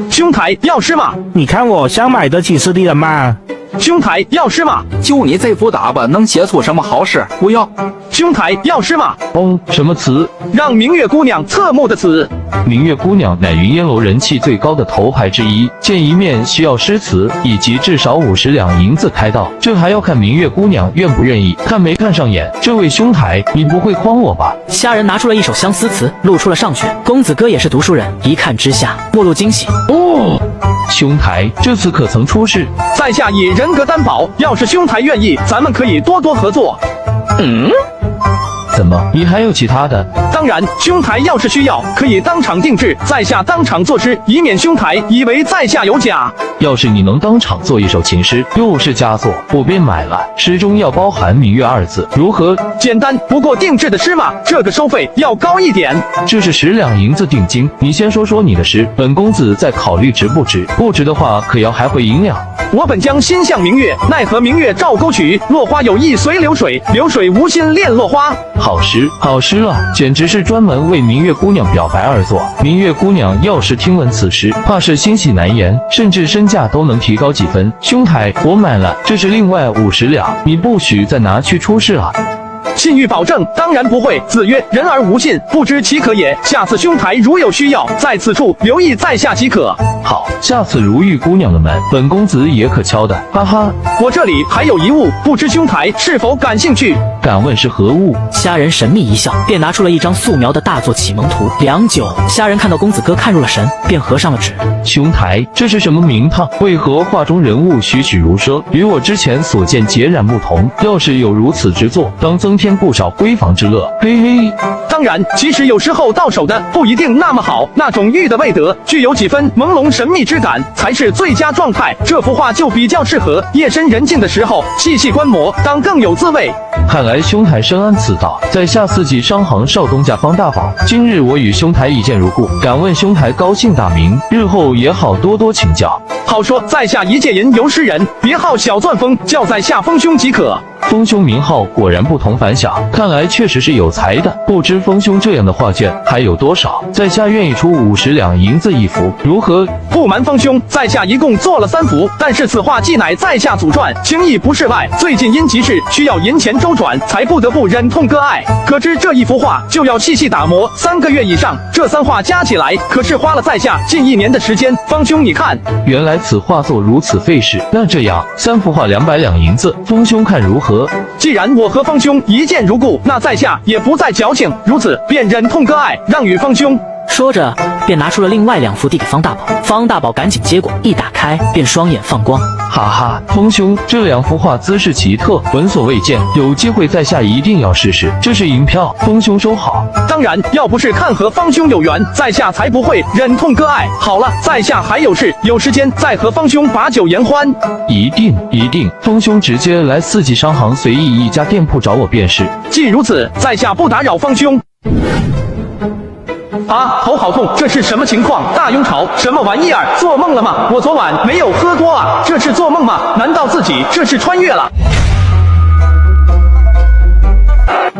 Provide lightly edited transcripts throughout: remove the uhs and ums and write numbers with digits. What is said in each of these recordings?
兄台要吃吗？你看我想买得起斯蒂人吗？兄台要吃吗？就你这副打扮，能写出什么好诗？不要。兄台要吃吗？哦，什么词？让明月姑娘侧目的词。明月姑娘乃云烟楼人气最高的头牌之一，见一面需要诗词，以及至少50两银子开道。这还要看明月姑娘愿不愿意，看没看上眼。这位兄台，你不会诓我吧？虾仁拿出了一首相思词，露出了上阙。公子哥也是读书人，一看之下，莫露惊喜。哦，兄台这次可曾出事？在下以人格担保，要是兄台愿意，咱们可以多多合作。怎么，你还有其他的？当然，兄台要是需要，可以当场定制，在下当场作诗，以免兄台以为在下有假。要是你能当场做一首情诗，又是佳作，我便买了。诗中要包含明月二字，如何？简单不过定制的诗嘛，这个收费要高一点。这是10两银子定金。你先说说你的诗，本公子再考虑值不值。不值的话，可要还回银两。我本将心向明月，奈何明月照沟渠。落花有意随流水，流水无心恋落花。好诗，好诗了，简直是专门为明月姑娘表白而作。明月姑娘要是听闻此诗，怕是欣喜难言，甚至身价都能提高几分。兄台，我买了，这是另外50两，你不许再拿去出示了。信誉保证，当然不会。子曰：人而无信，不知其可也。下次兄台如有需要，在此处留意在下即可。好，下次如遇姑娘的门，本公子也可敲的，哈哈。我这里还有一物，不知兄台是否感兴趣？敢问是何物？虾仁神秘一笑，便拿出了一张素描的大作启蒙图。良久，虾仁看到公子哥看入了神，便合上了纸。兄台，这是什么名堂？为何画中人物栩栩如生，与我之前所见截然不同？要是有如此之作，当增添不少闺房之乐。嘿嘿。当然，其实有时候到手的不一定那么好，那种玉的味德，具有几分朦胧神秘之感，才是最佳状态。这幅画就比较适合夜深人静的时候细细观摩，当更有滋味。看来兄台深谙此道，在下4季商行少东家方大宝。今日我与兄台一见如故，敢问兄台高姓大名？日后也好多多请教。好说，在下一介吟游诗人，别号小钻风，叫在下风兄即可。风兄名号果然不同凡响，看来确实是有才的。不知风兄这样的画卷还有多少？在下愿意出50两银子一幅，如何？不瞒风兄，在下一共做了3幅，但是此画既乃在下祖传，轻易不示外。最近因急事需要银钱周转，才不得不忍痛割爱。可知这一幅画就要细细打磨3个月以上，这3画加起来可是花了在下近1年的时间。方兄，你看，原来此画作如此费时。那这样3幅画200两银子，风兄看如何？既然我和方兄一见如故，那在下也不再矫情，如此便忍痛割爱，让与方兄。说着，便拿出了另外2幅递给方大宝。方大宝赶紧接过，一打开便双眼放光。哈哈，风兄，这2幅画姿势奇特，闻所未见，有机会在下一定要试试。这是银票，风兄收好。当然，要不是看和方兄有缘，在下才不会忍痛割爱。好了，在下还有事，有时间再和方兄把酒言欢。一定，风兄直接来4季商行随意一家店铺找我便是。既如此，在下不打扰方兄。啊，头好痛，这是什么情况？大雍巢，什么玩意儿？做梦了吗？我昨晚没有喝多啊，这是做梦吗？难道自己这是穿越了？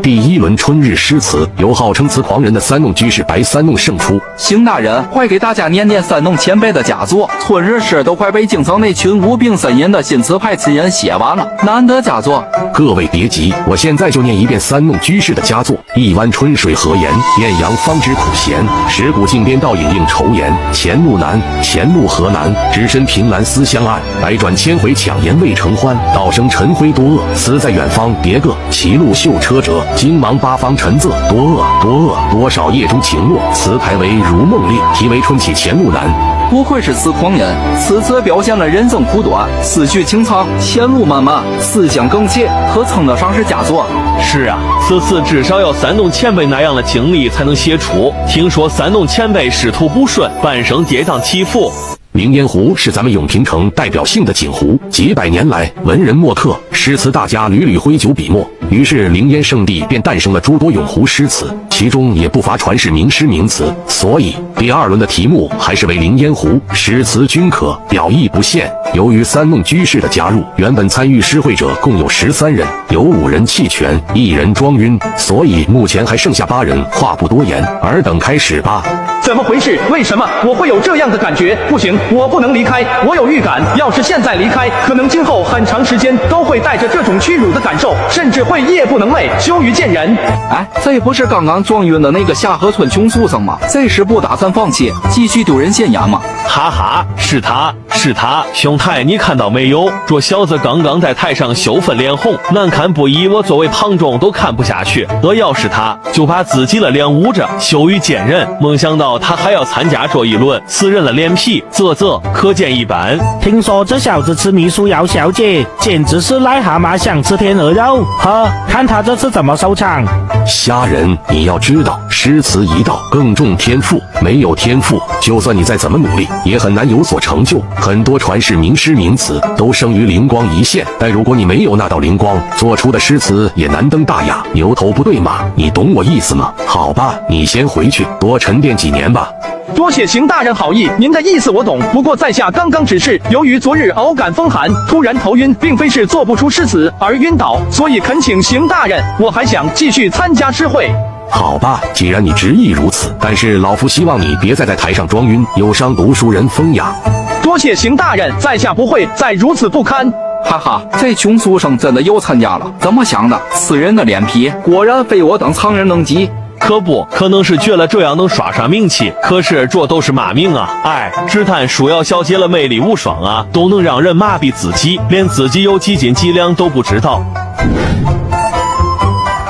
第1轮春日诗词由号称词狂人的三弄居士白三弄胜出。邢大人，快给大家念念三弄前辈的佳作。春日诗都快被京城那群无病呻吟的新词派词人写完了，难得佳作。各位别急，我现在就念一遍三弄居士的佳作。一湾春水何言？艳阳方知苦咸。石鼓镜边倒影映愁颜。前路难，前路何难？只身凭栏思相爱。百转千回抢言未成欢。道生尘灰多恶，此在远方别个。歧路秀车辙。惊忙八方陈仄，多恶，多少夜中情落。词牌为如梦令，题为春起前路难。不愧是词狂人，此词表现了人生苦短，思绪清苍，前路漫漫，思想更切，可称得上是佳作。是啊，此词至少要三弄前辈那样的经历才能写出。听说三弄前辈仕途不顺，半生跌宕起伏。凌烟湖是咱们永平城代表性的锦湖，几百年来文人墨客、诗词大家屡屡挥酒笔墨，于是凌烟圣地便诞生了诸多咏湖诗词，其中也不乏传世名诗名词。所以第2轮的题目还是为凌烟湖，诗词均可，表意不限。由于三弄居士的加入，原本参与诗会者共有13人，有5人弃权，1人装晕，所以目前还剩下8人。话不多言，尔等开始吧。怎么回事？为什么我会有这样的感觉？不行，我不能离开。我有预感，要是现在离开，可能今后很长时间都会带着这种屈辱的感受，甚至会夜不能寐，羞于见人。哎，这不是刚刚撞晕的那个下河村穷书生吗？这时不打算放弃，继续丢人现眼吗？哈哈，是他，兄台，你看到没有？这小子刚刚在台上羞愤脸红，难看不已，我作为旁众都看不下去。要是他，就把自己的脸捂着，羞于见人。没想到他还要参加这一轮，死人了脸皮，可见一斑。听说这小子吃秘书姚小姐，简直是癞蛤蟆想吃天鹅肉。呵，看他这次怎么收场。虾仁，你要知道，诗词一道更重天赋，没有天赋，就算你再怎么努力，也很难有所成就。很多传世名诗名词都生于灵光一现，但如果你没有那道灵光，做出的诗词也难登大雅，牛头不对马。你懂我意思吗？好吧，你先回去多沉淀几年吧。多谢邢大人好意，您的意思我懂。不过在下刚刚只是由于昨日偶感风寒，突然头晕，并非是做不出诗词而晕倒，所以恳请邢大人，我还想继续参加诗会。好吧，既然你执意如此，但是老夫希望你别再在台上装晕，有伤读书人风雅。多谢邢大人，在下不会再如此不堪。哈哈，这穷书生真的又参加了，怎么想的？死人的脸皮，果然非我等常人能及。可不，可能是觉得这样能刷刷名气，可是这都是骂名啊！哎，只叹舒瑶小姐的魅力无双啊，都能让人麻痹自己，连自己有几斤几两都不知道。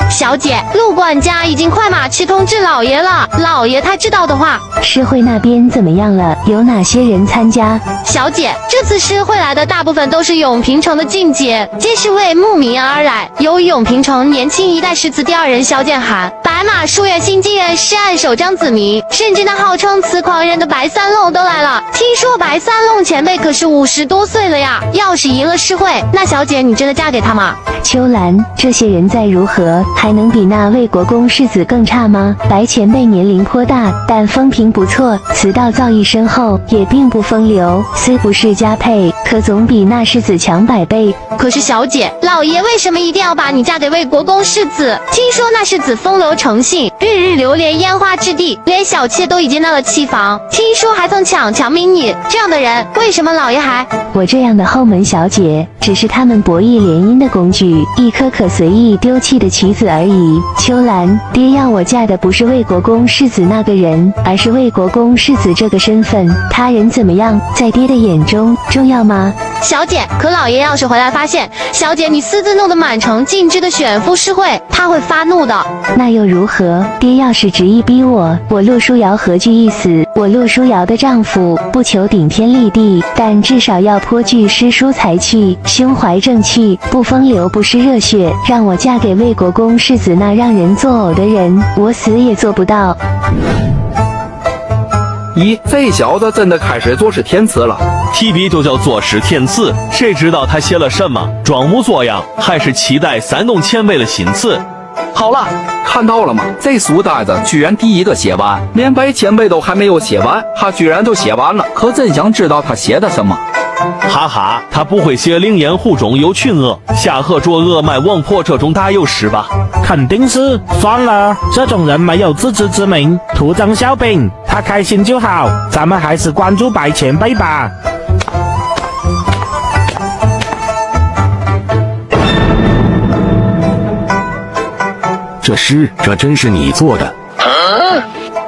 小姐，陆管家已经快马去通知老爷了，老爷他知道的话。诗会那边怎么样了？有哪些人参加？小姐，这次诗会来的大部分都是永平城的境界，皆是为慕名而来。有永平城年轻一代诗词第二人萧剑寒，白马书院新晋人诗案首张子明，甚至那号称词狂人的白三弄都来了。听说白三弄前辈可是50多岁了呀，要是赢了诗会，那小姐你真的嫁给他吗？秋兰，这些人再如何，还能比那魏国公世子更差吗？白前辈年龄颇大，但风评不错，词道造诣深厚，也并不风流，虽不是佳配，可总比那世子强100倍。可是小姐，老爷为什么一定要把你嫁给魏国公世子？听说那世子风流成性，日日流连烟花之地，连小妾都已经到了妻房，听说还曾强民女。这样的人，为什么老爷还……我这样的后门小姐，只是他们博弈联姻的工具，一颗可随意丢弃的棋子而已。秋兰，爹要我嫁的不是魏国公世子那个人，而是魏国公世子这个身份。他人怎么样，在爹的眼中重要吗？小姐，可老爷要是回来发现小姐你私自弄得满城尽知的选夫诗会，他会发怒的。那又如何？爹要是执意逼我陆书瑶何惧一死？我陆书瑶的丈夫不求顶天立地，但至少要颇具诗书才气，胸怀正气，不风流不失热血。让我嫁给魏国公世子那让人作呕的人，我死也做不到。咦，这小子真的开始作诗填词了。提笔就叫作诗填词，谁知道他写了什么？装模作样，还是期待三弄前辈的新词？好了，看到了吗？这书呆子居然第一个写完，连白前辈都还没有写完，他居然就写完了。可真想知道他写的什么。哈哈，他不会写灵岩湖中有群鹅，下河捉鹅卖王婆这种打油诗吧？肯定是。算了，这种人没有自知之明，徒增笑柄。他开心就好，咱们还是关注白前辈吧。这诗，这真是你做的？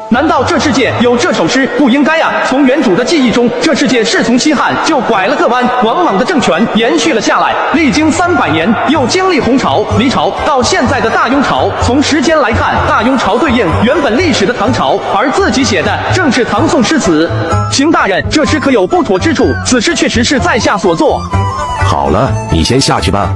难道这世界有这首诗？不应该呀！从原主的记忆中，这世界是从西汉就拐了个弯，王莽的政权延续了下来，历经300年，又经历红朝、黎朝，到现在的大雍朝。从时间来看，大雍朝对应原本历史的唐朝，而自己写的正是唐宋诗词。邢大人，这诗可有不妥之处？此诗确实是在下所作。好了，你先下去吧。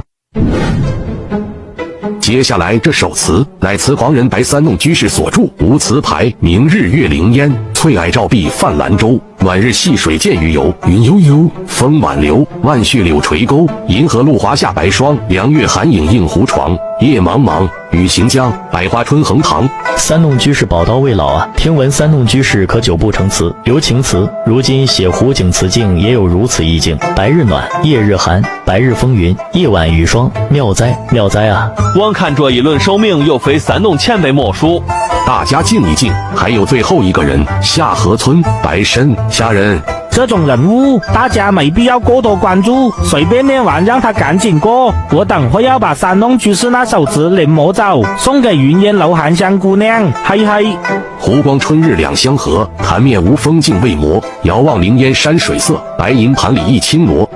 接下来这首词乃词狂人白三弄居士所著，无词牌，明日月灵烟，翠霭照壁泛兰舟。晚日戏水见鱼游，云悠悠，风晚流，万絮柳垂钩。银河露华下白霜，凉月寒影映湖床。夜茫茫，雨行江，百花春横塘。三弄居士宝刀未老啊！听闻三弄居士可久不成词，留情词。如今写湖景词境也有如此意境：白日暖，夜日寒，白日风云，夜晚雨霜。妙哉妙哉啊！望看这一轮首名，又非三弄前辈莫属。大家静一静，还有最后一个人，夏河村白参虾仁。这种人物，大家没必要过多关注，随便念完让他赶紧过。我等会要把三弄居士那首词临摹走，送给云烟楼含香姑娘，嘿嘿。湖光春日两相和，潭面无风镜未磨。遥望凌烟山水色，白银盘里一青螺。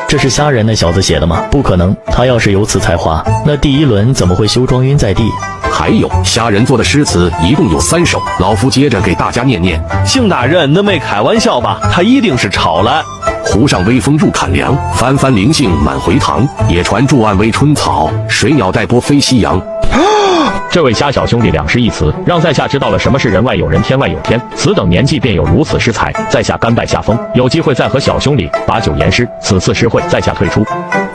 这是虾仁那小子写的吗？不可能，他要是有此才华，那第一轮怎么会休庄晕在地？还有虾仁做的诗词一共有3首，老夫接着给大家念念。邢大人，那没开玩笑吧？他一定是抄来。湖上微风入坎梁，帆帆灵性满回塘。野船驻岸微春草，水鸟带波飞夕阳。这位虾小兄弟两诗一词，让在下知道了什么是人外有人，天外有天。此等年纪便有如此诗才，在下甘拜下风。有机会再和小兄弟把酒言诗。此次诗会，在下退出。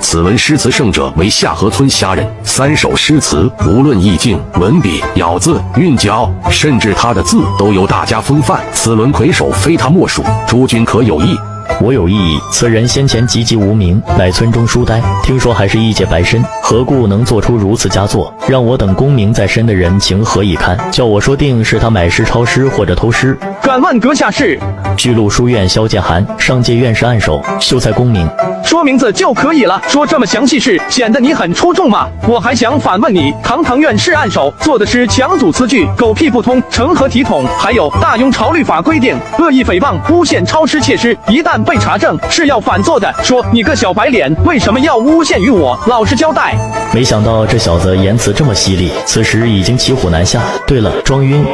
此文诗词胜者为夏河村虾仁。3首诗词，无论意境、文笔、咬字、韵脚，甚至他的字都有大家风范。此轮魁首非他莫属，诸君可有意？我有异议，此人先前籍籍无名，乃村中书呆，听说还是一介白参，何故能做出如此佳作？让我等功名在身的人情何以堪？叫我说定是他买诗抄诗或者偷诗。敢问阁下是？巨鹿书院萧剑寒，上届院士案首，秀才功名。说名字就可以了，说这么详细事，显得你很出众嘛。我还想反问你，堂堂院士案首，做的是强组词句，狗屁不通，成何体统？还有大庸朝律法规定，恶意诽谤、诬陷、抄诗窃诗，一旦被查证是要反做的。说你个小白脸，为什么要诬陷于我？老实交代。没想到这小子言辞这么犀利，此时已经骑虎难下。对了，装晕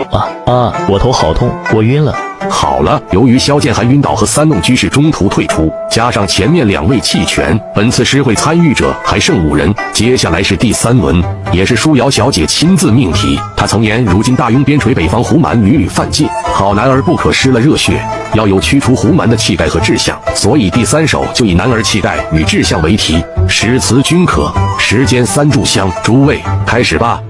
我头好痛，我晕了。好了，由于萧剑寒晕倒和三弄居士中途退出，加上前面2位弃权，本次诗会参与者还剩5人。接下来是第3轮，也是舒瑶小姐亲自命题。她曾言，如今大庸边陲北方胡蛮屡屡犯禁，好男儿不可失了热血，要有驱除胡蛮的气概和志向。所以第3首就以男儿气概与志向为题，诗词均可。时间3炷香，诸位开始吧。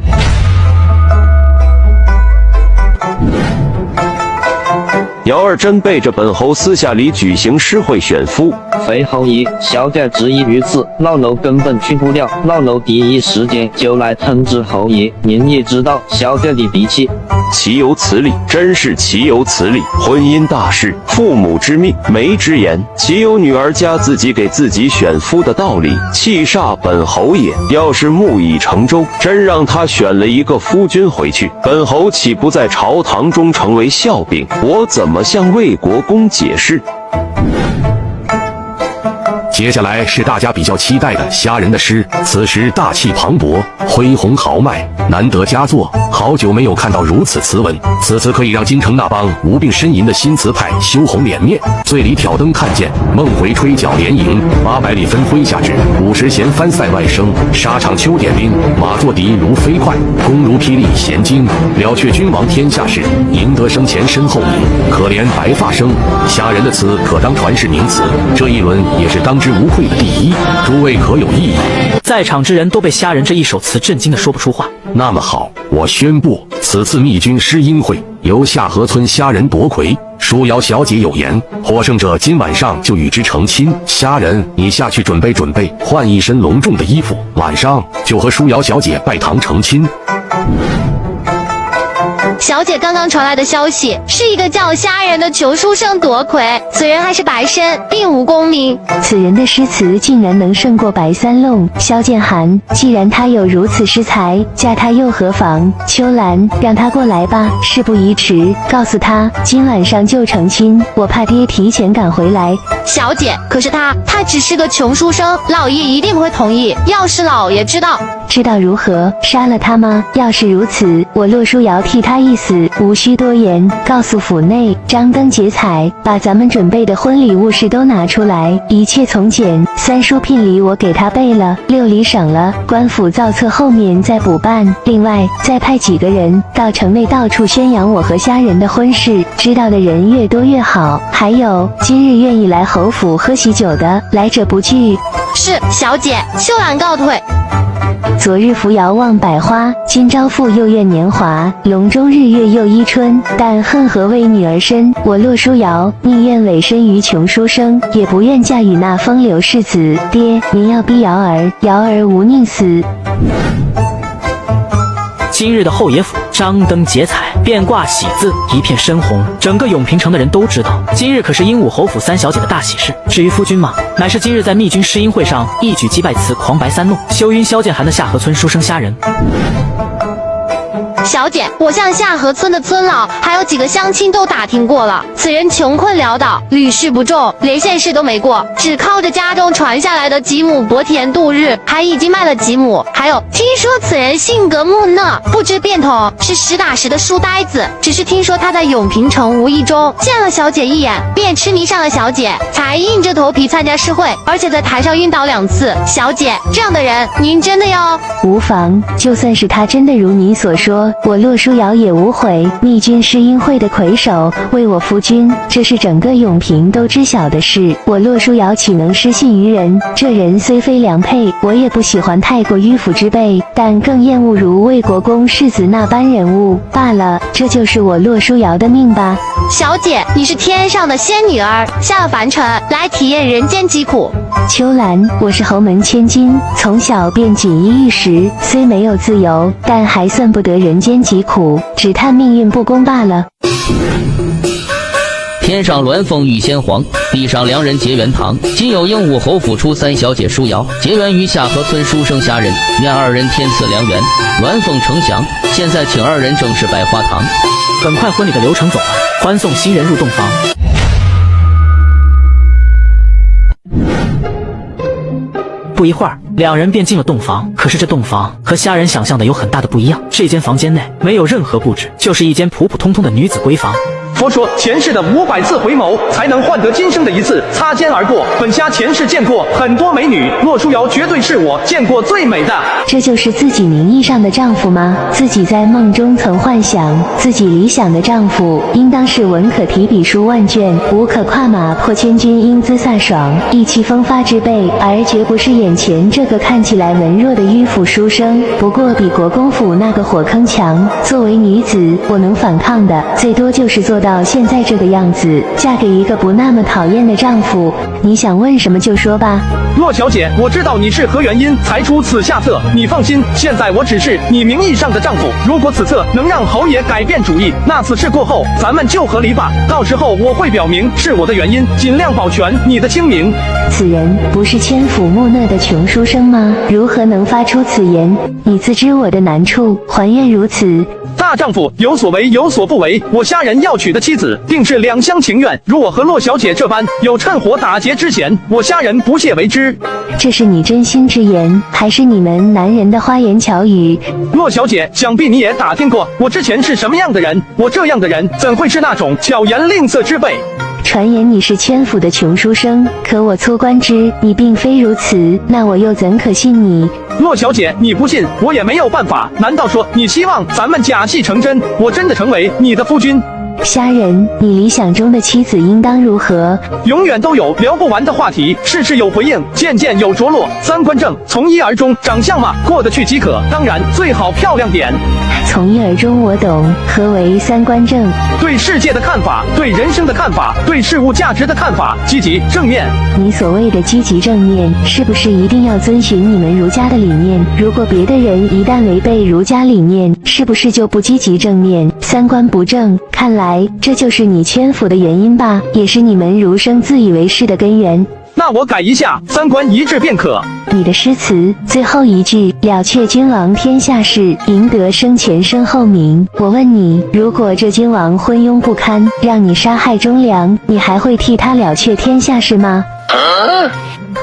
姚二真背着本侯私下里举行诗会选夫，非侯爷，小姐执意于此，老奴根本去不了。老奴第一时间就来通知侯爷。您也知道小姐的脾气，岂有此理！真是岂有此理！婚姻大事，父母之命，媒之言，岂有女儿家自己给自己选夫的道理？气煞本侯爷！要是木已成舟，真让他选了一个夫君回去，本侯岂不在朝堂中成为笑柄？我怎么向魏国公解释？接下来是大家比较期待的虾仁的诗，此时大气磅礴，恢宏豪迈，难得佳作。好久没有看到如此词文，此词可以让京城那帮无病呻吟的新词派羞红脸面。醉里挑灯看见，梦回吹角连营，800里分麾下炙，50弦翻塞外声。沙场秋点兵，马作敌如飞快，弓如霹雳弦惊。了却君王天下事，赢得生前身后名。可怜白发生，虾仁的词可当传世名词。这一轮也是当之无愧的第1，诸位可有异议？在场之人都被虾仁这一首词震惊的说不出话。那么好，我宣布，此次密军诗音会由夏河村虾仁夺魁。舒瑶小姐有言，获胜者今晚上就与之成亲。虾仁，你下去准备准备，换一身隆重的衣服，晚上就和舒瑶小姐拜堂成亲。小姐刚刚传来的消息，是一个叫虾仁的穷书生夺魁，此人还是白参，并无功名。此人的诗词竟然能胜过白三弄、萧剑寒，既然他有如此诗才，嫁他又何妨？秋兰，让他过来吧，事不宜迟，告诉他今晚上就成亲，我怕爹提前赶回来。小姐，可是他只是个穷书生，老爷一定不会同意。要是老爷知道如何？杀了他吗？要是如此，我洛书瑶替他一死，无需多言。告诉府内张灯结彩，把咱们准备的婚礼物事都拿出来，一切从简。3书聘礼我给他备了，6礼省了，官府造册后面再补办。另外再派几个人到城内到处宣扬我和虾仁的婚事，知道的人越多越好。还有今日愿意来侯府喝喜酒的，来者不拒。是，小姐，秋兰告退。昨日扶摇望百花，今朝复又怨年华。笼中日月又依春，但恨何为女儿身。我洛书瑶宁愿委身于穷书生，也不愿嫁与那风流世子。爹，您要逼瑶儿，瑶儿无宁死。今日的后爷府张灯结彩，遍挂喜字，一片深红，整个永平城的人都知道，今日可是鹦鹉侯府三小姐的大喜事。至于夫君嘛，乃是今日在密军试音会上一举击败此狂白三弄，羞晕萧剑寒的下河村书生虾仁。小姐，我向下河村的村老还有几个乡亲都打听过了，此人穷困潦倒，屡试不中，连县试都没过，只靠着家中传下来的几亩薄田度日，还已经卖了几亩。还有，听说此人性格木讷，不知变通，是实打实的书呆子。只是听说他在永平城无意中见了小姐一眼，便痴迷上了小姐，才硬着头皮参加试会，而且在台上晕倒2次。小姐，这样的人您真的要？无妨，就算是他真的如你所说，我洛书瑶也无悔。密军试音会的魁首为我夫君，这是整个永平都知晓的事。我洛书瑶岂能失信于人？这人虽非良配，我也不喜欢太过迂腐之辈，但更厌恶如魏国公世子那般人物罢了。这就是我洛书瑶的命吧。小姐，你是天上的仙女儿，下了凡尘来体验人间疾苦。秋兰，我是侯门千金，从小便锦衣玉食，虽没有自由，但还算不得人间疾苦，只叹命运不公罢了。天上鸾凤遇仙皇，地上良人结缘堂。今有鹦鹉侯府出三小姐书瑶，结缘于下河村书生虾仁，愿2人天赐良缘，鸾凤呈祥。现在请2人正式拜花堂。很快婚礼的流程走完，欢送新人入洞房。不一会儿，2人便进了洞房。可是这洞房和虾仁想象的有很大的不一样。这间房间内没有任何布置，就是一间普普通通的女子闺房。佛说，前世的500次回眸，才能换得今生的1次擦肩而过。本虾前世见过很多美女，洛书瑶绝对是我见过最美的。这就是自己名义上的丈夫吗？自己在梦中曾幻想，自己理想的丈夫应当是文可提笔书万卷，武可跨马破千军，英姿飒爽，意气风发之辈，而绝不是眼前这个看起来文弱的迂腐书生。不过比国公府那个火坑强。作为女子，我能反抗的最多就是做到现在这个样子，嫁给一个不那么讨厌的丈夫。你想问什么就说吧。洛小姐，我知道你是何原因才出此下策，你放心，现在我只是你名义上的丈夫。如果此策能让侯爷改变主意，那此事过后咱们就和离吧。到时候我会表明是我的原因，尽量保全你的清明。此人不是谦抚木讷的穷书生吗？如何能发出此言？你自知我的难处，还愿如此。大丈夫有所为有所不为，我虾仁要娶的妻子定是两厢情愿。如我和洛小姐这般有趁火打劫之嫌，我虾仁不屑为之。这是你真心之言，还是你们男人的花言巧语？洛小姐，想必你也打听过我之前是什么样的人，我这样的人怎会是那种巧言令色之辈？传言你是谦府的穷书生，可我粗观之，你并非如此，那我又怎可信你？洛小姐，你不信，我也没有办法。难道说你希望咱们假戏成真，我真的成为你的夫君？虾仁，你理想中的妻子应当如何？永远都有聊不完的话题，事事有回应，件件有着落，三观正，从一而终，长相嘛过得去即可，当然最好漂亮点。从一而终我懂，何为三观正？对世界的看法，对人生的看法，对事物价值的看法，积极正面。你所谓的积极正面，是不是一定要遵循你们儒家的理念？如果别的人一旦违背儒家理念，是不是就不积极正面，三观不正？看来这就是你谦服的原因吧，也是你们儒生自以为是的根源。那我改一下，三观一致便可。你的诗词最后一句“了却君王天下事，赢得生前身后名”。我问你，如果这君王昏庸不堪，让你杀害忠良，你还会替他了却天下事吗？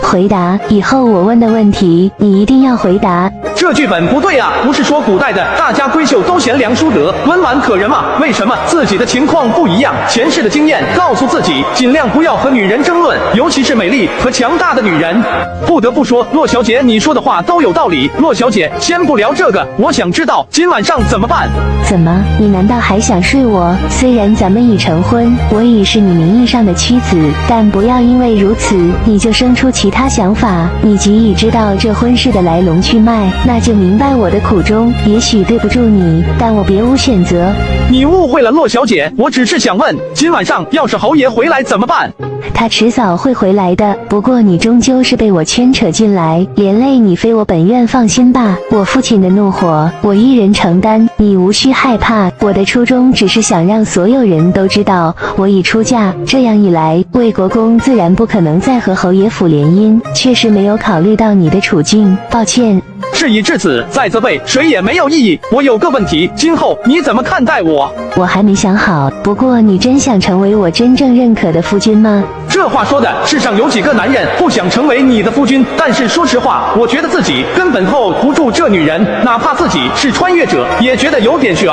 回答，以后我问的问题，你一定要回答。这剧本不对啊，不是说古代的大家闺秀都贤良淑德、温婉可人吗？为什么自己的情况不一样？前世的经验告诉自己，尽量不要和女人争论，尤其是美丽和强大的女人。不得不说，洛小姐你说的话都有道理。洛小姐，先不聊这个，我想知道今晚上怎么办？怎么，你难道还想睡我？虽然咱们已成婚，我已是你名义上的妻子，但不要因为如此，你就生出其他想法。你即已知道这婚事的来龙去脉，那就明白我的苦衷。也许对不住你，但我别无选择。你误会了，洛小姐，我只是想问，今晚上要是侯爷回来怎么办？他迟早会回来的。不过你终究是被我牵扯进来，连累你非我本愿。放心吧，我父亲的怒火我一人承担，你无需害怕。我的初衷只是想让所有人都知道我已出嫁，这样一来，魏国公自然不可能再和侯爷府联姻。确实没有考虑到你的处境，抱歉。事已至此，再责备谁也没有意义。我有个问题，今后你怎么看待我？我还没想好，不过你真想成为我真正认可的夫君吗？这话说的，世上有几个男人不想成为你的夫君？但是说实话，我觉得自己根本 hold 不住这女人，哪怕自己是穿越者，也觉得有点悬。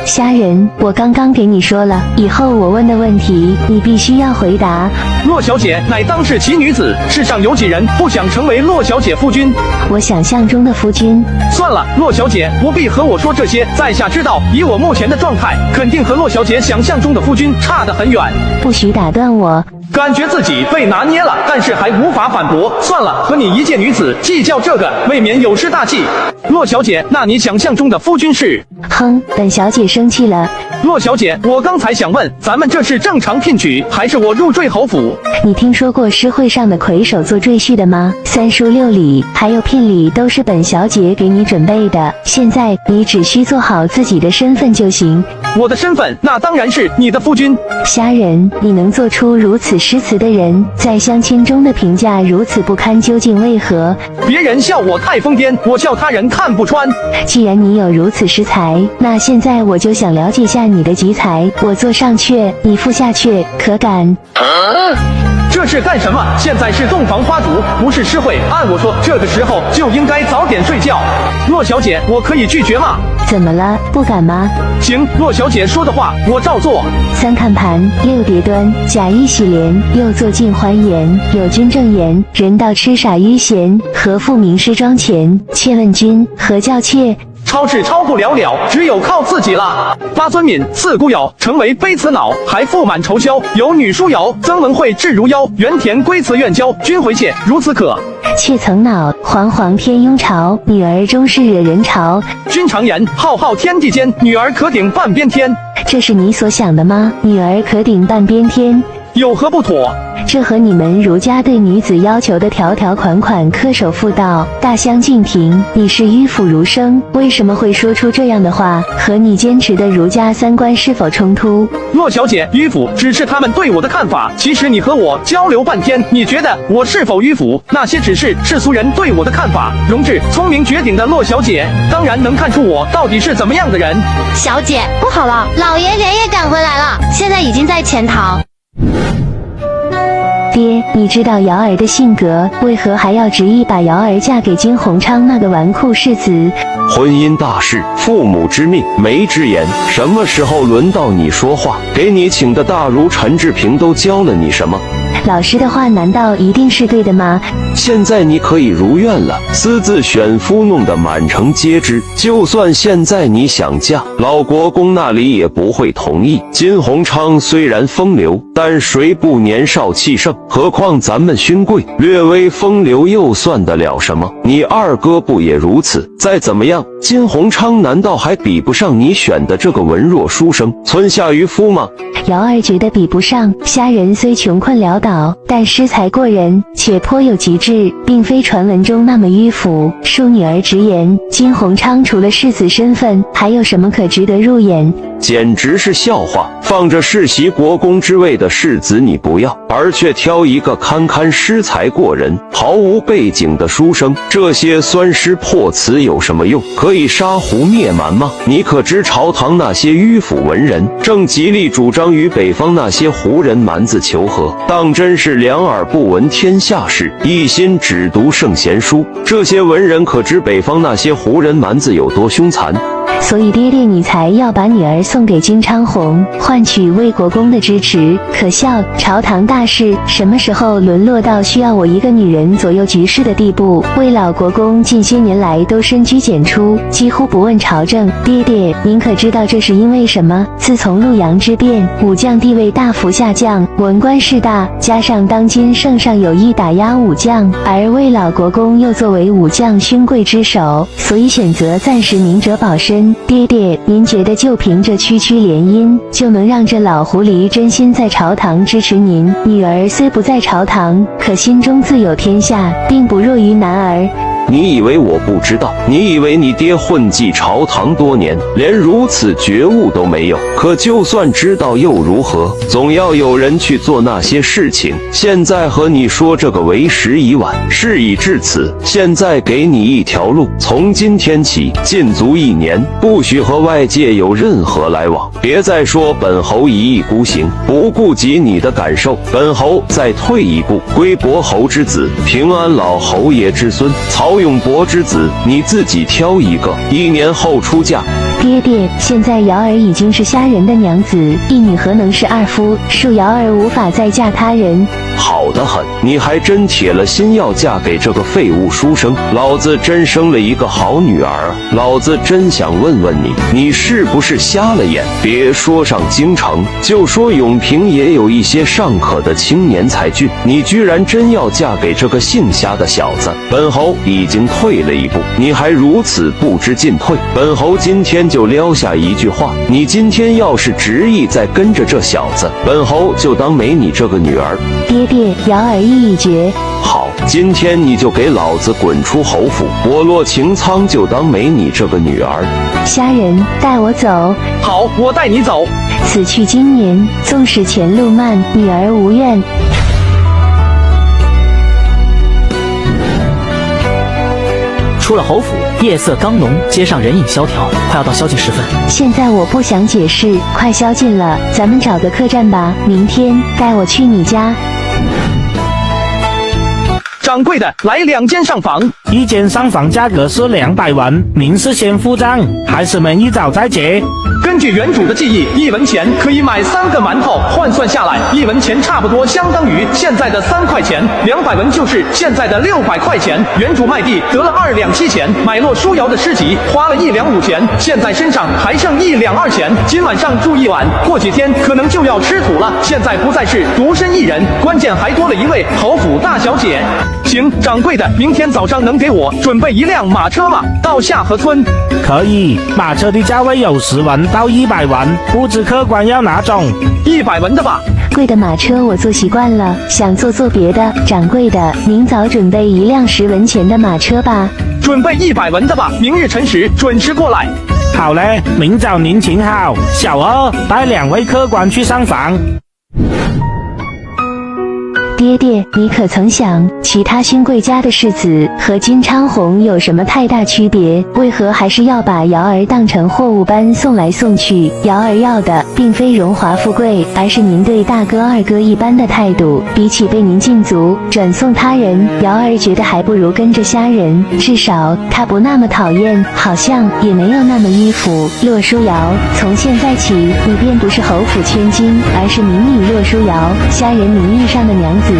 虾仁，我刚刚给你说了，以后我问的问题，你必须要回答。洛小姐乃当世奇女子，世上有几人不想成为洛小姐夫君？我想象中的夫君。算了，洛小姐不必和我说这些，在下知道，以我目前的状态，肯定和洛小姐想象中的夫君差得很远。不许打断我。感觉自己被拿捏了，但是还无法反驳。算了，和你一介女子计较这个，未免有失大气。洛小姐，那你想象中的夫君是？哼，本小姐生气了。洛小姐，我刚才想问，咱们这是正常聘娶，还是我入赘侯府？你听说过诗会上的魁首做赘婿的吗？3书6礼还有聘礼都是本小姐给你准备的，现在你只需做好自己的身份就行。我的身份，那当然是你的夫君。虾仁，你能做出如此诗词的人，在相亲中的评价如此不堪，究竟为何？别人笑我太疯癫，我笑他人看不穿。既然你有如此诗才，那现在我就想了解下你的集才。我坐上阙，你腹下阙，可敢？这是干什么？现在是洞房花烛，不是诗会。按我说，这个时候就应该早点睡觉。洛小姐，我可以拒绝吗？怎么了？不敢吗？行，洛小姐说的话，我照做。3看盘，6叠端，甲乙喜连，又作尽欢颜。有君正言，人道痴傻愚闲，何复名师庄前？妾问君，何叫妾？超是超不了了，只有靠自己了。八尊敏，四孤瑶，成为卑辞恼，还负满仇消。有女书瑶，曾文慧质如妖，原田归辞愿交，君回妾，如此可。妾曾恼，煌煌天庸朝，女儿终是惹人嘲。君常言，浩浩天地间，女儿可顶半边天。这是你所想的吗？女儿可顶半边天，有何不妥？这和你们儒家对女子要求的条条款款、恪守妇道大相径庭。你是迂腐儒生，为什么会说出这样的话？和你坚持的儒家三观是否冲突？洛小姐，迂腐只是他们对我的看法，其实你和我交流半天，你觉得我是否迂腐？那些只是世俗人对我的看法。容智聪明绝顶的洛小姐，当然能看出我到底是怎么样的人。小姐，不好了，老爷连夜赶回来了，现在已经在潜逃。爹，你知道瑶儿的性格，为何还要执意把瑶儿嫁给金鸿昌那个纨绔世子？婚姻大事，父母之命，媒之言。什么时候轮到你说话？给你请的大儒陈志平都教了你什么？老师的话难道一定是对的吗？现在你可以如愿了，私自选夫弄得满城皆知。就算现在你想嫁，老国公那里也不会同意。金鸿昌虽然风流，但谁不年少气盛？何况咱们勋贵，略微风流又算得了什么？你二哥不也如此？再怎么样，金鸿昌难道还比不上你选的这个文弱书生村下渔夫吗？瑶儿觉得比不上。虾仁虽穷困潦倒，但诗才过人，且颇有极致，并非传闻中那么迂腐。恕女儿直言，金鸿昌除了世子身份，还有什么可值得入眼？简直是笑话！放着世袭国公之位的世子你不要，而却挑一个堪堪诗才过人、毫无背景的书生，这些酸诗破词有什么用？可以杀胡灭蛮吗？你可知朝堂那些迂腐文人，正极力主张与北方那些胡人蛮子求和，当真是两耳不闻天下事，一心只读圣贤书。这些文人可知北方那些胡人蛮子有多凶残？所以爹爹你才要把女儿送给金昌宏，换取魏国公的支持。可笑，朝堂大事什么时候沦落到需要我一个女人左右局势的地步？魏老国公近些年来都深居简出，几乎不问朝政。爹爹，您可知道这是因为什么？自从陆阳之变，武将地位大幅下降，文官势大，加上当今圣上有意打压武将，而魏老国公又作为武将勋贵之首，所以选择暂时明哲保身。身。爹爹，您觉得就凭这区区联姻，就能让这老狐狸真心在朝堂支持您？女儿虽不在朝堂，可心中自有天下，并不弱于男儿。你以为我不知道？你以为你爹混迹朝堂多年，连如此觉悟都没有？可就算知道又如何？总要有人去做那些事情。现在和你说这个为时已晚，事已至此。现在给你一条路，从今天起，禁足1年，不许和外界有任何来往。别再说本侯一意孤行，不顾及你的感受。本侯再退一步，归伯侯之子，平安老侯爷之孙，曹永伯之子，你自己挑一个，1年后出嫁。爹爹，现在瑶儿已经是虾仁的娘子，一女何能是二夫？恕瑶儿无法再嫁他人。好得很，你还真铁了心要嫁给这个废物书生。老子真生了一个好女儿，老子真想问问你，你是不是瞎了眼？别说上京城，就说永平也有一些尚可的青年才俊，你居然真要嫁给这个姓虾的小子？本侯已经退了一步，你还如此不知进退。本侯今天就撩下一句话，你今天要是执意再跟着这小子，本侯就当没你这个女儿。爹爹，瑶儿意已决。好，今天你就给老子滚出侯府，我洛擎苍就当没你这个女儿。虾仁，带我走。好，我带你走。此去经年，纵使前路漫，女儿无怨。出了侯府，夜色刚浓，街上人影萧条，快要到宵禁时分。现在我不想解释，快宵禁了，咱们找个客栈吧。明天带我去你家。掌柜的，来2间上房。一间上房价格是200文，您是先付账，还是明一早再结？根据原主的记忆，1文钱可以买3个馒头，换算下来，1文钱差不多相当于现在的3块钱，200文就是现在的600块钱。原主卖地得了2两7钱，买洛书瑶的诗集花了1两5钱，现在身上还剩1两2钱。今晚上住一晚，过几天可能就要吃土了。现在不再是独身一人，关键还多了一位侯府大小姐。行，掌柜的，明天早上能给我准备1辆马车吗？到下河村。可以，马车的价位有10文到100文，不知客官要哪种？100文的吧。贵的马车我坐习惯了，想坐别的。掌柜的，您早准备1辆10文钱的马车吧。准备100文的吧，明日辰时准时过来。好嘞，明早您请好。小二，带2位客官去上房。爹爹，你可曾想，其他勋贵家的世子和金昌宏有什么太大区别？为何还是要把瑶儿当成货物般送来送去？瑶儿要的并非荣华富贵，而是您对大哥二哥一般的态度。比起被您禁足转送他人，瑶儿觉得还不如跟着虾仁，至少他不那么讨厌，好像也没有那么迂腐。洛书瑶，从现在起，你便不是侯府千金，而是民女洛书瑶，虾仁名义上的娘子。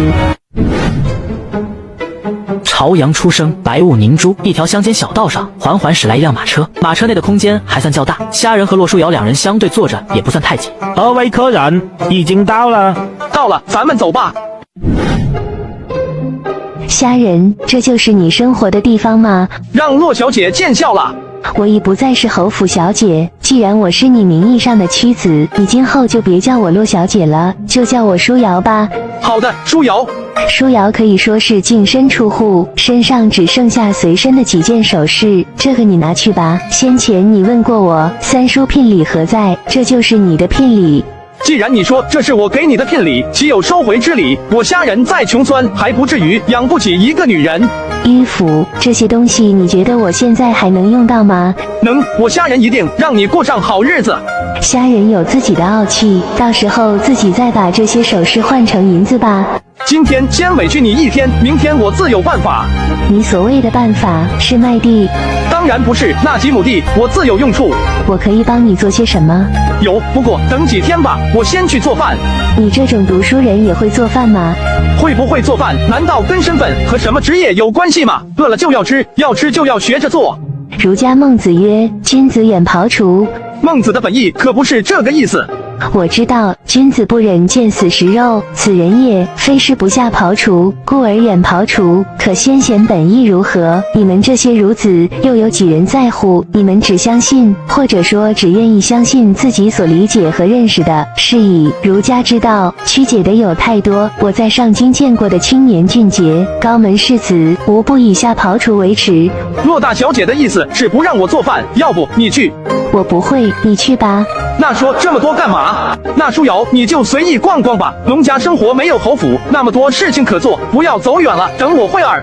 朝阳初升，白雾凝珠，一条乡间小道上缓缓驶来一辆马车，马车内的空间还算较大，虾仁和洛书瑶2人相对坐着，也不算太挤。2位客人已经到了。到了，咱们走吧。虾仁，这就是你生活的地方吗？让洛小姐见笑了。我已不再是侯府小姐，既然我是你名义上的妻子，你今后就别叫我洛小姐了，就叫我书瑶吧。好的，书瑶。书瑶可以说是净身出户，身上只剩下随身的几件首饰，这个你拿去吧。先前你问过我，3书聘礼何在？这就是你的聘礼。既然你说这是我给你的聘礼，岂有收回之理？我虾仁再穷酸，还不至于养不起一个女人。迂腐，这些东西你觉得我现在还能用到吗？能，我虾仁一定让你过上好日子。虾仁有自己的傲气，到时候自己再把这些首饰换成银子吧。今天先委屈你1天，明天我自有办法。你所谓的办法是卖地？当然不是，那几亩地我自有用处。我可以帮你做些什么？有，不过等几天吧，我先去做饭。你这种读书人也会做饭吗？会不会做饭，难道跟身份和什么职业有关系吗？饿了就要吃，要吃就要学着做。儒家孟子曰：君子远庖厨。孟子的本意可不是这个意思。我知道，君子不忍见死食肉，此人也，非是不下庖厨，故而远庖厨。可先贤本意如何？你们这些孺子，又有几人在乎？你们只相信，或者说只愿意相信自己所理解和认识的。是以儒家之道，曲解的有太多。我在上京见过的青年俊杰、高门士子，无不以下庖厨为耻。骆大小姐的意思是不让我做饭，要不你去。我不会，你去吧。那说这么多干嘛？那舒瑶，你就随意逛逛吧。农家生活没有侯府那么多事情可做，不要走远了，等我会儿。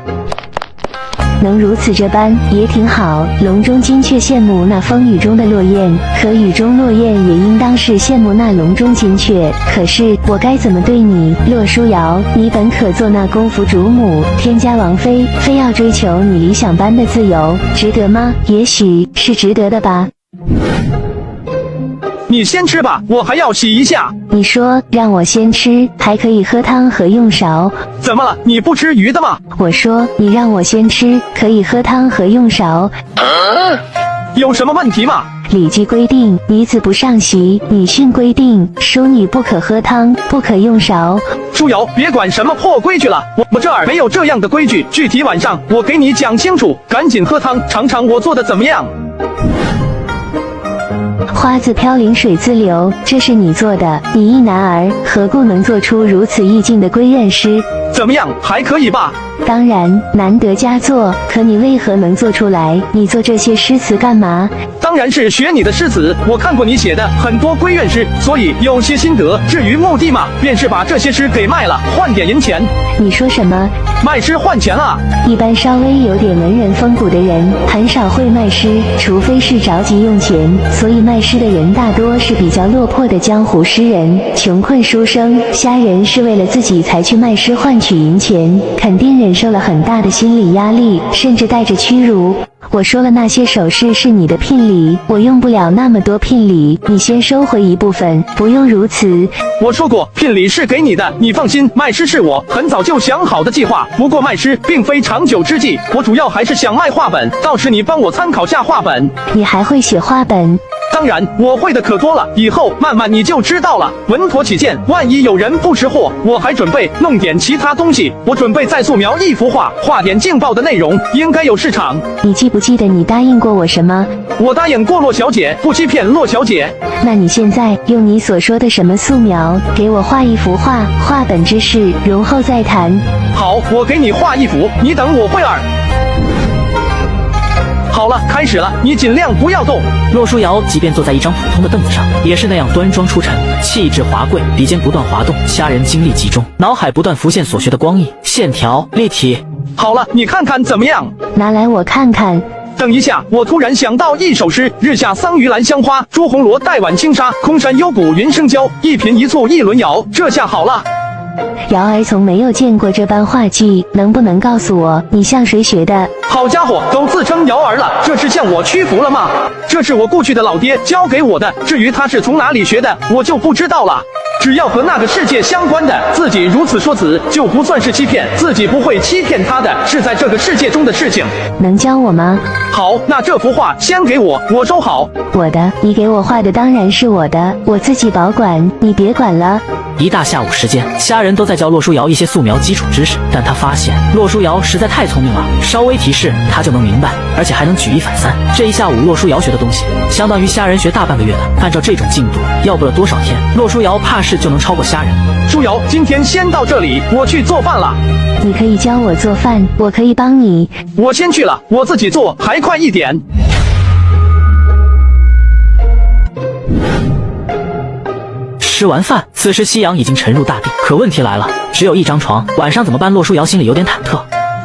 能如此这般也挺好。笼中金雀羡慕那风雨中的落雁，可雨中落雁也应当是羡慕那笼中金雀。可是我该怎么对你，骆书瑶？你本可做那公服主母，天家王妃，非要追求你理想般的自由，值得吗？也许是值得的吧。你先吃吧，我还要洗一下。你说让我先吃，还可以喝汤和用勺。怎么了？你不吃鱼的吗？我说你让我先吃，可以喝汤和用勺。有什么问题吗？礼记规定，女子不上席；女训规定，淑女不可喝汤，不可用勺。舒瑶，别管什么破规矩了，我这儿没有这样的规矩，具体晚上我给你讲清楚。赶紧喝汤，尝尝我做的怎么样。花自飘零水自流，这是你做的。你一男儿，何故能做出如此意境的闺怨诗？怎么样，还可以吧？当然，难得佳作。可你为何能做出来？你做这些诗词干嘛？当然是学你的诗词，我看过你写的很多闺怨诗，所以有些心得。至于目的嘛，便是把这些诗给卖了，换点银钱。你说什么？卖诗换钱啊？一般稍微有点文人风骨的人，很少会卖诗，除非是着急用钱。所以卖诗的人大多是比较落魄的江湖诗人、穷困书生。虾人是为了自己才去卖诗换取银钱，肯定忍受了很大的心理压力，甚至带着屈辱。我说了，那些首饰是你的聘礼，我用不了那么多聘礼，你先收回一部分，不用如此。我说过，聘礼是给你的，你放心，卖诗是我很早就想好的计划。不过卖诗并非长久之计，我主要还是想卖画本，到时你帮我参考下画本。你还会写画本？当然，我会的可多了，以后慢慢你就知道了。稳妥起见，万一有人不识货，我还准备弄点其他东西。我准备再素描一幅画，画点劲爆的内容，应该有市场。你记不记得你答应过我什么？我答应过骆小姐，不欺骗骆小姐。那你现在用你所说的什么素描，给我画一幅画，画本之事容后再谈。好，我给你画一幅，你等我会儿。好了，开始了，你尽量不要动。骆书瑶即便坐在一张普通的凳子上，也是那样端庄出尘，气质华贵，笔尖不断滑动，虾人精力集中，脑海不断浮现所学的光影、线条、立体。好了，你看看怎么样？拿来我看看。等一下，我突然想到一首诗：日下桑榆兰香花，朱红罗带晚轻纱，空山幽谷云生娇，一颦一蹙一轮摇。这下好了。瑶儿从没有见过这般画技，能不能告诉我你向谁学的？好家伙，都自称瑶儿了，这是向我屈服了吗？这是我故去的老爹教给我的，至于他是从哪里学的，我就不知道了。只要和那个世界相关的，自己如此说辞，就不算是欺骗，自己不会欺骗他的，是在这个世界中的事情。能教我吗？好，那这幅画先给我，我收好。我的，你给我画的当然是我的，我自己保管，你别管了。一大下午时间，虾人都在教骆书瑶一些素描基础知识，但他发现骆书瑶实在太聪明了，稍微提示他就能明白，而且还能举一反三。这一下午，骆书瑶学的东西相当于虾人学大半个月的。按照这种进度，要不了多少天，骆书瑶怕是就能超过虾人。书瑶，今天先到这里，我去做饭了。你可以教我做饭，我可以帮你。我先去了，我自己做还快一点。吃完饭，此时夕阳已经沉入大地，可问题来了，只有一张床，晚上怎么办？骆书瑶心里有点忐忑。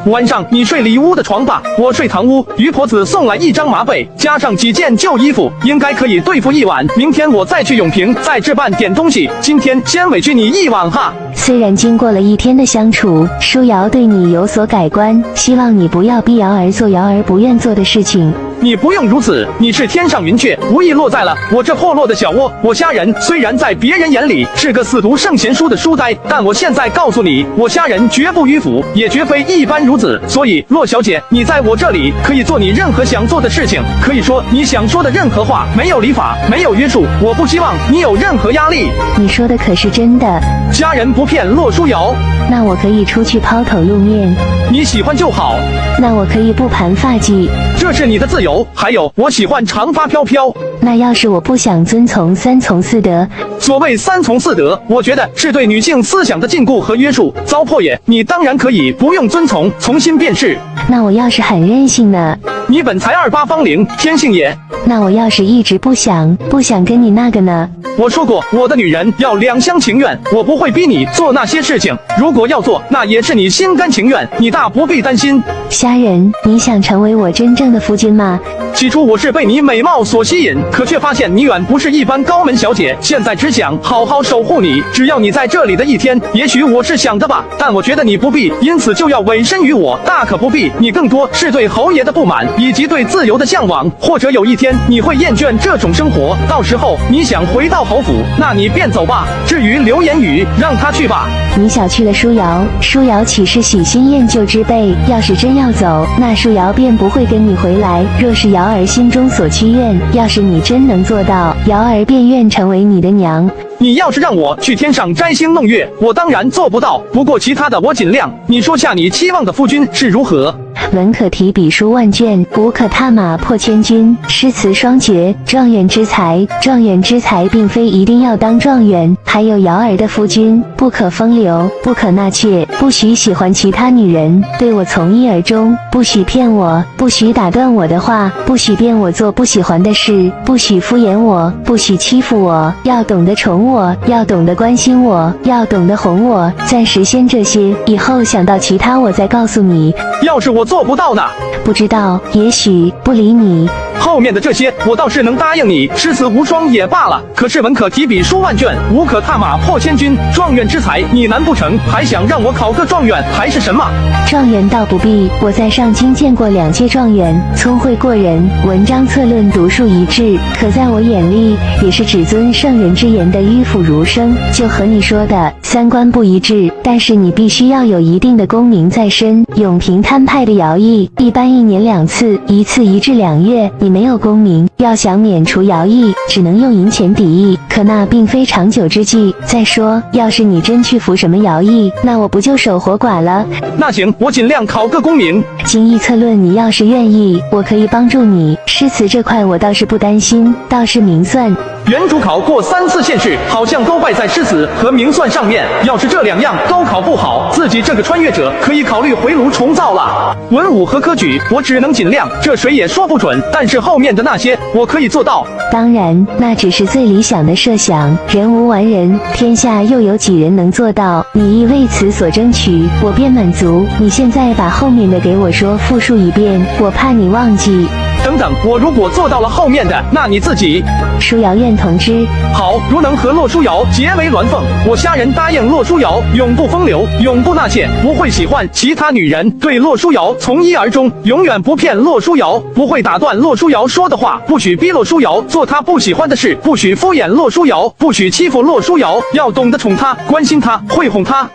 晚上你睡里屋的床吧，我睡堂屋。于婆子送来一张麻被，加上几件旧衣服，应该可以对付一晚。明天我再去永平再置办点东西，今天先委屈你一晚哈。虽然经过了一天的相处，书瑶对你有所改观，希望你不要逼瑶儿做瑶儿不愿做的事情。你不用如此，你是天上云雀，无意落在了我这破落的小窝。我虾仁虽然在别人眼里是个死读圣贤书的书呆，但我现在告诉你，我虾仁绝不迂腐，也绝非一般孺子。所以，洛小姐，你在我这里可以做你任何想做的事情，可以说你想说的任何话，没有礼法，没有约束。我不希望你有任何压力。你说的可是真的？虾仁不骗洛书瑶。那我可以出去抛头露面。你喜欢就好。那我可以不盘发髻。这是你的自由。还有，我喜欢长发飘飘。那要是我不想遵从三从四德？所谓三从四德，我觉得是对女性思想的禁锢和约束。糟粕也，你当然可以不用遵从，从心便是。那我要是很任性呢？你本才28芳龄，天性也。那我要是一直不想跟你那个呢？我说过，我的女人要两厢情愿，我不会逼你做那些事情。如果要做，那也是你心甘情愿，你大不必担心。虾仁，你想成为我真正的夫君吗？起初我是被你美貌所吸引，可却发现你远不是一般高门小姐。现在只想好好守护你，只要你在这里的一天。也许我是想的吧，但我觉得你不必，因此就要委身于我，大可不必。你更多是对侯爷的不满，以及对自由的向往。或者有一天你会厌倦这种生活，到时候你想回到侯府，那你便走吧。至于流言语，让他去吧。你小觑了舒瑶，舒瑶岂是喜新厌旧之辈？要是真要走，那舒瑶便不会跟你回来。若是瑶儿心中所期愿，要是你真能做到，瑶儿便愿成为你的娘。你要是让我去天上摘星弄月，我当然做不到，不过其他的我尽量。你说下你期望的夫君是如何？文可提笔书万卷，武可踏马破千军，诗词双绝，状元之才。状元之才并非一定要当状元，还有瑶儿的夫君，不可风流，不可纳妾，不许喜欢其他女人，对我从一而终，不许骗我，不许打断我的话，不许变我做不喜欢的事，不许敷衍我，不许欺负我，要懂得宠我，要懂得关心我，要懂得哄我。暂时先这些，以后想到其他我再告诉你。要是我做不到呢？不知道，也许不理你。后面的这些我倒是能答应你，诗词无双也罢了。可是文可提笔书万卷，武可踏马破千军，状元之才你难不成还想让我考个状元还是什么？状元倒不必，我在上京见过2届状元，聪慧过人，文章策论独树一帜，可在我眼里也是只遵圣人之言的迂腐儒生。就和你说的三观不一致，但是你必须要有一定的功名在身。永平摊派的徭役一般1年2次，一次1至2月。你没有功名，要想免除徭役，只能用银钱抵役，可那并非长久之计。再说，要是你真去服什么徭役，那我不就守活寡了？那行，我尽量考个功名。经义策论，你要是愿意，我可以帮助你。诗词这块我倒是不担心，倒是明算。原主考过3次县试，好像都败在诗词和明算上面。要是这2样都考不好，自己这个穿越者可以考虑回炉重造了。文武和科举，我只能尽量，这谁也说不准。但是后面的那些，我可以做到。当然，那只是最理想的设想，人无完人，天下又有几人能做到？你亦为此所争取，我便满足。你现在把后面的给我说复述一遍，我怕你忘记。等等，我如果做到了后面的，那你自己？舒瑶愿同之。好，如能和洛书瑶结为鸾凤，我虾仁答应洛书瑶永不风流，永不纳妾，不会喜欢其他女人，对洛书瑶从一而终，永远不骗洛书瑶，不会打断洛书瑶说的话，不许逼洛书瑶做她不喜欢的事，不许敷衍洛书瑶，不许欺负洛书瑶，要懂得宠她，关心她，会哄她。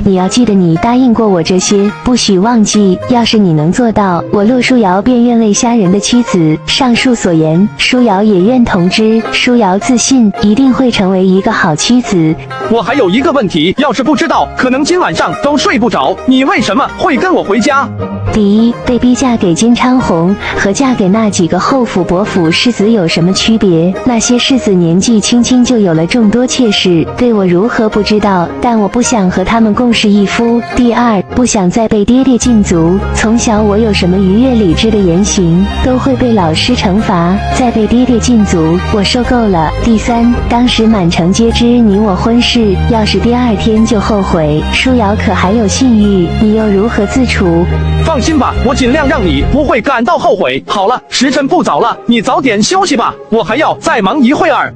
你要记得你答应过我这些，不许忘记。要是你能做到，我洛书瑶便愿为虾仁的妻子。上述所言，舒瑶也愿同之。舒瑶自信一定会成为一个好妻子。我还有一个问题，要是不知道，可能今晚上都睡不着。你为什么会跟我回家？第一，被逼嫁给金昌宏和嫁给那几个后府伯府世子有什么区别？那些世子年纪轻轻就有了众多妾室，对我如何不知道？但我不想和他们共侍一夫。第二，不想再被爹爹禁足。从小我有什么逾越理智的言行，都会被老师惩罚。再被爹爹禁足，我受够了。第三，当时满城皆知你我婚事，要是第2天就后悔，舒瑶可还有信誉，你又如何自处？放心吧，我尽量让你不会感到后悔。好了，时辰不早了，你早点休息吧，我还要再忙一会儿。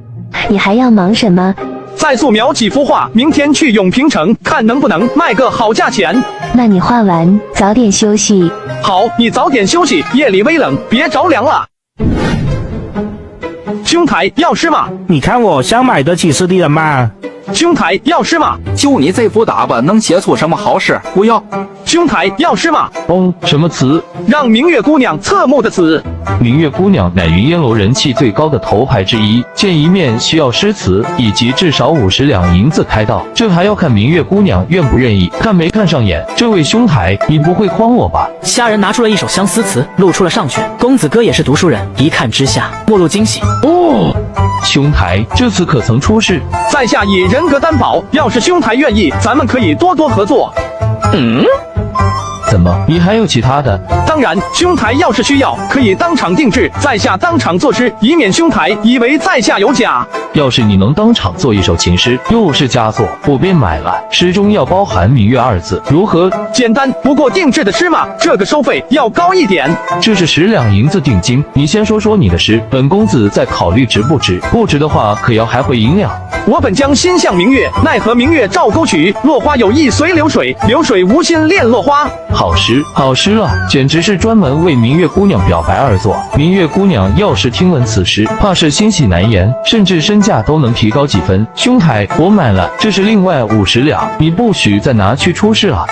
你还要忙什么？再素描几幅画，明天去永平城看能不能卖个好价钱。那你画完早点休息。好，你早点休息，夜里微冷，别着凉了。兄台要吃吗？你看我像买得起似的人吗？兄台要吃吗？就你这副打扮，能写出什么好诗？不要。兄台要吃吗？哦，什么词？让明月姑娘侧目的词。明月姑娘乃云烟楼人气最高的头牌之一，见一面需要诗词以及至少50两银子开道，这还要看明月姑娘愿不愿意，看没看上眼。这位兄台，你不会诓我吧？虾仁拿出了一首相思词，露出了上阙。公子哥也是读书人，一看之下目露惊喜。哦，兄台这次可曾出事？在下以人格担保，要是兄台愿意，咱们可以多多合作。怎么，你还有其他的？当然，兄台要是需要，可以当场定制，在下当场作诗，以免兄台以为在下有假。要是你能当场做一首情诗，又是佳作，我便买了。诗中要包含明月二字，如何？简单不过定制的诗嘛，这个收费要高一点。这是10两银子定金。你先说说你的诗，本公子再考虑值不值。不值的话，可要还回银两。我本将心向明月，奈何明月照沟渠，落花有意随流水，流水无心恋落花。好诗，好诗啊，简直是专门为明月姑娘表白而作。明月姑娘要是听闻此诗，怕是欣喜难言，甚至身价都能提高几分。兄台，我买了，这是另外50两，你不许再拿去出示啊。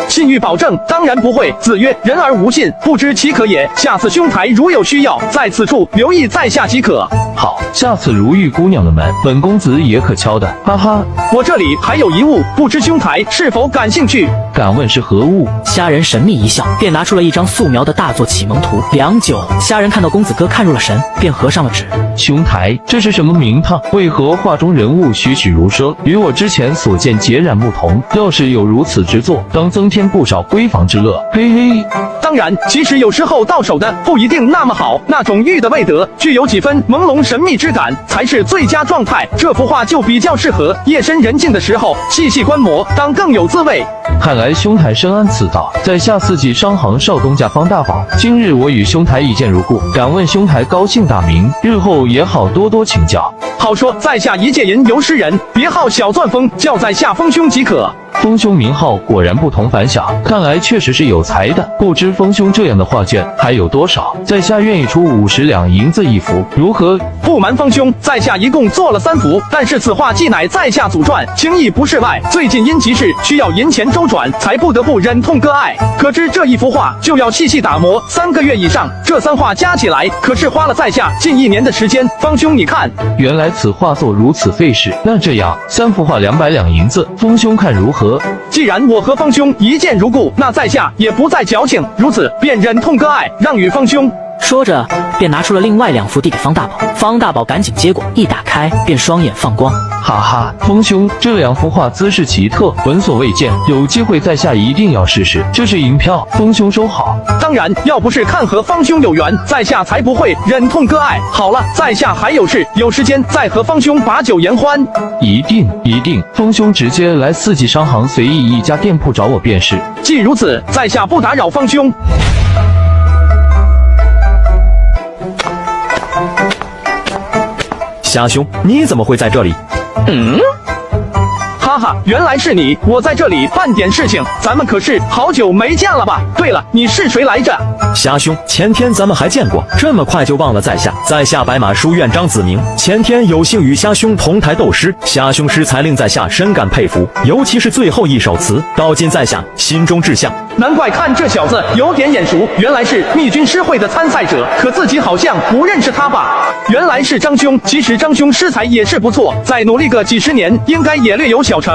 信誉保证，当然不会。子曰：人而无信，不知其可也。下次兄台如有需要，在此处留意在下即可。好，下次如遇姑娘的门，本公子也可敲的，哈哈。我这里还有一物，不知兄台是否感兴趣？敢问是何物？虾仁神秘一笑，便拿出了一张素描的大作启蒙图。良久，虾仁看到公子哥看入了神，便合上了纸。兄台，这是什么名堂？为何画中人物栩栩如生，与我之前所见截然不同？要是有如此之作，当增添不少闺房之乐。嘿嘿。当然，其实有时候到手的不一定那么好，那种玉的味德，具有几分朦胧神秘之感，才是最佳状态。这幅画就比较适合夜深人静的时候细细观摩，当更有滋味。看来兄台深谙此道，在下4季商行少东家方大宝。今日我与兄台一见如故，敢问兄台高姓大名？日后也好多多请教。好说，在下一介吟游诗人，别号小钻风，叫在下风兄即可。风兄名号果然不同凡响，看来确实是有才的。不知风兄这样的画卷还有多少？在下愿意出50两银子一幅，如何？不瞒风兄，在下一共做了3幅，但是此画既乃在下祖传，轻易不是外。最近因急事需要银钱周转，才不得不忍痛割爱。可知这一幅画就要细细打磨3个月以上，这3画加起来可是花了在下近1年的时间。方兄你看，原来此画作如此费时。那这样3幅画200两银子，风兄看如何？既然我和方兄一见如故，那在下也不再矫情，如此便忍痛割爱，让与方兄。说着，便拿出了另外2幅递给方大宝。方大宝赶紧接过，一打开便双眼放光。哈哈，风兄，这2幅画姿势奇特，闻所未见，有机会在下一定要试试。这是银票，风兄收好。当然，要不是看和方兄有缘，在下才不会忍痛割爱。好了，在下还有事，有时间再和方兄把酒言欢。一定，风兄直接来4季商行随意一家店铺找我便是。既如此，在下不打扰方兄。虾兄，你怎么会在这里？哈哈，原来是你！我在这里办点事情，咱们可是好久没见了吧？对了，你是谁来着？虾兄，前天咱们还见过，这么快就忘了在下？在下白马书院张子明，前天有幸与虾兄同台斗诗，虾兄诗才令在下深感佩服，尤其是最后一首词，道尽在下心中志向。难怪看这小子有点眼熟，原来是密军诗会的参赛者，可自己好像不认识他吧？原来是张兄，其实张兄诗才也是不错，再努力个几10年，应该也略有小成。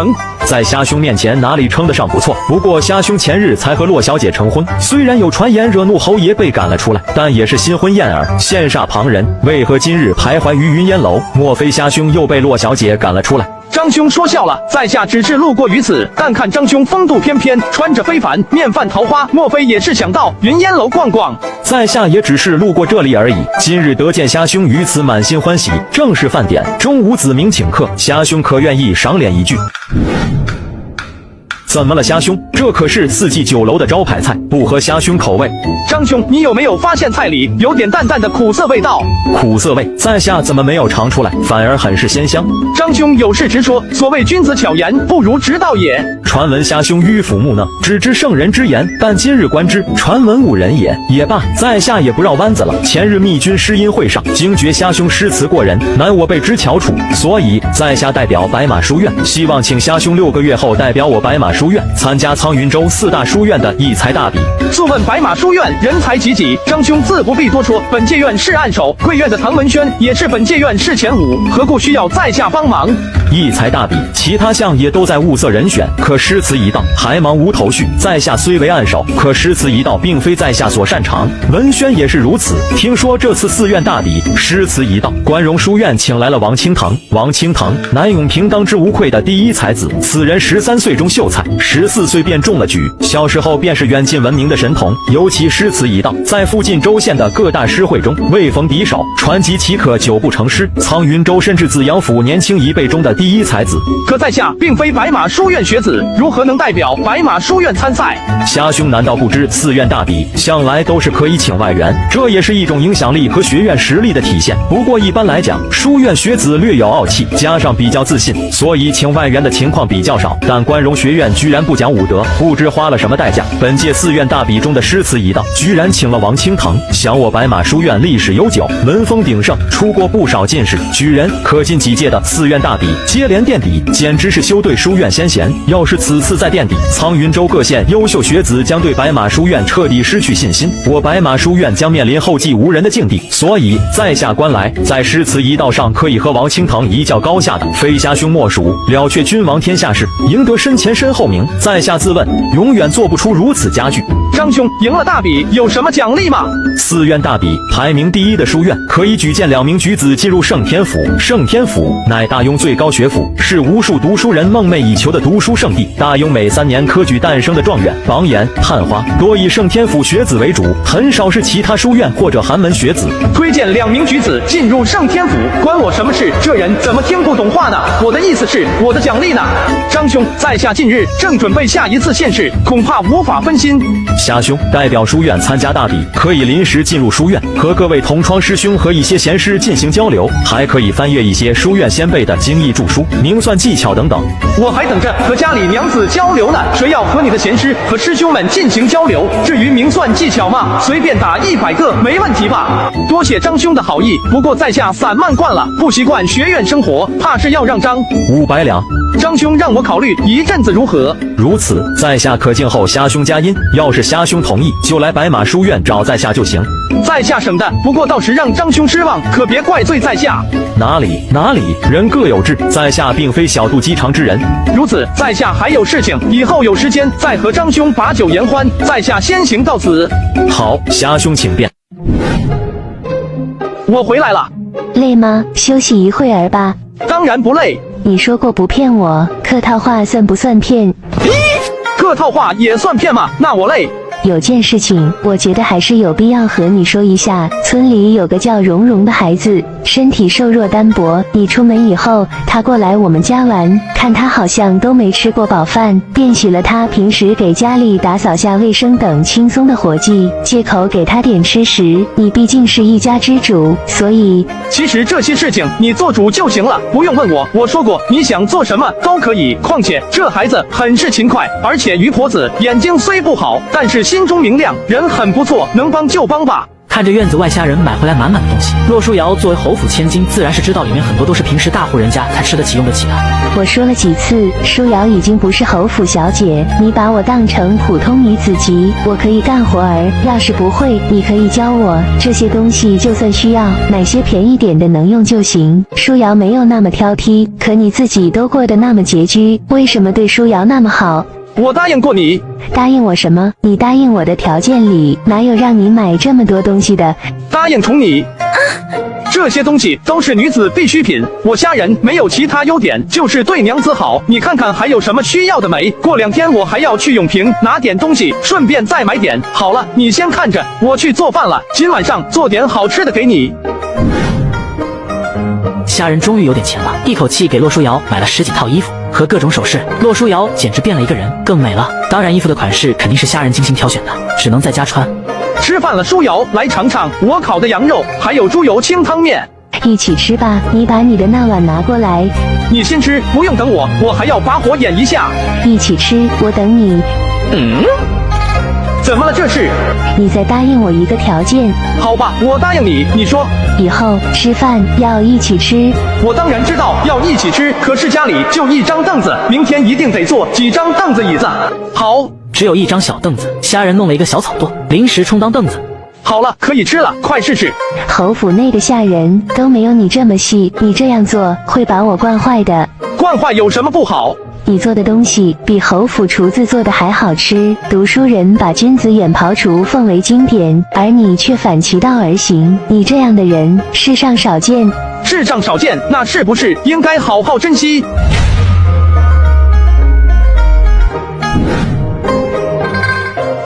在虾兄面前哪里称得上不错？不过虾兄前日才和洛小姐成婚，虽然有传言惹怒侯爷被赶了出来，但也是新婚燕尔，羡煞旁人。为何今日徘徊于云烟楼？莫非虾兄又被洛小姐赶了出来？张兄说笑了，在下只是路过于此，但看张兄风度翩翩，穿着非凡，面泛桃花，莫非也是想到云烟楼逛逛？在下也只是路过这里而已，今日得见虾兄于此，满心欢喜。正是饭点，中午子明请客，虾兄可愿意赏脸一句？怎么了，虾兄？这可是四季酒楼的招牌菜，不合虾兄口味。张兄，你有没有发现菜里有点淡淡的苦涩味道？苦涩味，在下怎么没有尝出来，反而很是鲜香。张兄有事直说，所谓君子巧言，不如直道也。传闻虾兄迂腐木讷，只知圣人之言，但今日观之，传闻误人也。也罢，在下也不绕弯子了。前日密军诗音会上，惊觉虾兄诗词过人，难我辈之翘楚，所以在下代表白马书院，希望请虾兄6个月后代表我白马书院参加苍云州4大书院的一才大比。速问白马书院人才济济？张兄自不必多说，本届院士按手，贵院的唐文轩也是本届院士前5，何故需要在下帮忙？一才大比，其他项也都在物色人选，可诗词一道还忙无头绪。在下虽为按手，可诗词一道并非在下所擅长。文轩也是如此。听说这次4院大比，诗词一道，关荣书院请来了王清堂。王清堂，南永平当之无愧的第一才子。此人13岁中秀才，14岁便中了举，小时候便是远近闻名的神童。尤其诗词一道，在附近州县的各大诗会中未逢敌手，传集奇可9部成诗。苍云州甚至紫阳府年轻一辈中的第一才子。可在下并非白马书院学子，如何能代表白马书院参赛？虾兄难道不知4院大比向来都是可以请外援，这也是一种影响力和学院实力的体现。不过一般来讲，书院学子略有傲气，加上比较自信，所以请外援的情况比较少。但关荣学院居然不讲武德，不知花了什么代价。本届4院大比中的诗词一道，居然请了王清堂。想我白马书院历史悠久，文风鼎盛，出过不少进士举人，可近几届的4院大比接连垫底，简直是休对书院先贤。要是此次再垫底，苍云州各县优秀学子将对白马书院彻底失去信心，我白马书院将面临后继无人的境地。所以在下观来，在诗词一道上可以和王清堂一较高下的，非虾兄莫属。了却君王天下事，赢得身前身后名。在下自问，永远做不出如此佳句。张兄赢了大比有什么奖励吗？4院大比排名第1的书院可以举荐2名举子进入圣天府。圣天府乃大庸最高学府，是无数读书人梦寐以求的读书圣地。大庸每3年科举诞生的状元、榜眼、探花，多以圣天府学子为主，很少是其他书院或者寒门学子。推荐2名举子进入圣天府，关我什么事？这人怎么听不懂话呢？我的意思是，我的奖励呢？张兄，在下近日正准备下一次县试，恐怕无法分心。虾兄代表书院参加大比，可以临时进入书院，和各位同窗师兄和一些贤师进行交流，还可以翻阅一些书院先辈的经义著书、明算技巧等等。我还等着和家里娘子交流呢，谁要和你的贤师和师兄们进行交流？至于明算技巧嘛，随便打100个没问题吧？多谢张兄的好意，不过在下散漫惯了，不习惯学院生活，怕是要让张500两。张兄让我考虑一阵子如何？如此，在下可静候虾兄佳音。要是虾兄同意，就来白马书院找在下就行。在下省的，不过到时让张兄失望，可别怪罪在下。哪里，人各有志，在下并非小肚鸡肠之人。如此，在下还有事情，以后有时间再和张兄把酒言欢。在下先行到此。好，虾兄请便。我回来了。累吗？休息一会儿吧。当然不累。你说过不骗我，客套话算不算骗？客套话也算骗吗？那我累。有件事情，我觉得还是有必要和你说一下。村里有个叫蓉蓉的孩子，身体瘦弱单薄。你出门以后，他过来我们家玩，看他好像都没吃过饱饭，便许了他平时给家里打扫下卫生等轻松的活计，借口给他点吃食。你毕竟是一家之主，所以其实这些事情你做主就行了，不用问我。我说过，你想做什么都可以。况且这孩子很是勤快，而且于婆子眼睛虽不好，但是心中明亮，人很不错，能帮就帮吧。看着院子外虾仁买回来满满的东西，骆书瑶作为侯府千金，自然是知道里面很多都是平时大户人家才吃得起用得起的。我说了几次，舒瑶已经不是侯府小姐，你把我当成普通女子级，我可以干活儿，要是不会，你可以教我。这些东西就算需要，买些便宜点的能用就行。舒瑶没有那么挑剔，可你自己都过得那么拮据，为什么对舒瑶那么好？我答应过你。答应我什么？你答应我的条件里哪有让你买这么多东西的？答应宠你。这些东西都是女子必需品，我虾仁没有其他优点，就是对娘子好。你看看还有什么需要的没？过2天我还要去永平拿点东西，顺便再买点。好了，你先看着，我去做饭了。今晚上做点好吃的给你。虾仁终于有点钱了，一口气给骆书瑶买了10几套衣服。和各种首饰，洛书瑶简直变了一个人，更美了。当然，衣服的款式肯定是虾人精心挑选的，只能在家穿。吃饭了，书瑶，来尝尝我烤的羊肉，还有猪油清汤面。一起吃吧，你把你的那碗拿过来。你先吃，不用等我，我还要把火演一下。一起吃，我等你。怎么了这是？你再答应我一个条件。好吧，我答应你，你说。以后吃饭要一起吃。我当然知道要一起吃，可是家里就一张凳子，明天一定得做几张凳子椅子。好，只有一张小凳子，虾人弄了一个小草垛，临时充当凳子。好了，可以吃了，快试试。侯府内的下人都没有你这么细，你这样做会把我惯坏的。惯坏有什么不好？你做的东西比侯府厨子做的还好吃。读书人把君子远庖厨奉为经典，而你却反其道而行。你这样的人世上少见。世上少见，那是不是应该好好珍惜？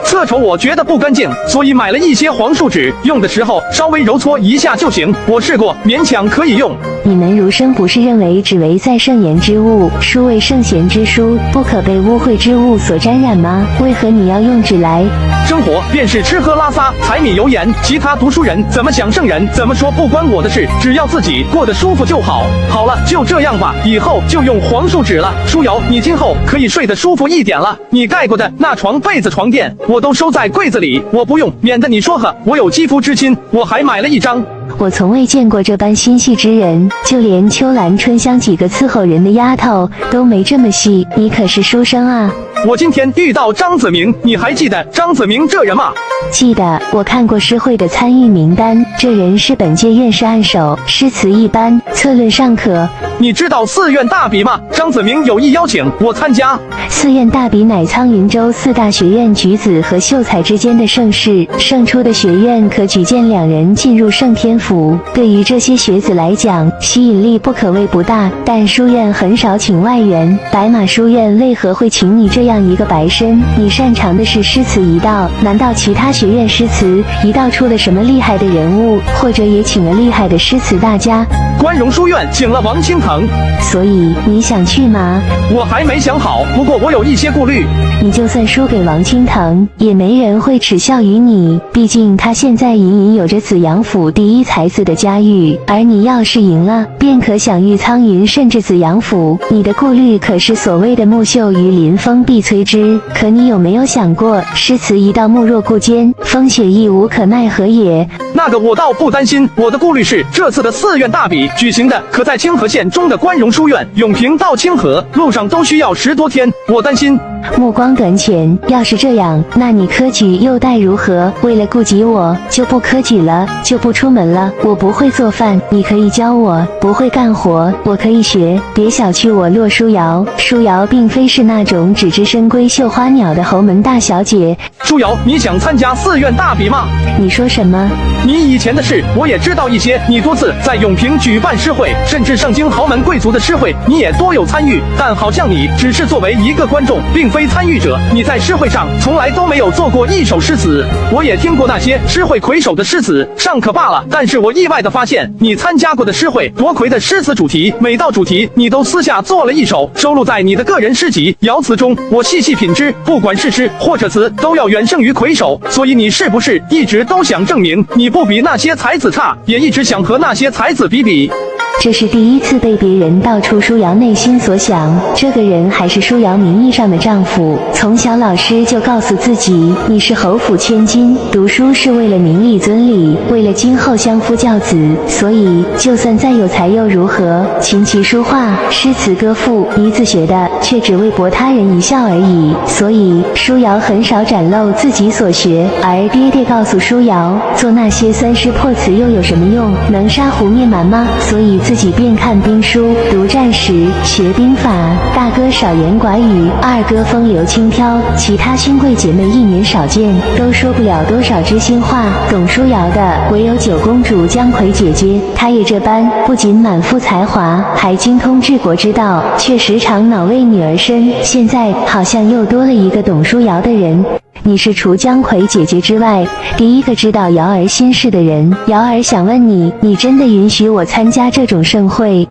厕筹我觉得不干净，所以买了一些黄树脂，用的时候稍微揉搓一下就行。我试过，勉强可以用。你们儒生不是认为只为在圣言之物，书为圣贤之书，不可被污秽之物所沾染吗？为何你要用纸来？生活便是吃喝拉撒、柴米油盐，其他读书人怎么想圣人怎么说不关我的事，只要自己过得舒服就好。好了，就这样吧，以后就用黄树脂了。书瑶，你今后可以睡得舒服一点了。你盖过的那床被子、床垫，我都收在柜子里，我不用，免得你说呵，我有肌肤之亲。我还买了一张。我从未见过这般心细之人，就连秋兰、春香几个伺候人的丫头都没这么细。你可是书生啊！我今天遇到张子明，你还记得张子明这人吗？记得，我看过诗会的参与名单，这人是本届院士按手，诗词一般，策论尚可。你知道寺院大比吗？张子明有意邀请我参加。寺院大比乃苍云州四大学院举子和秀才之间的盛事，胜出的学院可举荐两人进入圣天府。对于这些学子来讲，吸引力不可谓不大，但书院很少请外援。白马书院为何会请你这样一个白身？你擅长的是诗词一道，难道其他学院诗词一道出了什么厉害的人物，或者也请了厉害的诗词大家？关荣书院请了王清腾，所以你想去吗？我还没想好，不过我有一些顾虑。你就算输给王清腾，也没人会耻笑于你，毕竟他现在隐隐有着紫阳府第一才子的家誉，而你要是赢了，便可享誉苍云甚至紫阳府。你的顾虑可是所谓的木秀于林，风必摧之。可你有没有想过，诗词一道木若固坚，风雪亦无可奈何也？那个我倒不担心，我的顾虑是这次的寺院大比举行的可在清河县中的关荣书院，永平到清河路上都需要10多天，我担心。目光短浅，要是这样，那你科举又待如何？为了顾及我，就不科举了，就不出门了。我不会做饭，你可以教我；不会干活，我可以学。别小觑我洛书瑶，书瑶并非是那种只知深闺绣花鸟的侯门大小姐。书瑶，你想参加寺院大比吗？你说什么？你以前的事我也知道一些，你多次在永平举办诗会，甚至上京豪门贵族的诗会，你也多有参与。但好像你只是作为一个观众，并非参与者。你在诗会上从来都没有做过一首诗词。我也听过那些诗会魁首的诗词，尚可罢了。但是我意外地发现，你参加过的诗会夺魁的诗词主题，每道主题你都私下做了一首，收录在你的个人诗集《瑶词》中。我细细品之，不管是诗或者词，都要远胜于魁首。所以你是不是一直都想证明你不比那些才子差，也一直想和那些才子比比？这是第一次被别人道出舒瑶内心所想。这个人还是舒瑶名义上的丈夫。从小老师就告诉自己，你是侯府千金，读书是为了明理尊理，为了今后相夫教子。所以就算再有才又如何？琴棋书画、诗词歌赋，你自学的，却只为博他人一笑而已。所以舒瑶很少展露自己所学，而爹爹告诉舒瑶，做那些三诗破词又有什么用？能杀胡灭蛮吗？所以自己便看兵书，读战史，学兵法。大哥少言寡语，二哥风流轻飘，其他勋贵姐妹一年少见，都说不了多少知心话。懂舒瑶的唯有九公主姜葵姐姐，她也这般，不仅满腹才华，还精通治国之道，却时常恼为女儿身。现在好像又多了一个懂舒瑶的人。你是除姜葵姐姐之外第一个知道瑶儿心事的人。瑶儿想问你，你真的允许我参加这种盛会？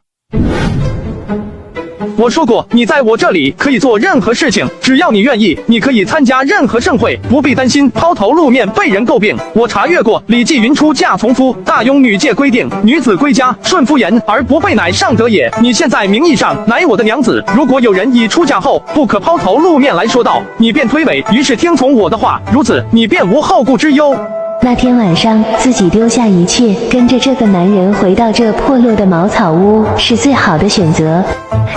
我说过，你在我这里可以做任何事情，只要你愿意，你可以参加任何盛会，不必担心抛头露面被人诟病。我查阅过《礼记》云出嫁从夫，大庸女戒规定，女子归家，顺夫言而不悖，乃上德也。你现在名义上乃我的娘子，如果有人以出嫁后不可抛头露面来说道，你便推诿，于是听从我的话，如此你便无后顾之忧。那天晚上，自己丢下一切，跟着这个男人回到这破落的茅草屋，是最好的选择。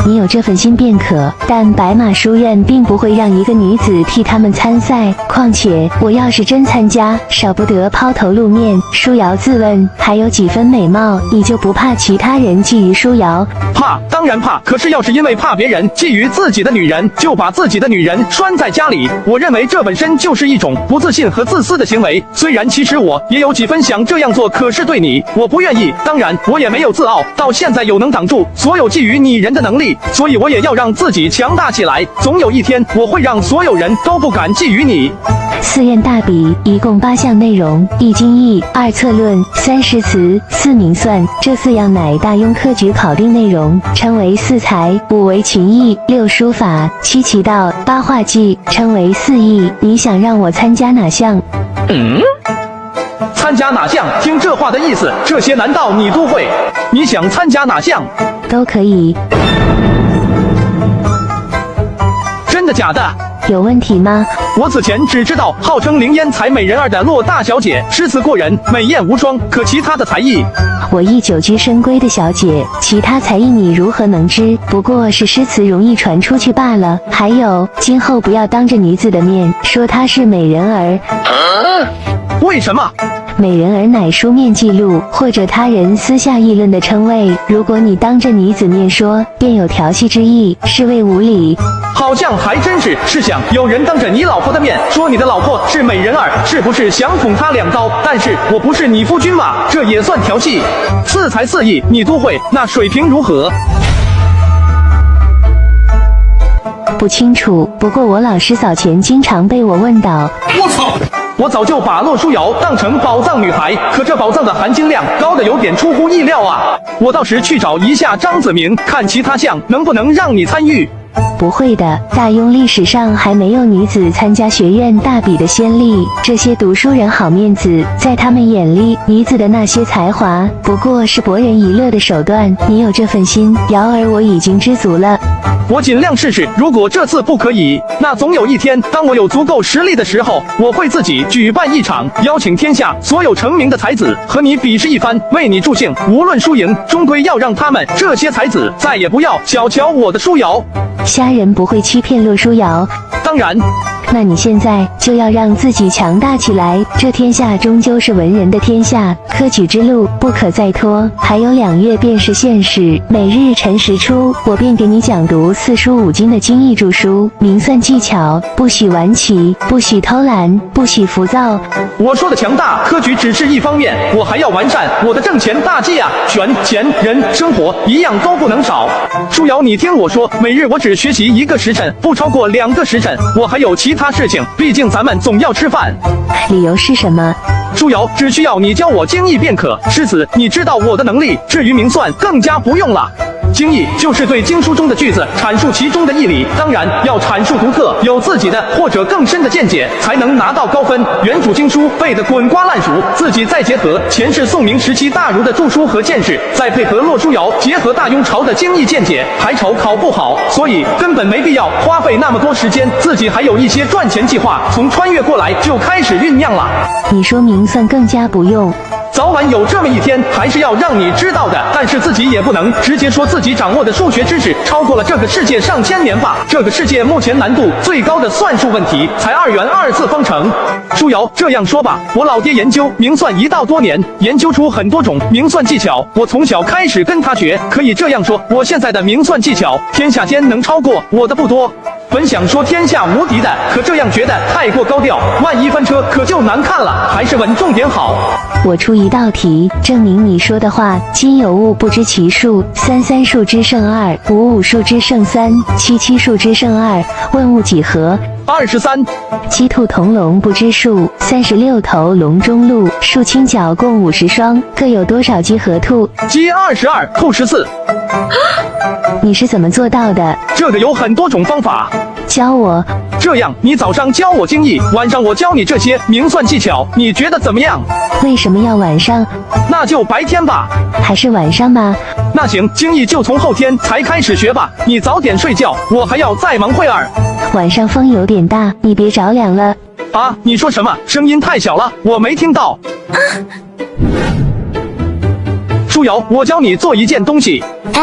你有这份心便可，但白马书院并不会让一个女子替他们参赛。况且，我要是真参加，少不得抛头露面。舒瑶自问，还有几分美貌，你就不怕其他人觊觎舒瑶？怕，当然怕。可是要是因为怕别人觊觎自己的女人，就把自己的女人拴在家里，我认为这本身就是一种不自信和自私的行为。虽然其实我也有几分想这样做，可是对你，我不愿意。当然，我也没有自傲，到现在有能挡住所有觊觎你人的能力，所以我也要让自己强大起来。总有一天，我会让所有人都不敢觊觎你。4砚大笔，一共8项内容：1经义，2策论，3诗词，4明算。这4样乃大庸科举考定内容，称为4才；5为群艺，6书法，7奇道，8画技，称为4艺。你想让我参加哪项？参加哪项？听这话的意思，这些难道你都会？你想参加哪项？都可以。真的假的？有问题吗？我此前只知道号称凌烟才美人儿的骆大小姐诗词过人，美艳无双，可其他的才艺，我亦久居深闺的小姐，其他才艺你如何能知？不过是诗词容易传出去罢了。还有，今后不要当着女子的面说她是美人儿。为什么？美人儿乃书面记录或者他人私下议论的称谓，如果你当着女子面说，便有调戏之意，是谓无礼。好像还真是。试想，有人当着你老婆的面说你的老婆是美人儿，是不是想捅她2刀？但是我不是你夫君嘛，这也算调戏？4才4艺你都会，那水平如何？不清楚，不过我老师早前经常被我问到。我操！我早就把骆书瑶当成宝藏女孩，可这宝藏的含金量高的有点出乎意料啊！我到时去找一下张子明，看其他项能不能让你参与。不会的，大庸历史上还没有女子参加学院大比的先例。这些读书人好面子，在他们眼里，女子的那些才华不过是博人一乐的手段。你有这份心，瑶儿我已经知足了。我尽量试试，如果这次不可以，那总有一天，当我有足够实力的时候，我会自己举办一场，邀请天下所有成名的才子和你比试一番，为你助兴。无论输赢，终归要让他们这些才子再也不要小瞧我的舒瑶。虾人不会欺骗骆书瑶。当然。那你现在就要让自己强大起来，这天下终究是文人的天下，科举之路不可再拖，还有2月便是现世。每日辰时出，我便给你讲读4书5经的经义著书，明算技巧，不许顽棋，不许偷懒，不许浮躁。我说的强大科举只是一方面，我还要完善我的挣钱大计啊，权钱人生活一样都不能少。舒瑶，你听我说，每日我只学习1个时辰，不超过2个时辰，我还有其他事情，毕竟咱们总要吃饭。理由是什么？舒瑶，只需要你教我经义便可。诗词你知道我的能力，至于明算更加不用了。经义就是对经书中的句子阐述其中的义理，当然要阐述独特，有自己的或者更深的见解，才能拿到高分。原主经书背得滚瓜烂熟，自己再结合前世宋明时期大儒的著书和见识，再配合骆书瑶结合大庸朝的经义见解，还愁考不好。所以根本没必要花费那么多时间，自己还有一些赚钱计划，从穿越过来就开始酝酿了。你说明算更加不用。早晚有这么一天，还是要让你知道的。但是自己也不能直接说自己掌握的数学知识超过了这个世界上千年吧。这个世界目前难度最高的算术问题才2元2次方程。舒瑶，这样说吧，我老爹研究明算1道多年，研究出很多种明算技巧，我从小开始跟他学。可以这样说，我现在的明算技巧，天下间能超过我的不多。本想说天下无敌的，可这样觉得太过高调，万一翻车可就难看了，还是稳重点好。我出一道题，证明你说的话。今有物不知其数，33数之胜2，55数之胜3，77数之胜2，问物几何？23。鸡兔同笼不知数，36头笼中鹿，数青角共50双，各有多少鸡和兔？鸡22，兔14。你是怎么做到的？这个有很多种方法。教我。这样，你早上教我精艺，晚上我教你这些明算技巧，你觉得怎么样？为什么要晚上？那就白天吧。还是晚上吧。那行，精艺就从后天才开始学吧。你早点睡觉，我还要再忙会儿。晚上风有点大，你别着凉了。啊，你说什么？声音太小了，我没听到。舒瑶，我教你做一件东西。哎，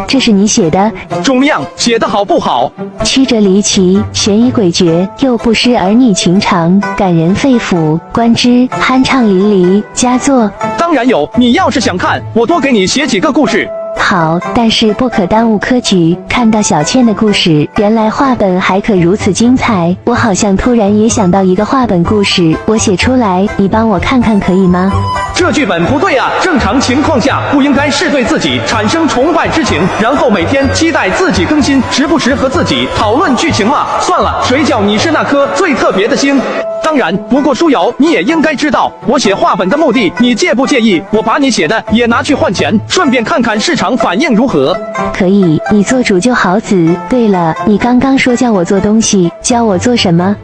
这是你写的？怎么样？写得好不好？曲折离奇，悬疑诡谲，又不失儿女情长，感人肺腑，观之酣畅淋漓，佳作。当然有，你要是想看，我多给你写几个故事。好，但是不可耽误科举。看到小倩的故事，原来画本还可如此精彩。我好像突然也想到一个画本故事，我写出来，你帮我看看可以吗？这剧本不对啊！正常情况下不应该是对自己产生崇拜之情，然后每天期待自己更新，时不时和自己讨论剧情嘛。算了，谁叫你是那颗最特别的星？当然，不过舒瑶，你也应该知道我写画本的目的，你介不介意我把你写的也拿去换钱，顺便看看市场反应如何？可以，你做主就好子。对了，你刚刚说教我做东西，教我做什么？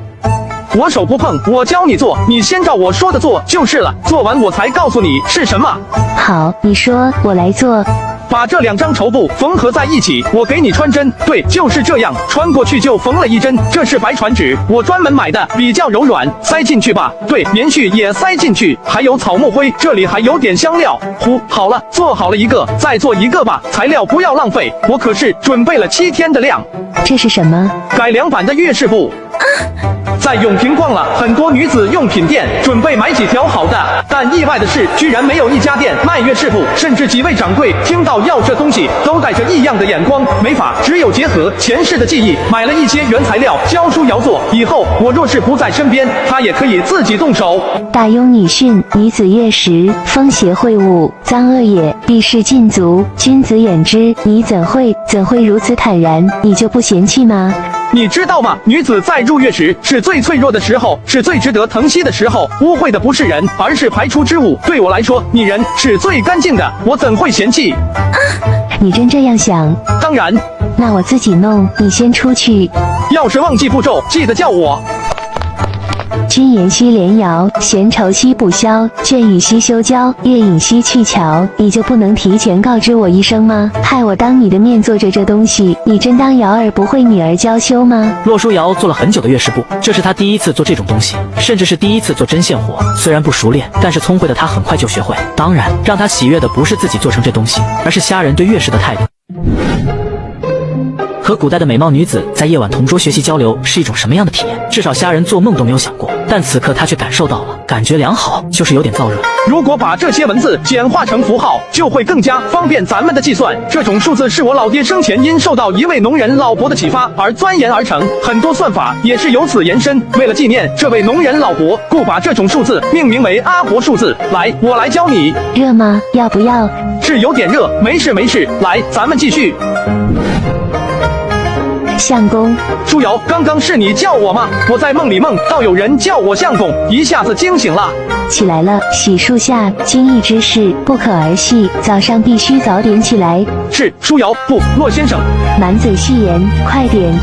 我手不碰，我教你做，你先照我说的做就是了，做完我才告诉你是什么。好，你说，我来做。把这2张绸布缝合在一起，我给你穿针。对，就是这样，穿过去就缝了1针。这是白传纸，我专门买的，比较柔软，塞进去吧。对，棉絮也塞进去，还有草木灰，这里还有点香料。好了，做好了一个，再做一个吧。材料不要浪费，我可是准备了7天的量。这是什么？改良版的月式布。在永平逛了很多女子用品店，准备买几条好的，但意外的是，居然没有一家店卖月式布，甚至几位掌柜听到要这东西，都带着异样的眼光。没法，只有结合前世的记忆，买了一些原材料，教舒瑶做。以后我若是不在身边，她也可以自己动手。大庸女训，女子月食，风邪秽物，脏恶也，必是禁足，君子远之。你怎会如此坦然？你就不嫌弃吗？你知道吗？女子在入月时是最脆弱的时候，是最值得疼惜的时候。污秽的不是人，而是排出之物。对我来说，你人是最干净的，我怎会嫌弃？你真这样想？当然。那我自己弄，你先出去。要是忘记步骤，记得叫我。君言兮连遥，闲愁兮不消，倦雨兮休娇，月影兮去瞧。你就不能提前告知我一声吗？害我当你的面做着这东西，你真当瑶儿不会女儿娇羞吗？洛书瑶做了很久的月式布，这是她第1次做这种东西，甚至是第1次做针线活。虽然不熟练，但是聪慧的她很快就学会。当然，让她喜悦的不是自己做成这东西，而是虾人对月式的态度。和古代的美貌女子在夜晚同桌学习交流是一种什么样的体验？至少虾人做梦都没有想过，但此刻他却感受到了，感觉良好，就是有点燥热。如果把这些文字简化成符号，就会更加方便咱们的计算。这种数字是我老爹生前因受到一位农人老伯的启发而钻研而成，很多算法也是由此延伸。为了纪念这位农人老伯，故把这种数字命名为阿伯数字。来，我来教你。热吗？要不要？是有点热，没事没事。来，咱们继续。相公，舒瑶，刚刚是你叫我吗？我在梦里梦到有人叫我相公，一下子惊醒了。起来了，洗漱下，今日之事不可儿戏，早上必须早点起来。是，舒瑶，不，骆先生。满嘴戏言，快点。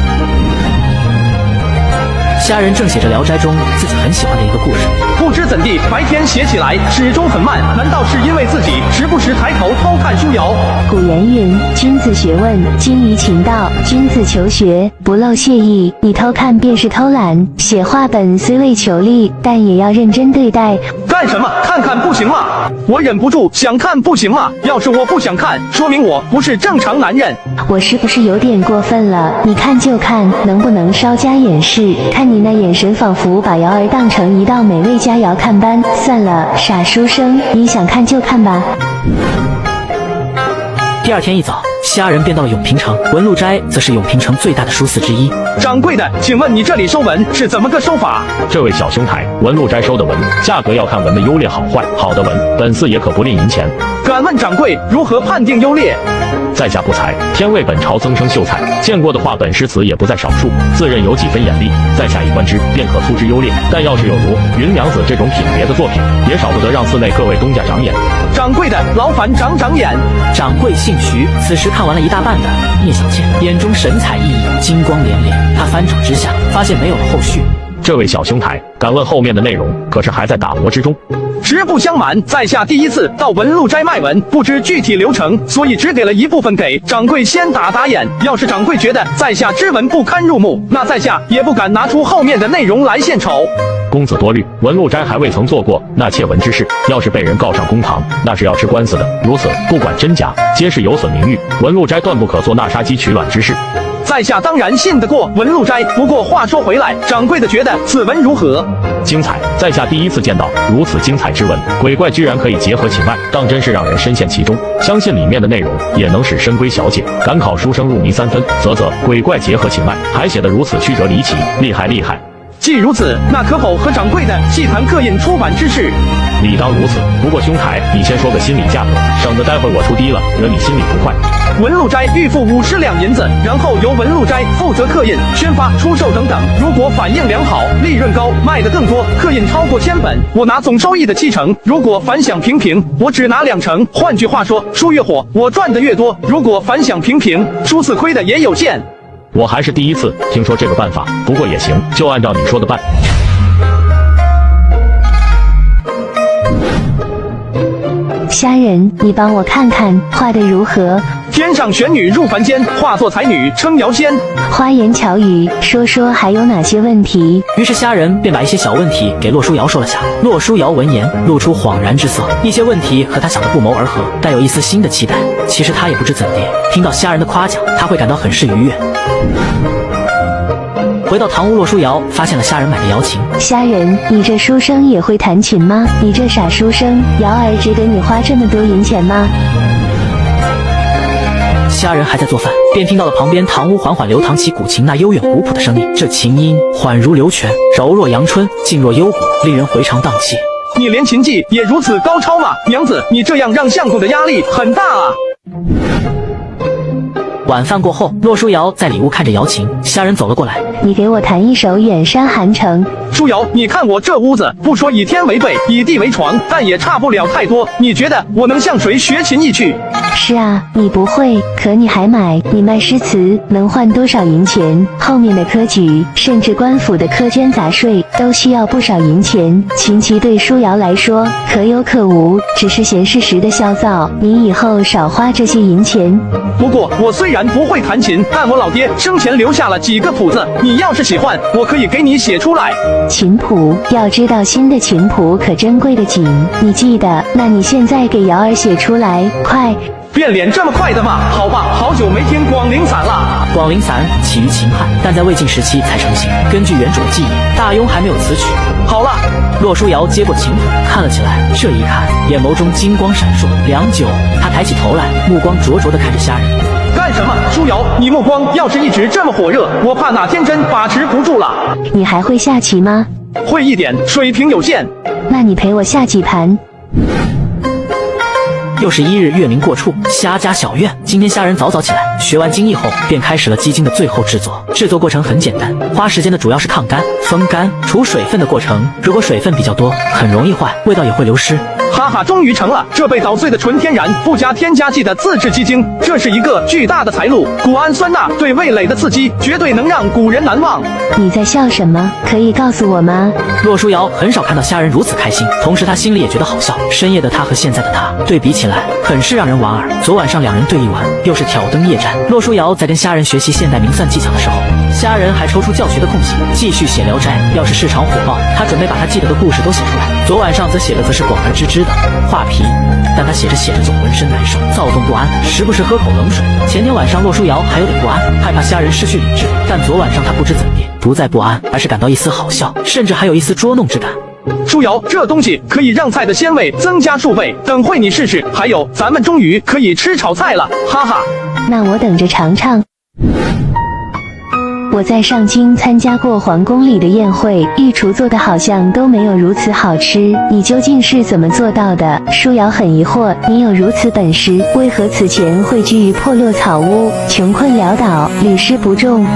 虾人正写着《聊斋》中自己很喜欢的一个故事，不知怎地白天写起来始终很慢，难道是因为自己时不时抬头偷看舒瑶？古言云：君子学问，精于勤道；君子求学，不露谢意。你偷看便是偷懒。写画本虽为求利，但也要认真对待。干什么？看看不行吗？我忍不住想看不行吗？要是我不想看，说明我不是正常男人。我是不是有点过分了？你看就看，能不能稍加掩饰？看你那眼神，仿佛把瑶儿当成一道美味佳肴看般。算了，傻书生，你想看就看吧。第2天一早，虾人便到了永平城，文禄斋则是永平城最大的书肆之一。掌柜的，请问你这里收文是怎么个收法？这位小兄台，文禄斋收的文，价格要看文的优劣好坏，好的文，本寺也可不吝银钱。个敢问掌柜如何判定优劣？在下不才，天为本朝增生秀才，见过的话本诗词也不在少数，自认有几分眼力，在下一观之便可粗之优劣。但要是有如云娘子这种品别的作品，也少不得让寺内各位东家长眼。掌柜的劳烦长眼。掌柜姓徐，此时看完了一大半的聂小倩，眼中神采奕奕，金光连连。他翻找之下，发现没有了后续。这位小兄台，敢问后面的内容可是还在打磨之中？实不相瞒，在下第一次到文禄斋卖文，不知具体流程，所以只给了一部分给掌柜先打眼。要是掌柜觉得在下之文不堪入目，那在下也不敢拿出后面的内容来献丑。公子多虑，文禄斋还未曾做过那窃文之事，要是被人告上公堂，那是要吃官司的。如此，不管真假，皆是有损名誉。文禄斋断不可做那杀鸡取卵之事。在下当然信得过文禄斋，不过话说回来，掌柜的觉得此文如何？精彩！在下第一次见到如此精彩之文，鬼怪居然可以结合情爱，当真是让人深陷其中。相信里面的内容也能使深闺小姐赶考书生入迷3分。鬼怪结合情爱，还写得如此曲折离奇，厉害！既如此，那可否和掌柜的细谈刻印出版之事？理当如此。不过兄台，你先说个心理价格，省得待会我出低了，惹你心里不快。文禄斋预付50两银子，然后由文禄斋负责刻印、宣发、出售等等。如果反应良好，利润高，卖得更多，刻印超过1000本，我拿总收益的70%；如果反响平平，我只拿20%。换句话说，书越火，我赚的越多；如果反响平平，书次亏的也有限。我还是第一次听说这个办法，不过也行，就按照你说的办。虾仁，你帮我看看画的如何？天上玄女入凡间，化作才女称瑶仙。花言巧语，说还有哪些问题？于是虾仁便把一些小问题给洛书瑶说了下。洛书瑶闻言露出恍然之色，一些问题和他想的不谋而合，带有一丝新的期待。其实他也不知怎的，听到虾仁的夸奖，他会感到很是愉悦。回到堂屋，洛书瑶发现了虾仁买的瑶琴。虾仁，你这书生也会弹琴吗？你这傻书生，瑶儿值得你花这么多银钱吗？虾仁还在做饭，便听到了旁边堂屋缓缓流淌起古琴那悠远古朴的声音。这琴音缓如流泉，柔若阳春，静若幽谷，令人回肠荡气。你连琴技也如此高超吗？娘子，你这样让相公的压力很大啊。晚饭过后，洛书瑶在里屋看着瑶琴，虾仁走了过来。你给我弹一首《远山寒城》。书瑶，你看我这屋子，不说以天为被，以地为床，但也差不了太多。你觉得我能向谁学琴艺去？是啊，你不会，可你还买，你卖诗词能换多少银钱？后面的科举，甚至官府的苛捐杂税，都需要不少银钱。琴棋对书瑶来说可有可无，只是闲适时的消躁。你以后少花这些银钱。不过我虽然不会弹琴，但我老爹生前留下了几个谱子，你要是喜欢，我可以给你写出来。琴谱，要知道新的琴谱可珍贵的紧，你记得？那你现在给瑶儿写出来，快！变脸这么快的吗？好吧，好久没听广陵散了。广陵散起于秦汉，但在魏晋时期才成型。根据原主的记忆，大庸还没有词曲。好了，洛书瑶接过琴谱，看了起来。这一看，眼眸中金光闪烁。良久，他抬起头来，目光灼灼地看着虾仁。干什么？书瑶，你目光要是一直这么火热，我怕哪天真把持不住了。你还会下棋吗？会一点，水平有限。那你陪我下几盘。又是1日月明过处，虾家小院。今天虾仁早起来，学完精艺后，便开始了鸡精的最后制作。制作过程很简单，花时间的主要是抗干、风干、除水分的过程。如果水分比较多，很容易坏，味道也会流失。哈哈，终于成了！这被捣碎的纯天然、不加添加剂的自制鸡精，这是一个巨大的财路。谷氨酸钠对味蕾的刺激，绝对能让古人难忘。你在笑什么？可以告诉我吗？洛书瑶很少看到虾仁如此开心，同时他心里也觉得好笑。深夜的他和现在的他对比起来，很是让人莞尔。昨晚上两人对弈完，又是挑灯夜战。洛书瑶在跟虾仁学习现代明算技巧的时候，虾仁还抽出教学的空隙，继续写《聊斋》。要是市场火爆，他准备把他记得的故事都写出来。昨晚上则写的则是广而知之的画皮，但他写着写着总浑身难受，躁动不安，时不时喝口冷水。前天晚上洛书瑶还有点不安，害怕虾仁失去理智，但昨晚上他不知怎的，不再不安，而是感到一丝好笑，甚至还有一丝捉弄之感。书瑶，这东西可以让菜的鲜味增加数倍，等会你试试。还有，咱们终于可以吃炒菜了，哈哈。那我等着尝尝。我在上京参加过皇宫里的宴会，御厨做的好像都没有如此好吃。你究竟是怎么做到的？舒瑶很疑惑，你有如此本事，为何此前会居于破落草屋，穷困潦倒，屡试不中？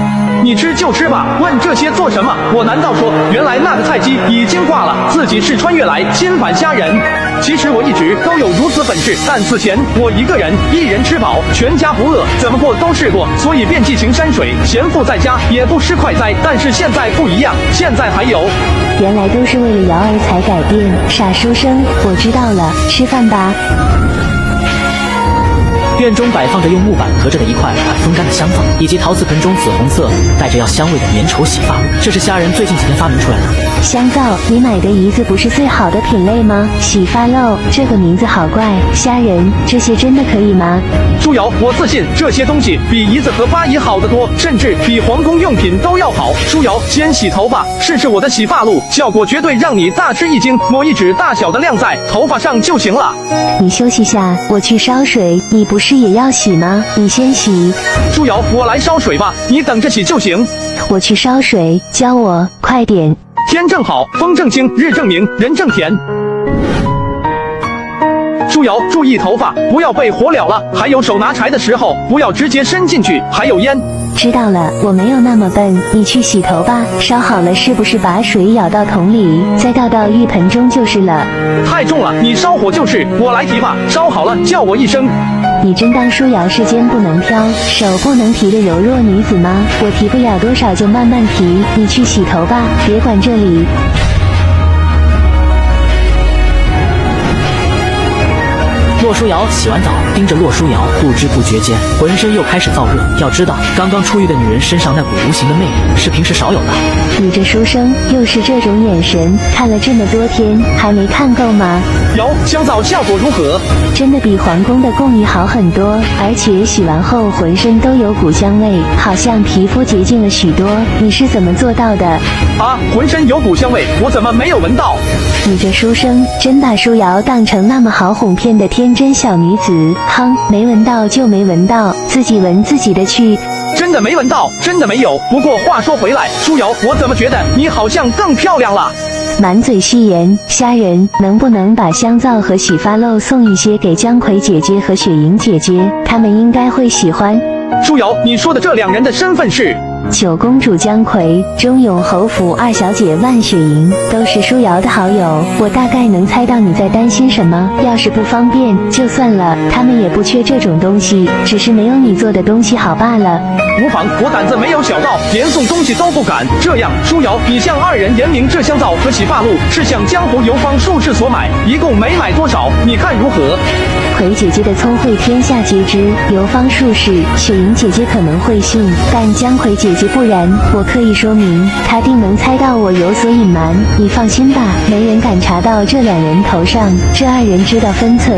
你吃就吃吧，问这些做什么？我难道说原来那个菜鸡已经挂了，自己是穿越来侵犯虾人？其实我一直都有如此本事，但此前我一个人，一人吃饱，全家不饿，怎么过都试过，所以便寄情山水，闲赋在家，也不失快哉。但是现在不一样，现在还有，原来都是为了瑶儿才改变，傻书生，我知道了，吃饭吧。院中摆放着用木板隔着的一块快风干的香皂，以及陶瓷盆中紫红色带着药香味的粘稠洗发露，这是虾人最近几天发明出来的。香皂，你买的姨子不是最好的品类吗？洗发露，这个名字好怪。虾人，这些真的可以吗？舒瑶，我自信这些东西比姨子和八姨好得多，甚至比皇宫用品都要好。舒瑶，先洗头吧，试试我的洗发露，效果绝对让你大吃一惊，抹一指大小的量在头发上就行了。你休息下，我去烧水。你不是也要洗吗？你先洗。舒瑶，我来烧水吧，你等着洗就行。我去烧水，教我，快点。天正好，风正清，日正明，人正甜。舒瑶，注意头发，不要被火燎了。还有手拿柴的时候，不要直接伸进去。还有烟。知道了，我没有那么笨。你去洗头吧，烧好了是不是把水舀到桶里，再倒到浴盆中就是了？太重了，你烧火就是，我来提吧。烧好了叫我一声。你真当舒瑶是肩不能挑，手不能提的柔弱女子吗？我提不了多少就慢慢提，你去洗头吧，别管这里。洛书瑶洗完澡，盯着洛书瑶，不知不觉间浑身又开始燥热。要知道，刚刚出狱的女人身上那股无形的魅力是平时少有的。你这书生又是这种眼神，看了这么多天还没看够吗？瑶，香皂效果如何？真的比皇宫的贡衣好很多，而且洗完后浑身都有股香味，好像皮肤洁净了许多。你是怎么做到的？啊，浑身有股香味，我怎么没有闻到？你这书生真把舒瑶当成那么好哄骗的天真小女子。哼，没闻到就没闻到，自己闻自己的去。真的没闻到，真的没有。不过话说回来，舒瑶，我怎么觉得你好像更漂亮了？满嘴戏言，虾人，能不能把香皂和洗发露送一些给姜葵姐姐和雪莹姐姐，她们应该会喜欢。舒瑶，你说的这两人的身份是？九公主姜葵，中永侯府二小姐万雪莹，都是舒瑶的好友。我大概能猜到你在担心什么，要是不方便就算了，他们也不缺这种东西，只是没有你做的东西好罢了。无妨，我胆子没有小到连送东西都不敢。这样，舒瑶，你向二人言明这香皂和洗发露是向江湖游方术士所买，一共没买多少，你看如何？葵姐姐的聪慧天下皆知，游方术士，雪莹姐姐可能会信，但姜葵姐姐不然。我刻意说明，她定能猜到我有所隐瞒。你放心吧，没人敢查到这两人头上，这二人知道分寸。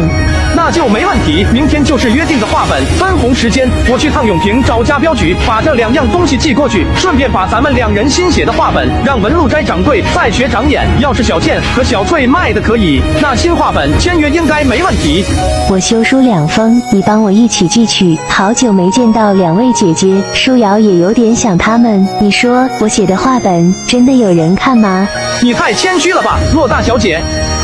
那就没问题，明天就是约定的画本分红时间，我去趟永平找家镖局，把这两样东西寄过去，顺便把咱们两人新写的画本让文路斋掌柜再学长眼。要是小倩和小翠卖的可以，那新画本签约应该没问题。我修书两封，你帮我一起寄去。好久没见到两位姐姐，舒瑶也有点想她们。你说我写的画本真的有人看吗？你太谦虚了吧，骆大小姐。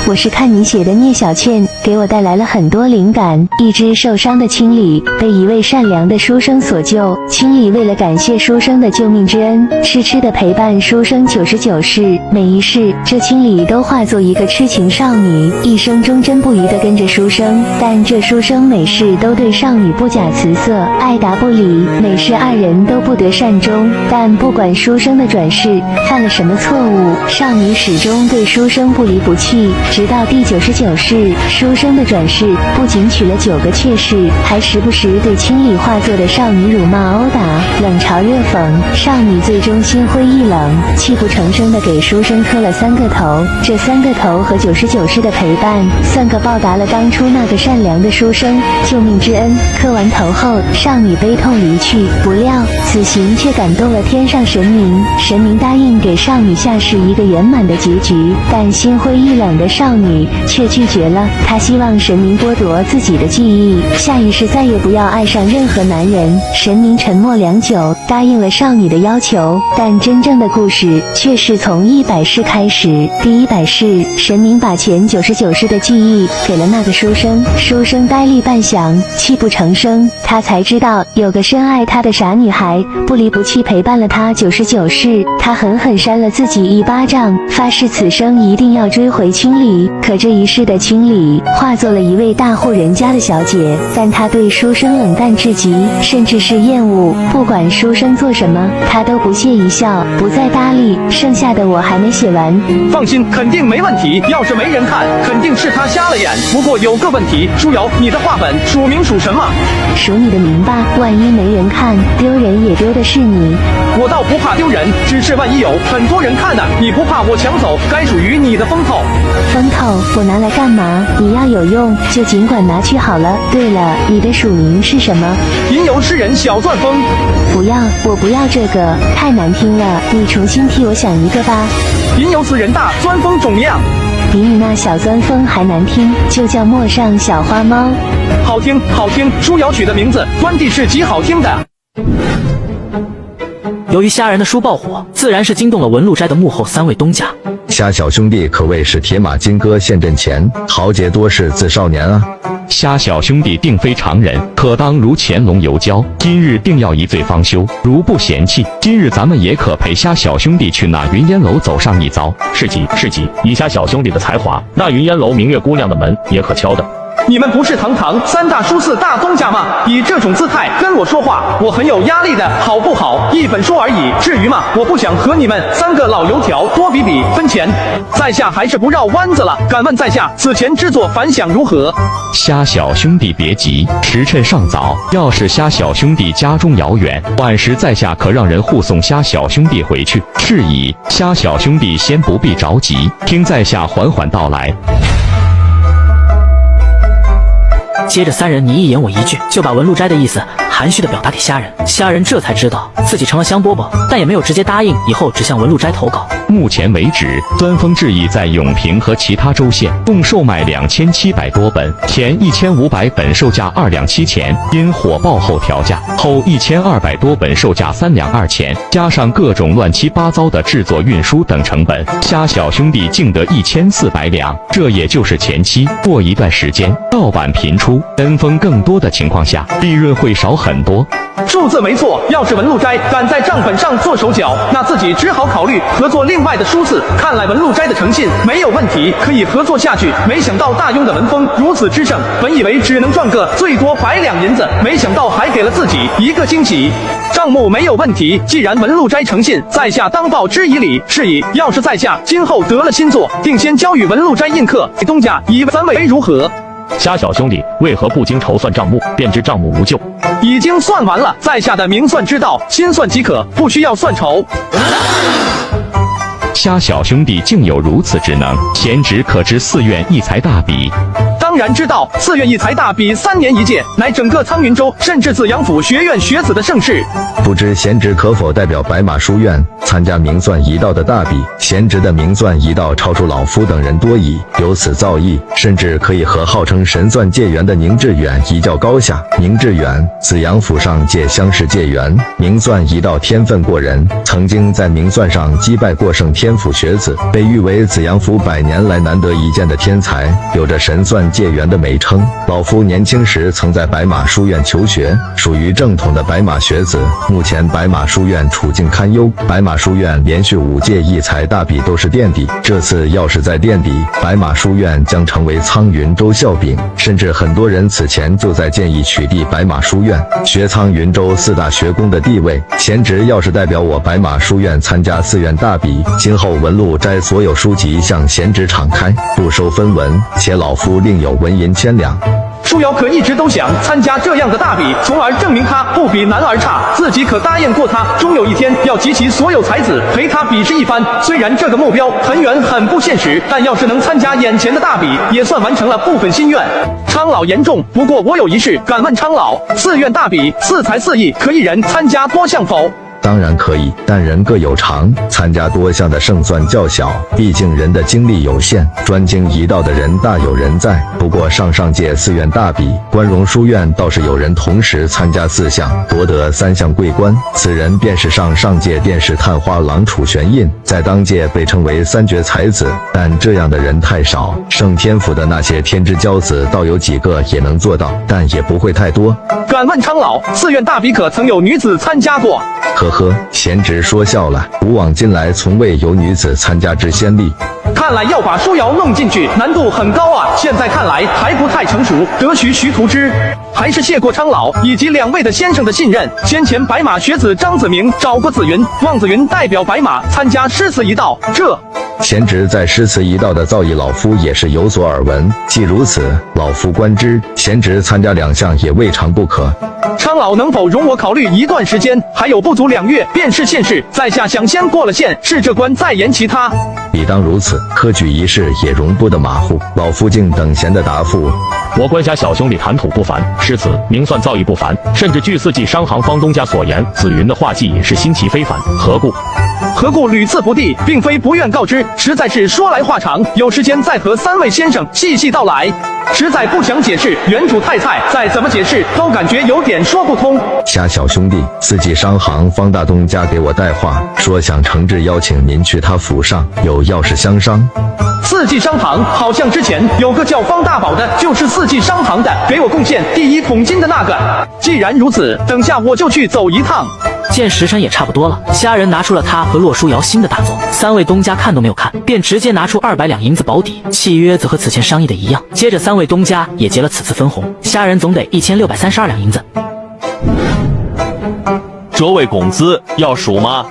我是看你写的聂小倩，给我带来了很多灵感。一只受伤的清理被一位善良的书生所救，清理为了感谢书生的救命之恩，痴痴地陪伴书生99世，每一世这清理都化作一个痴情少女，一生忠贞不渝地跟着书生。但这书生每世都对少女不假辞色，爱答不理，每世二人都不得善终。但不管书生的转世犯了什么错误，少女始终对书生不离不弃。直到第99世，书生的转世不仅娶了9个妾室，还时不时对清理画作的少女辱骂殴打，冷嘲热讽。少女最终心灰意冷，泣不成声地给书生磕了3个头。这3个头和99世的陪伴，算个报答了当初那个善良的书生救命之恩。磕完头后，少女悲痛离去，不料此行却感动了天上神明，神明答应给少女下世一个圆满的结局。但心灰意冷的少少女，却拒绝了。她希望神明剥夺自己的记忆，下一世再也不要爱上任何男人。神明沉默良久，答应了少女的要求。但真正的故事却是从100世开始。第100世，神明把前99世的记忆给了那个书生，书生呆立半晌，泣不成声。他才知道，有个深爱他的傻女孩，不离不弃陪伴了他99世。他狠狠扇了自己一巴掌，发誓此生一定要追回清理。可这一世的清理，化作了一位大户人家的小姐，但他对书生冷淡至极，甚至是厌恶。不管书生做什么，他都不屑一笑，不再搭理。剩下的我还没写完。放心，肯定没问题。要是没人看，肯定是他瞎了眼。不过有个问题，书瑶，你的画本署名属什么？署你的名吧，万一没人看，丢人也丢的是你。我倒不怕丢人，只是万一有很多人看呢，你不怕我抢走该属于你的风头？风头我拿来干嘛？你要有用就尽管拿去好了。对了，你的署名是什么？吟游诗人小钻风。不要，我不要这个，太难听了。你重新替我想一个吧。吟游词人大钻风种样。比你那小钻风还难听，就叫陌上小花猫。好听，好听，书瑶取的名字钻地是极好听的。由于虾仁的书爆火，自然是惊动了文禄斋的幕后3位东家。虾小兄弟可谓是铁马金戈现阵前，豪杰多是自少年啊。虾小兄弟定非常人，可当如乾隆游交，今日定要一醉方休。如不嫌弃，今日咱们也可陪虾小兄弟去那云烟楼走上一遭。是极，以虾小兄弟的才华，那云烟楼明月姑娘的门也可敲的。你们不是堂堂3大书4大东家吗？以这种姿态跟我说话，我很有压力的，好不好？一本书而已，至于吗？我不想和你们3个老油条多比分钱。在下还是不绕弯子了，敢问在下此前之作反响如何？虾小兄弟别急，时辰尚早。要是虾小兄弟家中遥远，晚时在下可让人护送虾小兄弟回去。是以，虾小兄弟先不必着急，听在下缓缓道来。接着3人你一言我一句，就把文禄斋的意思含蓄地表达给虾仁。虾仁这才知道自己成了香饽饽，但也没有直接答应以后只向文禄斋投稿。目前为止，钻风志意在永平和其他州县共售卖2700多本，前1500本售价2两7钱，因火爆后调价，后1200多本售价3两2钱，加上各种乱七八糟的制作、运输等成本，虾小兄弟净得1400两。这也就是前期。过一段时间，盗版频出，跟风更多的情况下，利润会少很多。数字没错，要是文禄斋敢在账本上做手脚，那自己只好考虑合作另外的书肆。看来文禄斋的诚信没有问题，可以合作下去。没想到大庸的文风如此之盛，本以为只能赚个最多100两银子，没想到还给了自己一个惊喜。账目没有问题，既然文禄斋诚信，在下当报之以礼。是以，要是在下今后得了新作，定先交与文禄斋印刻，给东家以3位如何？虾小兄弟为何不经筹算账目，便知账目无咎？已经算完了，在下的明算之道，心算即可，不需要算筹。虾小兄弟竟有如此之能，贤侄可知4院一才大比？当然知道，4院一才大比3年一届，乃整个苍云州甚至紫阳府学院学子的盛事。不知贤侄可否代表白马书院参加明算一道的大比？贤侄的明算一道超出老夫等人多矣，有此造诣，甚至可以和号称神算界元的宁致远一较高下。宁致远，紫阳府上届乡试界元，明算一道天分过人，曾经在明算上击败过圣天府学子，被誉为紫阳府100年来难得一见的天才，有着神算界元的美称。老夫年轻时曾在白马书院求学，属于正统的白马学子。目前白马书院处境堪忧，白马书院连续5届一才大比都是垫底，这次要是再垫底，白马书院将成为苍云州笑柄，甚至很多人此前就在建议取缔白马书院，学苍云州4大学宫的地位。贤侄要是代表我白马书院参加4院大比，今后文禄斋所有书籍向贤侄敞开，不收分文，且老夫另有文银1000两。舒瑶可一直都想参加这样的大比，从而证明他不比男儿差，自己可答应过他，终有一天要集齐所有才子陪他比试一番。虽然这个目标很远很不现实，但要是能参加眼前的大比，也算完成了部分心愿。昌老言重，不过我有一事，敢问昌老，4院大比4才4艺，可一人参加多项否？当然可以，但人各有长，参加多项的胜算较小，毕竟人的精力有限，专精一道的人大有人在。不过上届寺院大比，关荣书院倒是有人同时参加4项，夺得3项桂冠，此人便是上届殿试探花郎楚玄印，在当届被称为3绝才子，但这样的人太少，圣天府的那些天之骄子倒有几个也能做到，但也不会太多。敢问长老，寺院大比可曾有女子参加过？呵呵，贤侄说笑了，古往今来从未有女子参加之先例。看来要把书瑶弄进去难度很高啊，现在看来还不太成熟，得需徐图之。还是谢过长老以及2位的先生的信任。先前白马学子张子明找过紫云、望子云代表白马参加诗词一道，贤侄在诗词一道的造诣，老夫也是有所耳闻。既如此，老夫观之，贤侄参加2项也未尝不可。长老能否容我考虑一段时间？还有不足2月便是县试，在下想先过了县试这关，再言其他。理当如此，科举一事也容不得马虎。老夫静等贤的答复。我关辖小兄弟谈吐不凡，诗词明算造诣不凡，甚至据4季商行方东家所言，紫云的画技也是新奇非凡。何故屡次不递，并非不愿告知，实在是说来话长，有时间再和3位先生细细道来。实在不想解释，原主太菜，再怎么解释都感觉有点说不通。瞎小兄弟，4季商行方大东家给我带话，说想诚挚邀请您去他府上，有要事相商。4季商行好像之前有个叫方大宝的，就是4季商行的，给我贡献第1桶金的那个。既然如此，等下我就去走一趟。见时辰也差不多了，虾仁拿出了他和洛书瑶新的大作，3位东家看都没有看，便直接拿出200两银子保底，契约则和此前商议的一样。接着3位东家也结了此次分红，虾仁总得1632两银子。这位公子要书吗？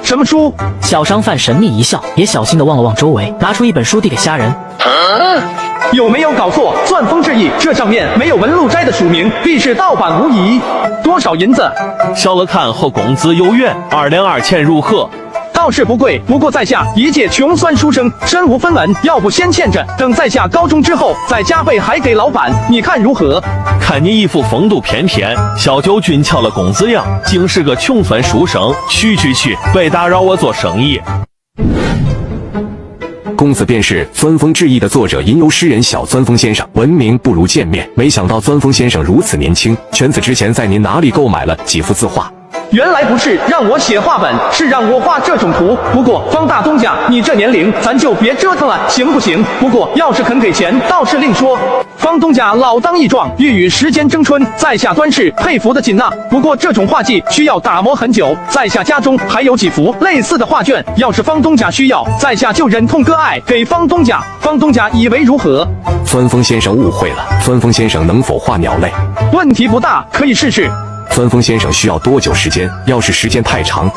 什么书？小商贩神秘一笑，也小心地望了望周围，拿出一本书递给虾仁。有没有搞错？钻风志异，这上面没有纹路斋的署名，必是盗版无疑。多少银子？小了看和公子有缘，2两2钱如何？倒是不贵，不过在下一介穷酸书生，身无分文，要不先欠着，等在下高中之后再加倍还给老板，你看如何？看你一副风度翩翩，小九俊俏了公子样，竟是个穷酸书生。去，别打扰我做生意。公子便是钻风志异的作者吟游诗人小钻风先生，闻名不如见面。没想到钻风先生如此年轻，犬子之前在您哪里购买了几幅字画？原来不是让我写画本，是让我画这种图。不过方大东家，你这年龄，咱就别折腾了，行不行？不过要是肯给钱，倒是另说。方东家老当益壮，欲与时间争春，在下端是佩服的紧呐。不过这种画技需要打磨很久，在下家中还有几幅类似的画卷，要是方东家需要，在下就忍痛割爱给方东家。方东家以为如何？钻风先生误会了，钻风先生能否画鸟类？问题不大，可以试试。钻风先生需要多久时间？要是时间太长，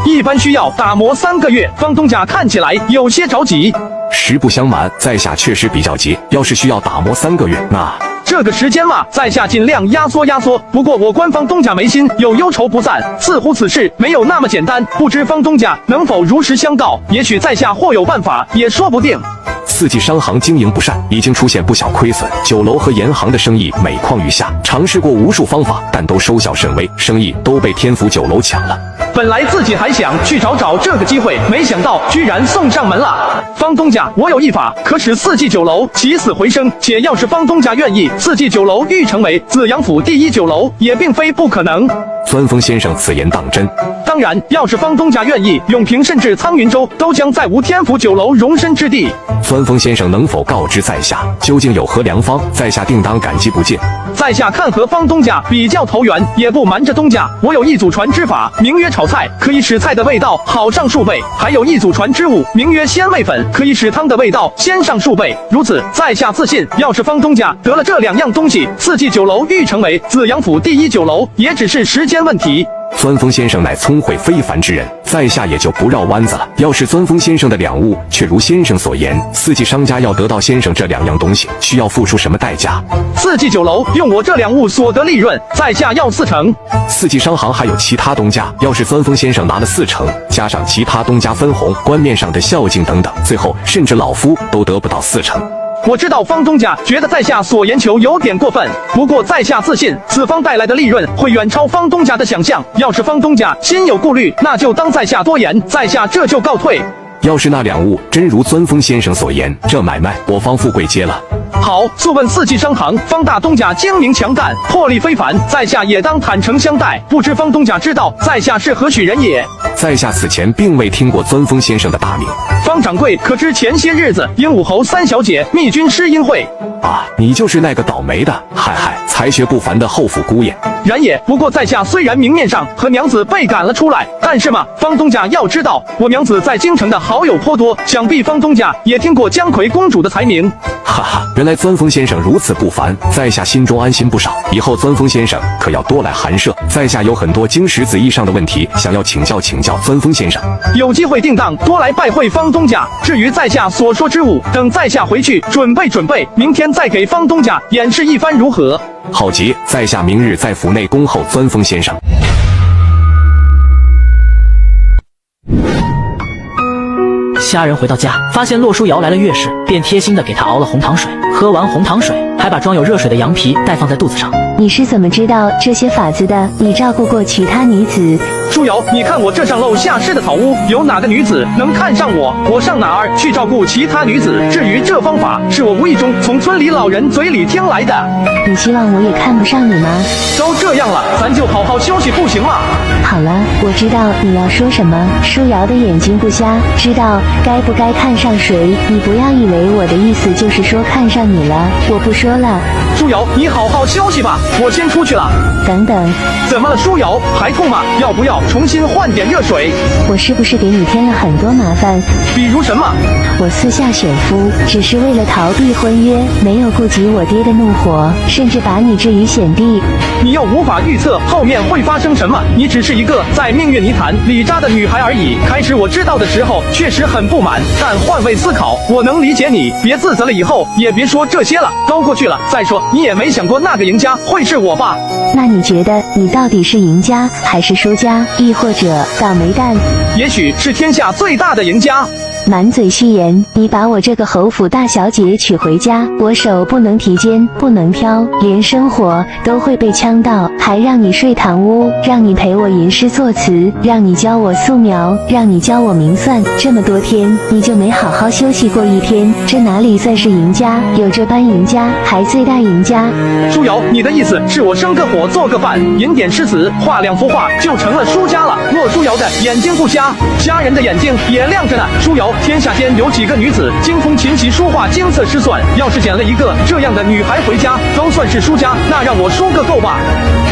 一般需要打磨3个月。方东家看起来有些着急。实不相瞒，在下确实比较急，要是需要打磨3个月，那这个时间嘛，在下尽量压缩。不过我官方东家没心，有忧愁不散，似乎此事没有那么简单，不知方东家能否如实相告？也许在下或有办法，也说不定。4季商行经营不善，已经出现不小亏损，酒楼和盐行的生意每况愈下，尝试过无数方法，但都收效甚微，生意都被天府酒楼抢了。本来自己还想去找这个机会，没想到居然送上门了。方东家，我有一法，可使4季酒楼起死回生，且要是方东家愿意，4季酒楼欲成为紫阳府第1酒楼，也并非不可能。钻风先生此言当真？当然，要是方东家愿意，永平甚至苍云州都将再无天府酒楼容身之地。钻风先生能否告知在下，究竟有何良方？在下定当感激不尽。在下看和方东家比较投缘，也不瞒着东家，我有一祖传之法，名曰炒菜，可以使菜的味道好上数倍；还有一祖传之物，名曰鲜味粉，可以使汤的味道鲜上数倍。如此，在下自信，要是方东家得了这2样东西，4季酒楼欲成为紫阳府第1酒楼，也只是时间问题。钻风先生乃聪慧非凡之人，在下也就不绕弯子了。要是钻风先生的两物却如先生所言，4季商家要得到先生这2样东西，需要付出什么代价？4季酒楼用我这2物所得利润，在下要4成。4季商行还有其他东家，要是钻风先生拿了4成，加上其他东家分红、官面上的孝敬等等，最后甚至老夫都得不到4成。我知道方东家觉得在下所言求有点过分，不过在下自信此方带来的利润会远超方东家的想象。要是方东家心有顾虑，那就当在下多言，在下这就告退。要是那两物真如钻风先生所言，这买卖我方富贵接了。好，速问四季商行，方大东家精明强干，魄力非凡，在下也当坦诚相待。不知方东家知道在下是何许人也？在下此前并未听过钻风先生的大名。方掌柜可知前些日子鹦鹉侯三小姐密君诗音会？啊，你就是那个倒霉的，嗨，才学不凡的后府姑爷。然也，不过在下虽然明面上和娘子被赶了出来，但是嘛，方东家要知道，我娘子在京城的好友颇多，想必方东家也听过姜葵公主的才名。哈哈，原来钻风先生如此不凡，在下心中安心不少。以后钻风先生可要多来寒舍，在下有很多经史子义上的问题，想要请教钻风先生。有机会定当多来拜会方东家。至于在下所说之物，等在下回去准备，明天再给方东家演示一番如何？好极，在下明日在府内恭候钻风先生。虾仁回到家，发现洛书瑶来了月事，便贴心的给他熬了红糖水。喝完红糖水，还把装有热水的羊皮袋放在肚子上。你是怎么知道这些法子的？你照顾过其他女子？书瑶，你看我这上漏下湿的草屋，有哪个女子能看上我？我上哪儿去照顾其他女子？至于这方法，是我无意中从村里老人嘴里听来的。你希望我也看不上你吗？都这样了，咱就好好休息不行吗？好了，我知道你要说什么。书瑶的眼睛不瞎，知道该不该看上谁。你不要以为我的意思就是说看上你了，我不说了。书瑶，你好好休息吧，我先出去了。等等，怎么了，书瑶？还痛吗？要不要重新换点热水？我是不是给你添了很多麻烦？比如什么？我私下选夫，只是为了逃避婚约，没有顾及我爹的怒火，甚至把你置于险地。你又无法预测后面会发生什么，你只是一个在命运泥潭里扎的女孩而已。开始我知道的时候确实很不满，但换位思考，我能理解你。别自责了，以后也别说这些了，都过去了。再说你也没想过那个赢家会是我吧？那你觉得你到底是赢家还是输家，亦或者倒霉蛋？也许是天下最大的赢家。满嘴虚言，你把我这个侯府大小姐娶回家，我手不能提肩，不能挑，连生活都会被呛到，还让你睡堂屋，让你陪我吟诗作词，让你教我素描，让你教我明算，这么多天你就没好好休息过一天，这哪里算是赢家？有这般赢家，还最大赢家？书瑶，你的意思是我生个火做个饭，吟点诗词，画2幅画就成了输家了？洛书瑶的眼睛不瞎，瞎人的眼睛也亮着呢。书瑶，天下间有几个女子精通琴棋书画精色诗算，要是捡了一个这样的女孩回家，都算是输家，那让我输个够吧？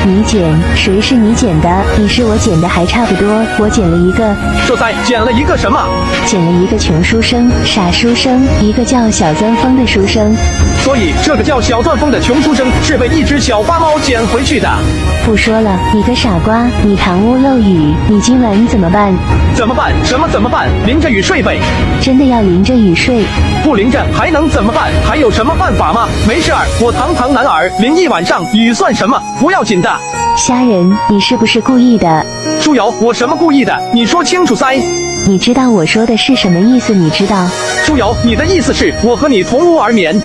你捡？谁是你捡的？你是我捡的还差不多，我捡了一个。说塞，捡了一个什么？捡了一个穷书生，傻书生，一个叫小钻风的书生。所以这个叫小钻风的穷书生是被一只小花猫捡回去的。不说了，你个傻瓜，你堂屋漏雨，你今晚怎么办？怎么办？什么怎么办？淋着雨睡呗。真的要淋着雨睡？不淋着还能怎么办？还有什么办法吗？没事儿，我堂堂男儿淋一晚上雨算什么？不要紧的。虾仁，你是不是故意的？书瑶，我什么故意的？你说清楚噻。你知道我说的是什么意思？你知道？书瑶，你的意思是我和你同屋而眠？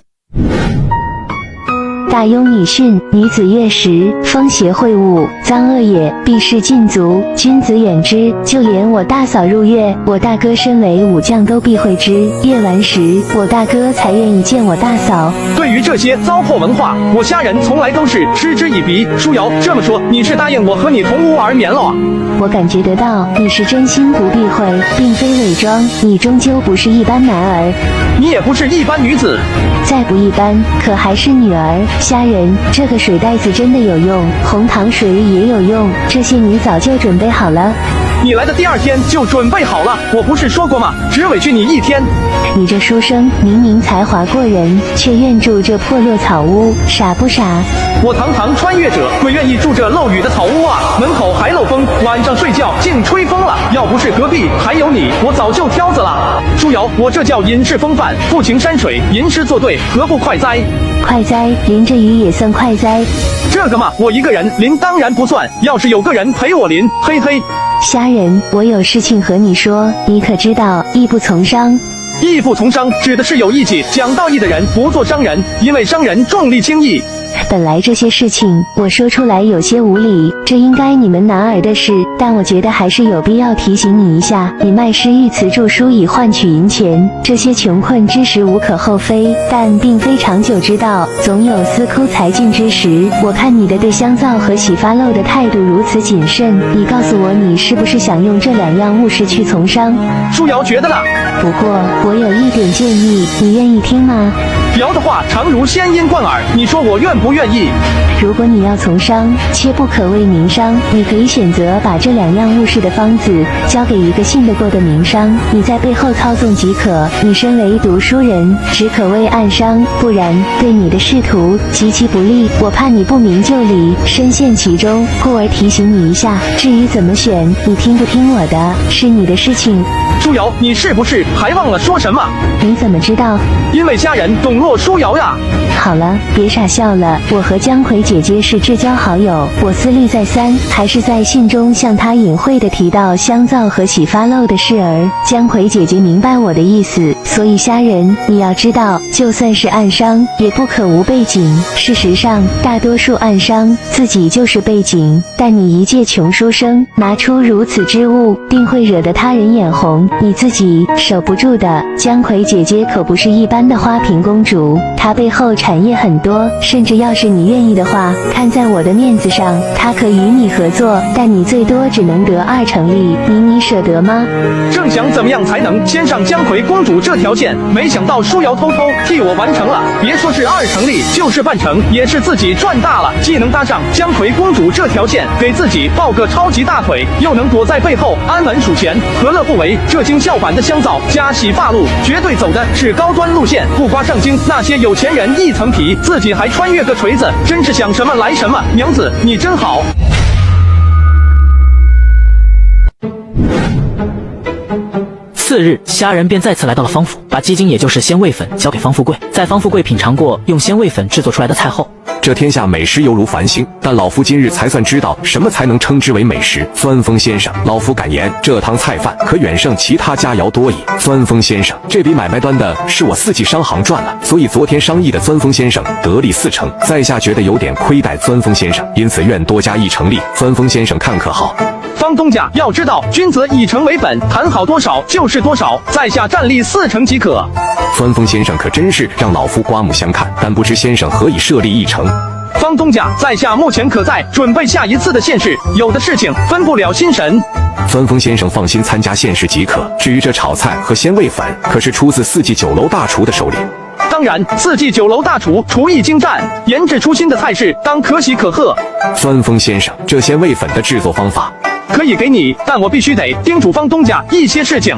大庸女训，女子月食，风邪秽物，脏恶也，必是禁足，君子远之。就连我大嫂入月，我大哥身为武将都避讳之。夜完时，我大哥才愿意见我大嫂。对于这些糟粕文化，我虾仁从来都是嗤之以鼻。书瑶，这么说你是答应我和你同屋而眠了啊？我感觉得到你是真心不避讳，并非伪装。你终究不是一般男儿，你也不是一般女子。再不一般，可还是女儿。虾仁，这个水袋子真的有用，红糖水也有用，这些你早就准备好了。你来的第2天就准备好了，我不是说过吗？只委屈你1天。你这书生明明才华过人，却愿住这破落草屋，傻不傻？我堂堂穿越者，鬼愿意住这漏雨的草屋啊！门口还漏风，晚上睡觉竟吹风了。要不是隔壁还有你，我早就挑子了。书瑶，我这叫隐士风范，富情山水，吟诗作对，何不快哉？快哉，淋着雨也算快哉。这个嘛，我一个人淋当然不算，要是有个人陪我淋，嘿嘿。虾仁，我有事情和你说，你可知道？义不从商。义不从商指的是有义气、讲道义的人不做商人，因为商人重利轻义。本来这些事情我说出来有些无理，这应该你们男儿的事，但我觉得还是有必要提醒你一下，你卖诗玉词著书以换取银钱，这些穷困之时无可厚非，但并非长久之道，总有司枯才尽之时。我看你的对香皂和洗发露的态度如此谨慎，你告诉我你是不是想用这2样物事去从商？舒瑶觉得呢？不过我有一点建议，你愿意听吗？瑶的话常如仙音贯耳，你说我愿不愿意？如果你要从商，切不可为民商，你可以选择把这2样物事的方子交给一个信得过的民商，你在背后操纵即可。你身为读书人，只可为暗商，不然对你的仕途极其不利。我怕你不明就里，深陷其中，故而提醒你一下。至于怎么选，你听不听我的，是你的事情。舒瑶，你是不是还忘了说什么？你怎么知道？因为家人董若舒瑶呀。好了，别傻笑了，我和姜葵姐姐是至交好友，我思虑再三，还是在信中向她隐晦地提到香皂和洗发露的事儿。姜葵姐姐明白我的意思，所以虾仁，你要知道，就算是暗商，也不可无背景。事实上，大多数暗商自己就是背景，但你一介穷书生，拿出如此之物，定会惹得他人眼红，你自己守不住的。姜葵姐姐可不是一般的花瓶公主，她背后产业很多，甚至要是你愿意的话，看在我的面子上，她可与你合作，但你最多只能得2成利，你舍得吗？正想怎么样才能牵上姜葵公主这条线，没想到舒瑶偷偷替我完成了，别说是2成利，就是半成，也是自己赚大了，既能搭上姜葵公主这条线，给自己抱个超级大腿，又能躲在背后安稳数钱，何乐不为？这经校版的香皂加洗发露，绝对走的是高端路线，不刮上京那些有钱人一层皮，自己还穿越个锤子，真是想什么来什么。娘子，你真好。次日，虾仁便再次来到了方府，把鸡精也就是鲜味粉交给方富贵。在方富贵品尝过用鲜味粉制作出来的菜后，这天下美食犹如繁星，但老夫今日才算知道什么才能称之为美食。酸风先生，老夫敢言，这汤菜饭可远胜其他佳肴多矣。酸风先生，这笔买卖端的是我4季商行赚了，所以昨天商议的酸风先生得利4成，在下觉得有点亏待酸风先生，因此愿多加1成利。酸风先生看可好？方东家要知道，君子以诚为本，谈好多少就是多少，在下占利4成即可。酸风先生可真是让老夫刮目相看，但不知先生何以设立1成？方东家，在下目前可在准备下一次的县试，有的事情分不了心神。酸风先生放心参加县试即可。至于这炒菜和鲜味粉，可是出自4季酒楼大厨的手里。当然，4季酒楼大厨厨艺精湛，研制出新的菜式，当可喜可贺。酸风先生，这鲜味粉的制作方法可以给你，但我必须得叮嘱方东家一些事情。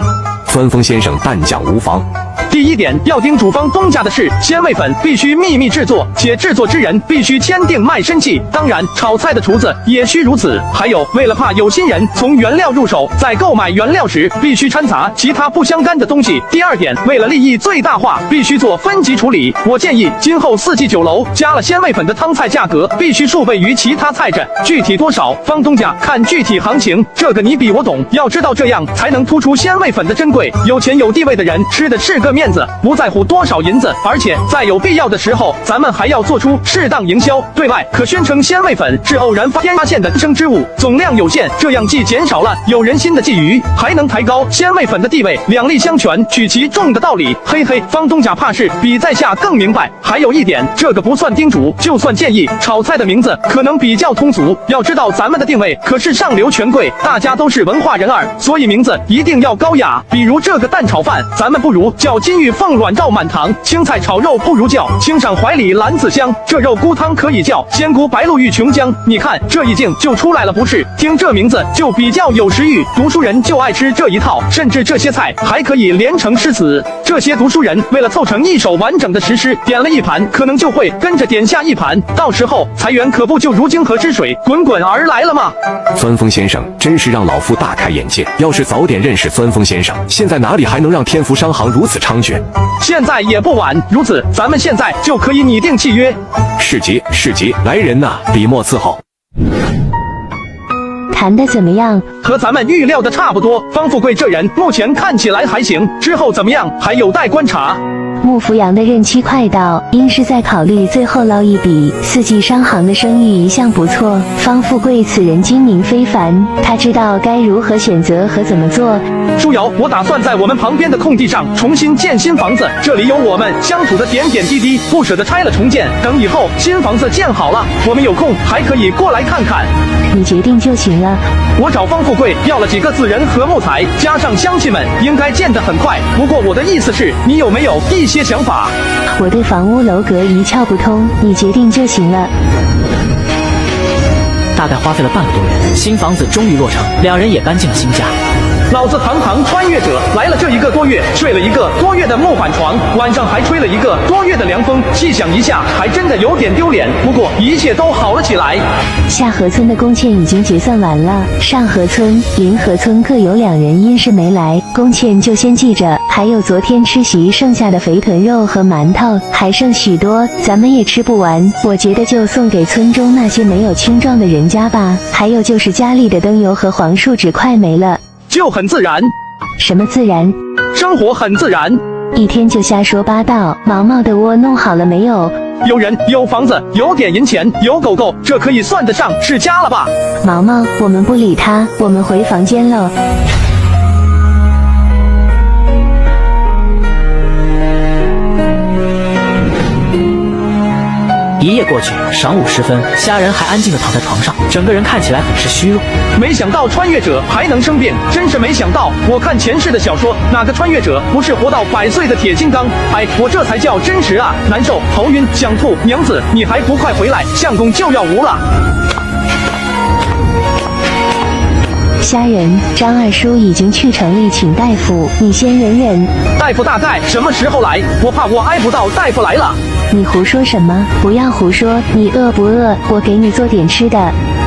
酸风先生但讲无妨。第1点，要叮嘱方东家的是，鲜味粉必须秘密制作，且制作之人必须签订卖身契。当然，炒菜的厨子也需如此。还有，为了怕有心人从原料入手，在购买原料时必须掺杂其他不相干的东西。第2点，为了利益最大化，必须做分级处理。我建议，今后4季酒楼加了鲜味粉的汤菜价格必须数倍于其他菜着，具体多少，方东家看具体行情。这个你比我懂，要知道这样才能突出鲜味粉的珍贵。有钱有地位的人吃的是个面子，不在乎多少银子，而且在有必要的时候，咱们还要做出适当营销，对外可宣称鲜味粉是偶然发现的生之物，总量有限，这样既减少了有人心的觊觎，还能抬高鲜味粉的地位，两利相权，取其重的道理。嘿嘿，方东家怕是比在下更明白。还有1点，这个不算叮嘱，就算建议，炒菜的名字可能比较通俗，要知道咱们的定位可是上流权贵，大家都是文化人儿，所以名字一定要高雅。比如这个蛋炒饭，咱们不如叫金玉凤卵照满堂；青菜炒肉不如叫青上怀里蓝子香；这肉菇汤可以叫仙菇白露玉琼浆。你看这一镜就出来了不是？听这名字就比较有食欲，读书人就爱吃这一套，甚至这些菜还可以连成诗词。这些读书人为了凑成一首完整的实诗，点了1盘，可能就会跟着点下1盘，到时候财源可不就如泾河之水滚滚而来了吗？酸风先生真是让老夫大开眼界，要是早点认识酸风先生，现在哪里还能让天福商行如此猖獗？现在也不晚，如此咱们现在就可以拟定契约。是节，来人呐，笔墨伺候。谈得怎么样？和咱们预料的差不多。方富贵这人目前看起来还行，之后怎么样还有待观察。穆福阳的任期快到，应是在考虑最后捞一笔。四季商行的声誉一向不错，方富贵此人精明非凡，他知道该如何选择和怎么做。舒瑶，我打算在我们旁边的空地上重新建新房子，这里有我们相处的点点滴滴，不舍得拆了重建。等以后新房子建好了，我们有空还可以过来看看。你决定就行了。我找方富贵要了几个自人和木材，加上乡亲们，应该建得很快。不过我的意思是，你有没有一些想法？我对房屋楼阁一窍不通，你决定就行了。大概花费了半个多月，新房子终于落成，两人也搬进了新家。老子堂堂穿越者来了这1个多月，睡了1个多月的木板床，晚上还吹了1个多月的凉风，细想一下，还真的有点丢脸。不过一切都好了起来。下河村的工欠已经结算完了，上河村、临河村各有2人因事没来，工欠就先记着。还有昨天吃席剩下的肥臀肉和馒头，还剩许多，咱们也吃不完。我觉得就送给村中那些没有青壮的人家吧。还有就是家里的灯油和黄树纸快没了。就很自然。什么自然？生活很自然。一天就瞎说八道。毛毛的窝弄好了没有？有人，有房子，有点银钱，有狗狗，这可以算得上是家了吧？毛毛，我们不理他，我们回房间喽。一夜过去，晌午时分，虾仁还安静地躺在床上，整个人看起来很是虚弱。没想到穿越者还能生病，真是没想到。我看前世的小说，哪个穿越者不是活到100岁的铁金刚？哎，我这才叫真实啊！难受，头晕，想吐。娘子，你还不快回来，相公就要无了。虾仁，张二叔已经去城里请大夫，你先忍忍。大夫大概什么时候来？我怕我挨不到大夫来了。你胡说什么？不要胡说！你饿不饿？我给你做点吃的。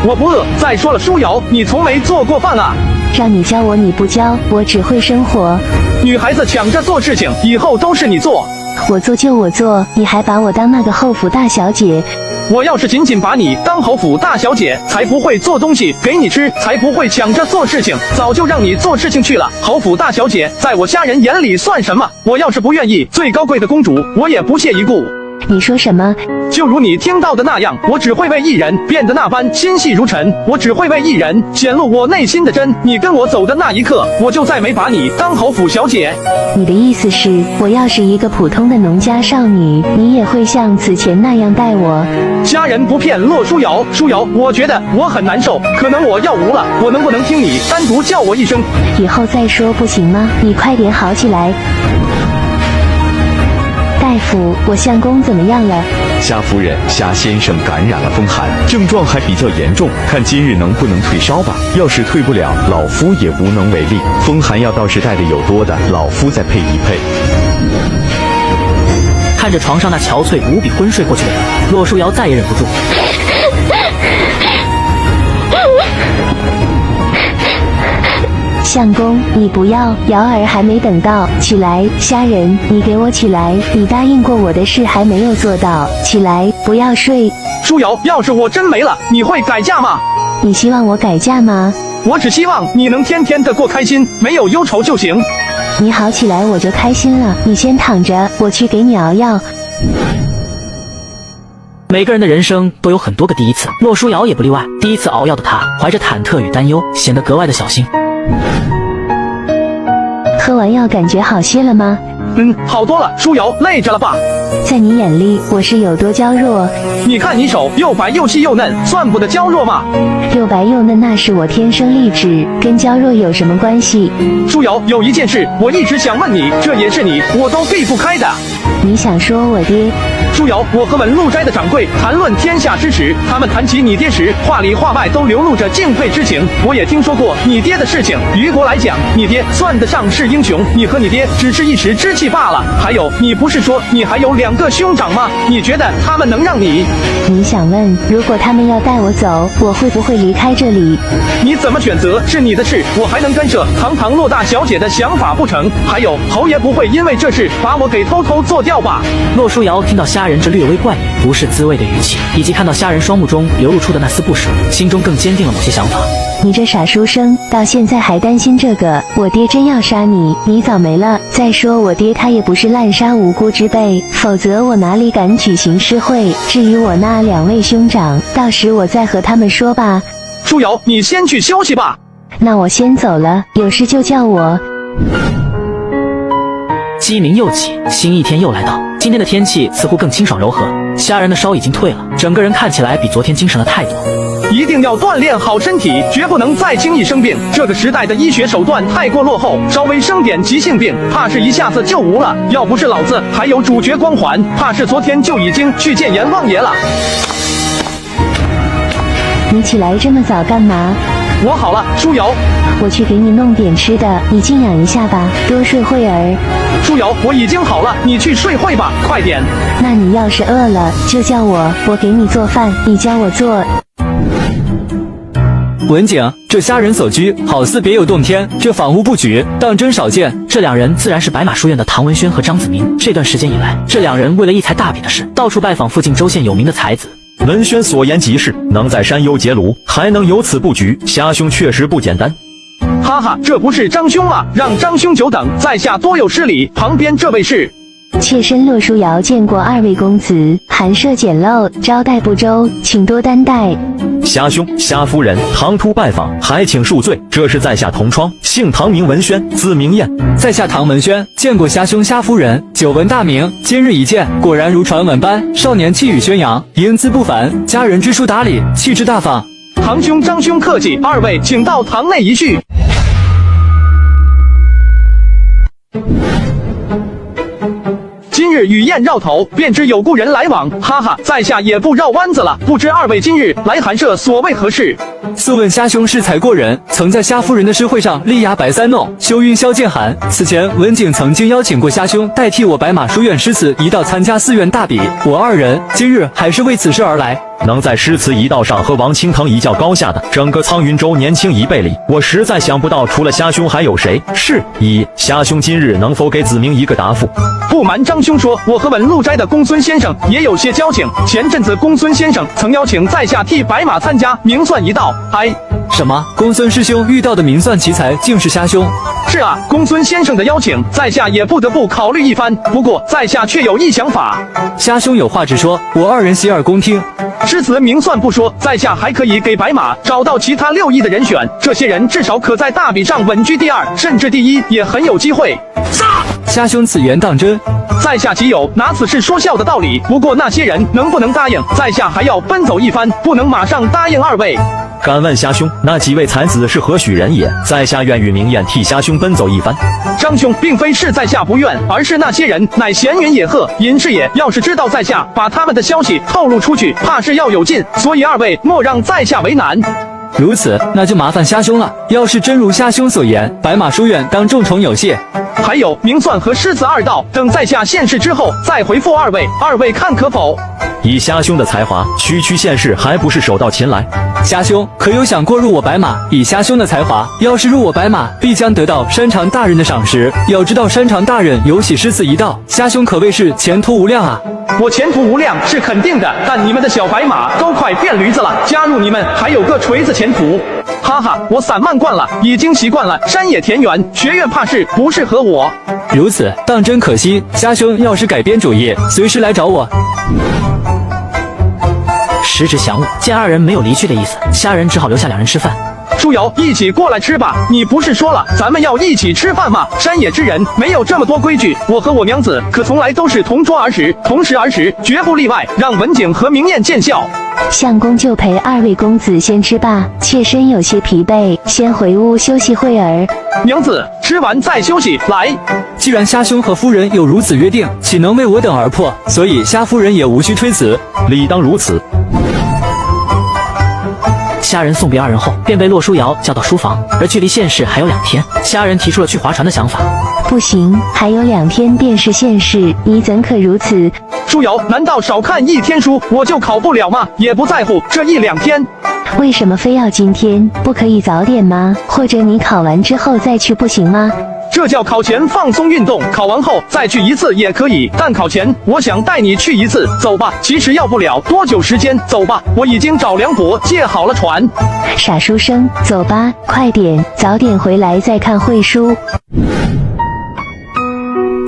我不饿。再说了，舒瑶，你从没做过饭啊。让你教我你不教，我只会生活。女孩子抢着做事情，以后都是你做。我做就我做，你还把我当那个后府大小姐。我要是仅仅把你当侯府大小姐，才不会做东西给你吃，才不会抢着做事情，早就让你做事情去了。侯府大小姐在我虾仁眼里算什么？我要是不愿意，最高贵的公主，我也不屑一顾。你说什么？就如你听到的那样，我只会为一人变得那般心细如尘，我只会为一人显露我内心的真。你跟我走的那一刻，我就再没把你当侯府小姐。你的意思是，我要是一个普通的农家少女，你也会像此前那样待我？家人不骗骆舒瑶，舒瑶，我觉得我很难受，可能我要无了。我能不能听你单独叫我一声？以后再说不行吗？你快点好起来。大夫，我相公怎么样了？夏夫人，夏先生感染了风寒，症状还比较严重，看今日能不能退烧吧。要是退不了，老夫也无能为力。风寒药倒是带的有多的，老夫再配一配。看着床上那憔悴无比昏睡过去的人，骆舒瑶再也忍不住。相公，你不要，瑶儿还没等到，起来，虾仁，你给我起来，你答应过我的事还没有做到，起来，不要睡。舒瑶，要是我真没了，你会改嫁吗？你希望我改嫁吗？我只希望你能天天的过开心，没有忧愁就行。你好起来我就开心了，你先躺着，我去给你熬药。每个人的人生都有很多个第一次，骆舒瑶也不例外。第一次熬药的她，怀着忐忑与担忧，显得格外的小心。喝完药感觉好些了吗？好多了。舒瑶，累着了吧？在你眼里我是有多娇弱？你看你手又白又细又嫩，算不得娇弱吗？又白又嫩那是我天生丽质，跟娇弱有什么关系？舒瑶，有一件事我一直想问你，这也是你我都避不开的。你想说我爹？舒瑶，我和文禄斋的掌柜谈论天下之始，他们谈起你爹时，话里话外都流露着敬佩之情。我也听说过你爹的事情，于国来讲，你爹算得上是英雄，你和你爹只是一时之气罢了。还有，你不是说你还有2个兄长吗？你觉得他们能让你？你想问，如果他们要带我走，我会不会离开这里？你怎么选择是你的事，我还能干涉堂堂骆大小姐的想法不成？还有，侯爷不会因为这事把我给偷偷做掉掉吧。洛书瑶听到虾仁这略微怪异、不是滋味的语气，以及看到虾仁双目中流露出的那丝不舍，心中更坚定了某些想法。你这傻书生，到现在还担心这个？我爹真要杀你，你早没了。再说我爹他也不是滥杀无辜之辈，否则我哪里敢举行诗会？至于我那2位兄长，到时我再和他们说吧。书瑶，你先去休息吧。那我先走了，有事就叫我。鸡鸣又起，新一天又来到。今天的天气似乎更清爽柔和，虾仁的烧已经退了，整个人看起来比昨天精神了太多。一定要锻炼好身体，绝不能再轻易生病。这个时代的医学手段太过落后，稍微生点急性病，怕是一下子就无了。要不是老子还有主角光环，怕是昨天就已经去见阎王爷了。你起来这么早干嘛？我好了，书瑶。我去给你弄点吃的，你静养一下吧，多睡会儿。书瑶，我已经好了，你去睡会吧，快点。那你要是饿了，就叫我，我给你做饭，你教我做。文景，这虾仁所居好似别有洞天，这房屋布局当真少见。这2人自然是白马书院的唐文轩和张子明。这段时间以来，这2人为了一财大笔的事，到处拜访附近州县有名的才子。文轩所言极是，能在山幽结庐，还能有此布局，虾兄确实不简单。哈哈，这不是张兄吗？让张兄久等，在下多有失礼。旁边这位是妾身洛书瑶见过2位公子，寒舍简陋，招待不周，请多担待。虾兄、虾夫人唐突拜访，还请恕罪。这是在下同窗，姓唐名文轩，字明彦。在下唐文轩，见过虾兄、虾夫人，久闻大名，今日一见，果然如传闻般，少年气宇轩扬，英姿不凡，佳人知书达理，气质大方。唐兄、张兄客气，2位请到堂内一叙。今日与宴绕头，便知有故人来往。哈哈，在下也不绕弯子了，不知2位今日来寒舍所为何事？素问虾兄是才过人，曾在虾夫人的诗会上力压白三弄，羞晕萧剑寒。此前文景曾经邀请过虾兄代替我白马书院诗词一道参加寺院大比，我2人今日还是为此事而来。能在诗词一道上和王清腾一较高下的，整个苍云州年轻一辈里，我实在想不到除了虾兄还有谁。是虾兄今日能否给子明一个答复？不瞒张兄说，我和文禄斋的公孙先生也有些交情。前阵子公孙先生曾邀请在下替白马参加明算一道。什么？公孙师兄遇到的明算奇才竟是虾兄？是啊，公孙先生的邀请，在下也不得不考虑一番。不过在下却有一想法。虾兄有话直说，我2人洗耳恭听。诗词明算不说，在下还可以给白马找到其他6翼的人选，这些人至少可在大比上稳居第2，甚至第1，也很有机会。虾兄此言当真？在下岂有拿此事说笑的道理？不过那些人能不能答应，在下还要奔走一番，不能马上答应2位。敢问虾兄，那几位才子是何许人也？在下愿与明艳替虾兄奔走一番。张兄，并非是在下不愿，而是那些人乃闲云野鹤，隐士也。要是知道在下把他们的消息透露出去，怕是要有劲，所以2位莫让在下为难。如此，那就麻烦虾兄了。要是真如虾兄所言，白马书院当重宠有谢。还有明算和诗词2道，等在下现世之后再回复2位看可否？以虾兄的才华，区现世还不是手到擒来？虾兄可有想过入我白马？以虾兄的才华，要是入我白马，必将得到山长大人的赏识。要知道山长大人有喜诗词一道，虾兄可谓是前途无量啊！我前途无量是肯定的，但你们的小白马都快变驴子了，加入你们还有个锤子前途。哈哈，我散漫惯了，已经习惯了山野田园，学院怕是不适合我。如此，当真可惜。虾兄要是改变主意，随时来找我。时值晌午，见2人没有离去的意思，虾仁只好留下2人吃饭。书瑶，一起过来吃吧。你不是说了咱们要一起吃饭吗？山野之人没有这么多规矩，我和我娘子可从来都是同桌而食，同食而食，绝不例外，让文景和明艳见笑。相公就陪2位公子先吃吧，妾身有些疲惫，先回屋休息会儿。娘子，吃完再休息。来，既然虾兄和夫人有如此约定，岂能为我等而破？所以虾夫人也无需推辞，理当如此。虾仁送别2人后，便被洛书瑶叫到书房，而距离现世还有2天，虾仁提出了去划船的想法。不行，还有2天便是现世，你怎可如此？书瑶，难道少看1天书我就考不了吗？也不在乎这1-2天。为什么非要今天？不可以早点吗？或者你考完之后再去不行吗？这叫考前放松运动，考完后再去一次也可以，但考前我想带你去一次，走吧。其实要不了多久时间，走吧，我已经找梁伯借好了船。傻书生，走吧，快点，早点回来再看会书。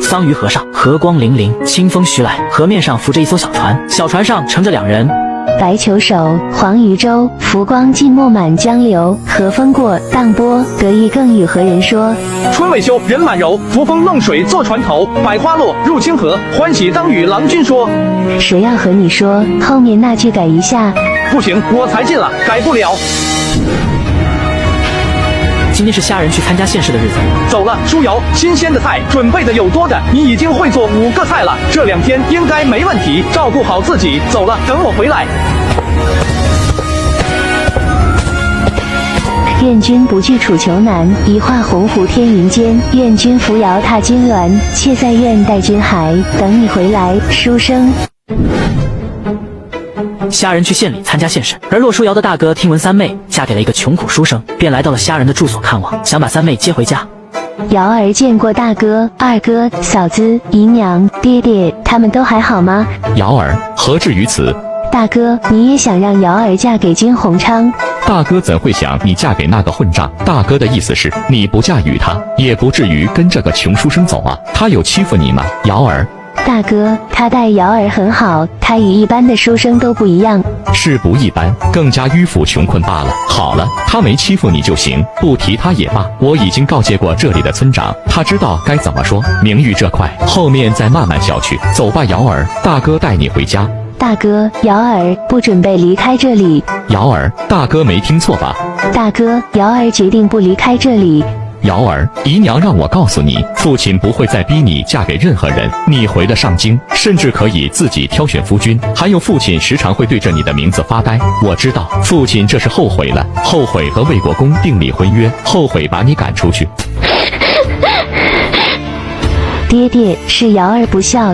桑榆河上，河光粼粼，清风徐来，河面上浮着一艘小船，小船上乘着2人。白球手，黄鱼舟，浮光尽没满江流，和风过，荡波，得意更与何人说？春未休，人满柔，扶风弄水坐船头，百花落，入清河，欢喜当与郎君说。谁要和你说？后面那句改一下。不行，我才进了，改不了。今天是虾仁去参加县试的日子。走了，舒瑶，新鲜的菜准备的有多的，你已经会做5个菜了，这2天应该没问题，照顾好自己。走了，等我回来。愿君不惧楚囚难，一画鸿鹄天云间。愿君扶摇踏金銮，妾在愿待君还，等你回来。书生。虾仁去县里参加县试，而骆书瑶的大哥听闻三妹嫁给了一个穷苦书生，便来到了虾仁的住所看望，想把三妹接回家。瑶儿见过大哥、二哥、嫂子、姨娘、爹爹，他们都还好吗？瑶儿，何至于此？大哥，你也想让瑶儿嫁给金鸿昌？大哥怎会想你嫁给那个混账？大哥的意思是，你不嫁与他，也不至于跟这个穷书生走啊。他有欺负你吗？瑶儿。大哥，他待瑶儿很好，他与一般的书生都不一样，是不一般，更加迂腐穷困罢了。好了，他没欺负你就行，不提他也罢。我已经告诫过这里的村长，他知道该怎么说。名誉这块，后面再慢慢消去。走吧，瑶儿，大哥带你回家。大哥，瑶儿不准备离开这里。瑶儿，大哥没听错吧？大哥，瑶儿决定不离开这里。瑶儿，姨娘让我告诉你，父亲不会再逼你嫁给任何人，你回了上京，甚至可以自己挑选夫君。还有，父亲时常会对着你的名字发呆。我知道，父亲这是后悔了，后悔和魏国公订立婚约，后悔把你赶出去。爹爹，是瑶儿不孝。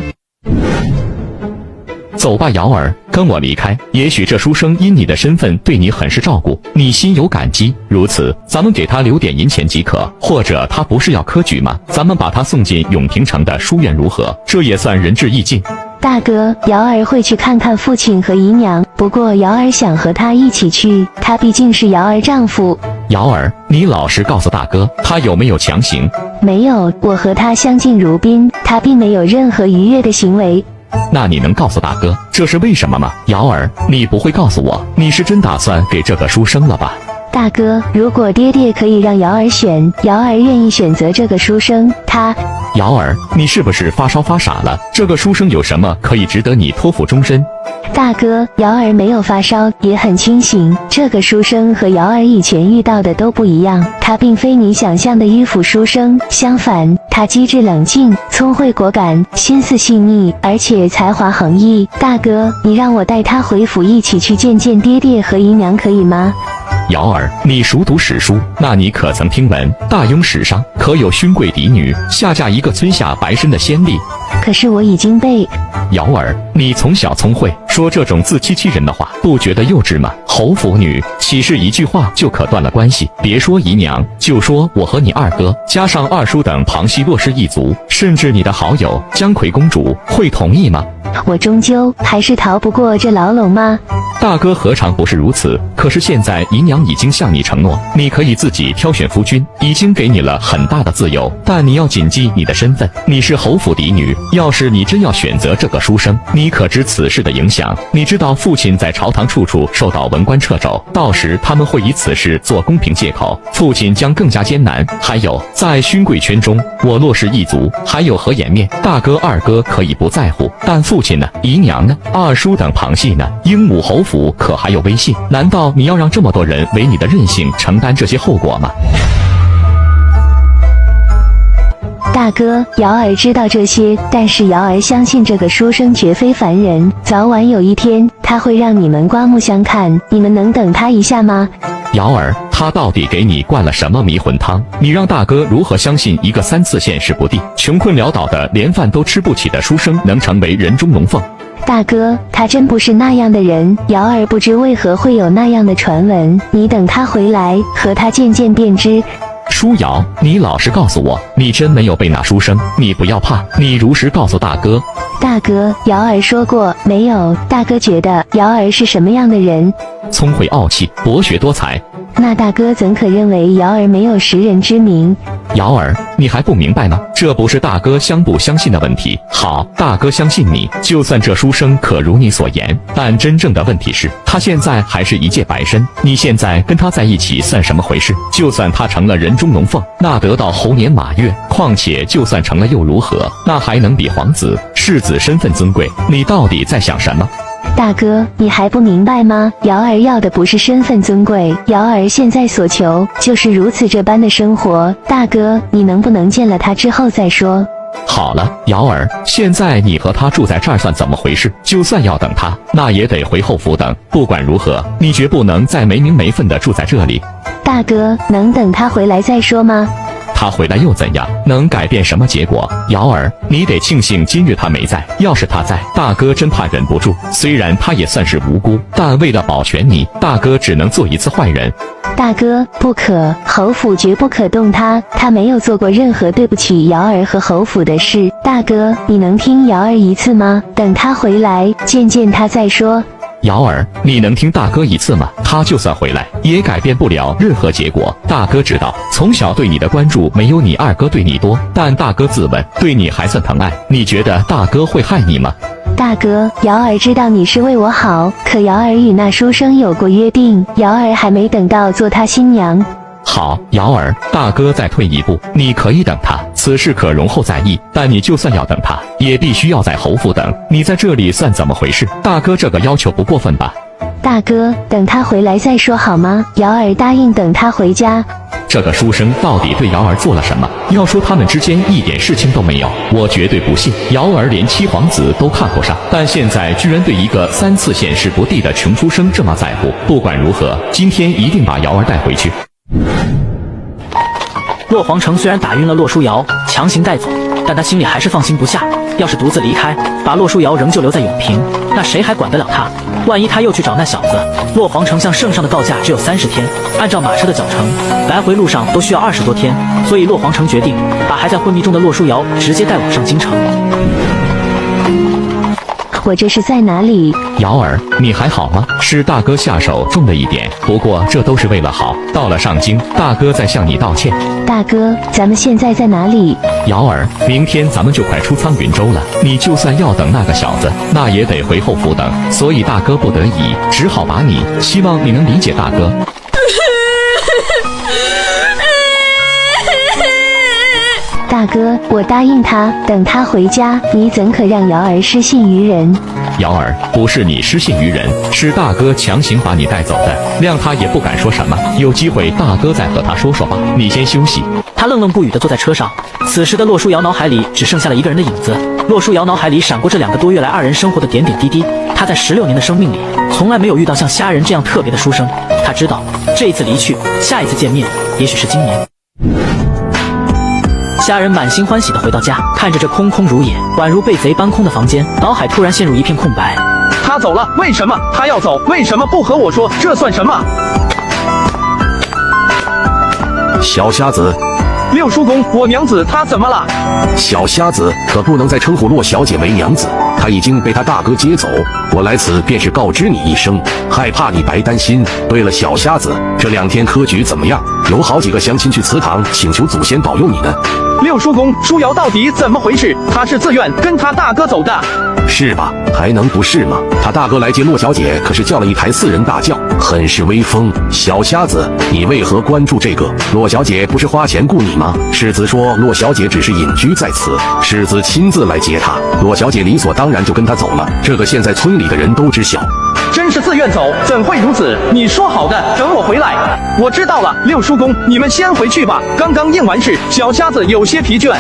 走吧，瑶儿，跟我离开。也许这书生因你的身份对你很是照顾，你心有感激。如此，咱们给他留点银钱即可。或者他不是要科举吗？咱们把他送进永平城的书院如何？这也算仁至义尽。大哥，瑶儿会去看看父亲和姨娘，不过瑶儿想和他一起去，他毕竟是瑶儿丈夫。瑶儿，你老实告诉大哥，他有没有强行？没有，我和他相敬如宾，他并没有任何逾越的行为。那你能告诉大哥这是为什么吗？瑶儿，你不会告诉我，你是真打算给这个书生了吧？大哥，如果爹爹可以让瑶儿选，瑶儿愿意选择这个书生。他……瑶儿，你是不是发烧发傻了？这个书生有什么可以值得你托付终身？大哥，瑶儿没有发烧，也很清醒。这个书生和瑶儿以前遇到的都不一样，他并非你想象的迂腐书生，相反，他机智冷静，聪慧果敢，心思细腻，而且才华横溢。大哥，你让我带他回府一起去见见爹爹和姨娘，可以吗？瑶儿，你熟读史书，那你可曾听闻大庸史上可有勋贵嫡女下嫁一个村下白身的先例？可是我已经被……瑶儿，你从小聪慧，说这种自欺欺人的话，不觉得幼稚吗？侯府女岂是一句话就可断了关系？别说姨娘，就说我和你二哥，加上二叔等旁系骆氏一族，甚至你的好友姜葵公主，会同意吗？我终究还是逃不过这牢笼吗？大哥何尝不是如此？可是现在姨娘已经向你承诺，你可以自己挑选夫君，已经给你了很大的自由，但你要谨记你的身份，你是侯府嫡女。要是你真要选择这个书生，你可知此事的影响？你知道父亲在朝堂处处受到文官掣肘，到时他们会以此事做公平借口，父亲将更加艰难。还有在勋贵圈中，我骆氏一族还有何颜面？大哥二哥可以不在乎，但父亲呢？姨娘呢？二叔等旁系呢？鹦鹉侯府可还有威信？难道你要让这么多人为你的任性承担这些后果吗？大哥，瑶儿知道这些，但是瑶儿相信这个书生绝非凡人，早晚有一天他会让你们刮目相看，你们能等他一下吗？瑶儿，他到底给你灌了什么迷魂汤？你让大哥如何相信一个3次县试不第、穷困潦倒的连饭都吃不起的书生能成为人中龙凤？大哥，他真不是那样的人，瑶儿不知为何会有那样的传闻，你等他回来和他见见便知。舒瑶，你老实告诉我，你真没有被那书生？你不要怕，你如实告诉大哥。大哥，瑶儿说过没有？大哥觉得瑶儿是什么样的人？聪慧傲气，博学多才。那大哥怎可认为瑶儿没有识人之明？瑶儿，你还不明白吗？这不是大哥相不相信的问题。好，大哥相信你，就算这书生可如你所言，但真正的问题是，他现在还是一介白身。你现在跟他在一起算什么回事？就算他成了人中龙凤，那得到猴年马月。况且就算成了又如何？那还能比皇子、世子身份尊贵？你到底在想什么？大哥，你还不明白吗？瑶儿要的不是身份尊贵，瑶儿现在所求就是如此这般的生活。大哥，你能不能见了他之后再说？好了，瑶儿，现在你和他住在这儿算怎么回事？就算要等他，那也得回后府等。不管如何，你绝不能再没名没分的住在这里。大哥，能等他回来再说吗？他回来又怎样？能改变什么结果？瑶儿，你得庆幸今日他没在，要是他在，大哥真怕忍不住。虽然他也算是无辜，但为了保全你，大哥只能做一次坏人。大哥，不可，侯府绝不可动他，他没有做过任何对不起瑶儿和侯府的事。大哥，你能听瑶儿一次吗？等他回来，见见他再说。瑶儿，你能听大哥一次吗？他就算回来，也改变不了任何结果。大哥知道，从小对你的关注没有你二哥对你多，但大哥自问，对你还算疼爱。你觉得大哥会害你吗？大哥，瑶儿知道你是为我好，可瑶儿与那书生有过约定，瑶儿还没等到做他新娘。好，瑶儿，大哥再退一步，你可以等他，此事可容后再议。但你就算要等他，也必须要在侯府等。你在这里算怎么回事？大哥这个要求不过分吧？大哥，等他回来再说好吗？瑶儿答应等他回家。这个书生到底对瑶儿做了什么？要说他们之间一点事情都没有，我绝对不信。瑶儿连七皇子都看不上，但现在居然对一个3次显示不第的穷书生这么在乎。不管如何，今天一定把瑶儿带回去。洛皇城虽然打晕了洛书瑶，强行带走，但他心里还是放心不下。要是独自离开，把洛书瑶仍旧留在永平，那谁还管得了他？万一他又去找那小子，洛皇城向圣上的告假只有30天，按照马车的脚程，来回路上都需要20多天，所以洛皇城决定把还在昏迷中的洛书瑶直接带往上京城。我这是在哪里？瑶儿，你还好吗？是大哥下手重了一点，不过这都是为了好。到了上京，大哥再向你道歉。大哥，咱们现在在哪里？瑶儿，明天咱们就快出苍云州了，你就算要等那个小子，那也得回后府等。所以大哥不得已，只好把你，希望你能理解大哥。大哥，我答应他，等他回家，你怎可让瑶儿失信于人？瑶儿，不是你失信于人，是大哥强行把你带走的，谅他也不敢说什么。有机会大哥再和他说说吧，你先休息。他愣愣不语地坐在车上，此时的洛书瑶脑海里只剩下了一个人的影子。洛书瑶脑海里闪过这2个多月来2人生活的点点滴滴。他在16年的生命里，从来没有遇到像虾仁这样特别的书生。他知道，这一次离去，下一次见面，也许是今年。虾仁满心欢喜地回到家，看着这空空如也、宛如被贼搬空的房间，脑海突然陷入一片空白。他走了，为什么他要走？为什么不和我说？这算什么？小瞎子，六叔公，我娘子她怎么了？小瞎子可不能再称呼洛小姐为娘子，她已经被她大哥接走。我来此便是告知你一声，害怕你白担心。对了，小瞎子，这2天科举怎么样？有好几个乡亲去祠堂请求祖先保佑你呢。六叔公，舒瑶到底怎么回事？他是自愿跟他大哥走的，是吧？还能不是吗？他大哥来接洛小姐，可是叫了一台4人大轿，很是威风。小瞎子，你为何关注这个？洛小姐不是花钱雇你吗？世子说洛小姐只是隐居在此，世子亲自来接她，洛小姐理所当然就跟他走了。这个现在村里的人都知晓。真是自愿走，怎会如此？你说好的，等我回来。我知道了，六叔公，你们先回去吧。刚刚应完事，小瞎子有些疲倦。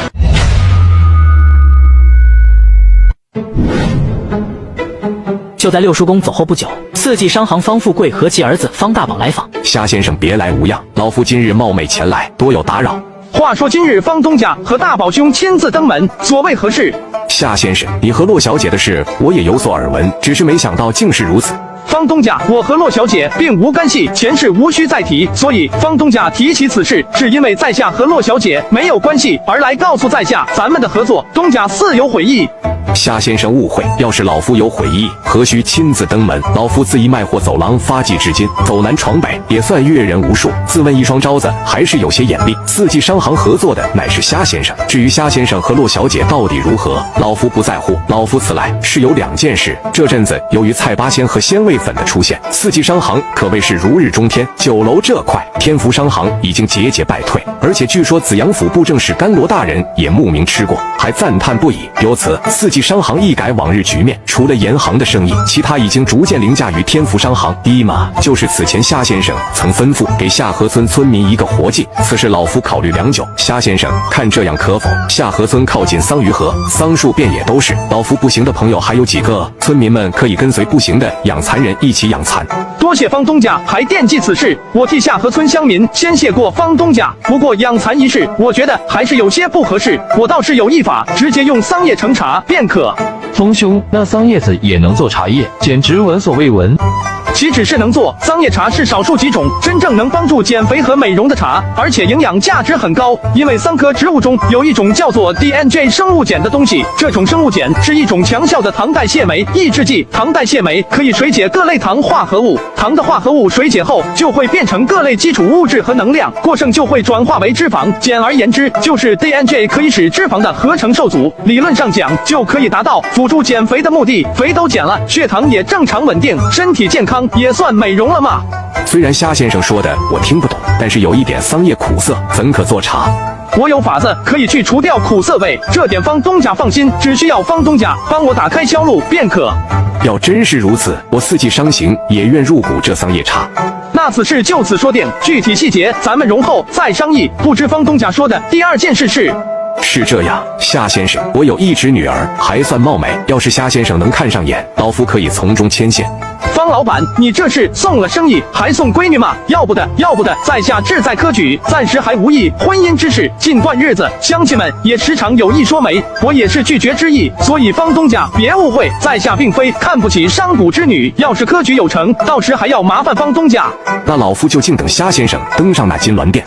就在六叔公走后不久，四季商行方富贵和其儿子方大宝来访。夏先生别来无恙，老夫今日冒昧前来，多有打扰。话说今日方东家和大宝兄亲自登门，所谓何事？夏先生，你和洛小姐的事我也有所耳闻，只是没想到竟是如此。方东家，我和骆小姐并无干系，前事无需再提。所以方东家提起此事，是因为在下和骆小姐没有关系，而来告诉在下咱们的合作。东家似有悔意。夏先生误会，要是老夫有悔意，何须亲自登门？老夫自一卖货走廊发迹至今，走南闯北，也算阅人无数。自问一双招子，还是有些眼力。四季商行合作的乃是夏先生，至于夏先生和骆小姐到底如何，老夫不在乎。老夫此来是有两件事。这阵子由于菜八仙和鲜味粉的出现，四季商行可谓是如日中天。酒楼这块，天福商行已经节节败退，而且据说紫阳府布政使甘罗大人也慕名吃过，还赞叹不已。由此，四季商行一改往日局面，除了盐行的生意，其他已经逐渐凌驾于天福商行。第一嘛，就是此前夏先生曾吩咐给下河村村民一个活计，此事老夫考虑良久。夏先生看这样可否？下河村靠近桑榆河，桑树遍野都是。老夫不行的朋友还有几个，村民们可以跟随不行的养蚕人一起养蚕。多谢方东家还惦记此事，我替下河村乡民先谢过方东家。不过养蚕一事，我觉得还是有些不合适，我倒是有一法，直接用桑叶盛茶便可。风兄，那桑叶子也能做茶叶，简直闻所未闻。岂止是能做，桑叶茶是少数几种真正能帮助减肥和美容的茶，而且营养价值很高。因为桑科植物中有一种叫做 DNJ 生物碱的东西，这种生物碱是一种强效的糖代谢酶抑制剂。糖代谢酶可以水解各类糖化合物，糖的化合物水解后就会变成各类基础物质和能量，过剩就会转化为脂肪。简而言之，就是 DNJ 可以使脂肪的合成受阻，理论上讲就可以达到辅助减肥的目的。肥都减了，血糖也正常稳定，身体健康。也算美容了嘛。虽然夏先生说的我听不懂，但是有一点桑叶苦涩，怎可做茶？我有法子可以去除掉苦涩味，这点方东家放心，只需要方东家帮我打开销路便可。要真是如此，我四季商行也愿入股这桑叶茶。那此事就此说定，具体细节咱们容后再商议。不知方东家说的第二件事是？是这样，夏先生，我有一侄女儿，还算貌美，要是夏先生能看上眼，老夫可以从中牵线。方老板，你这是送了生意还送闺女吗？要不的，在下志在科举，暂时还无意婚姻之事。近段日子，乡亲们也时常有意说媒，我也是拒绝之意。所以方东家别误会，在下并非看不起商贾之女，要是科举有成，到时还要麻烦方东家。那老夫就静等夏先生登上那金銮殿。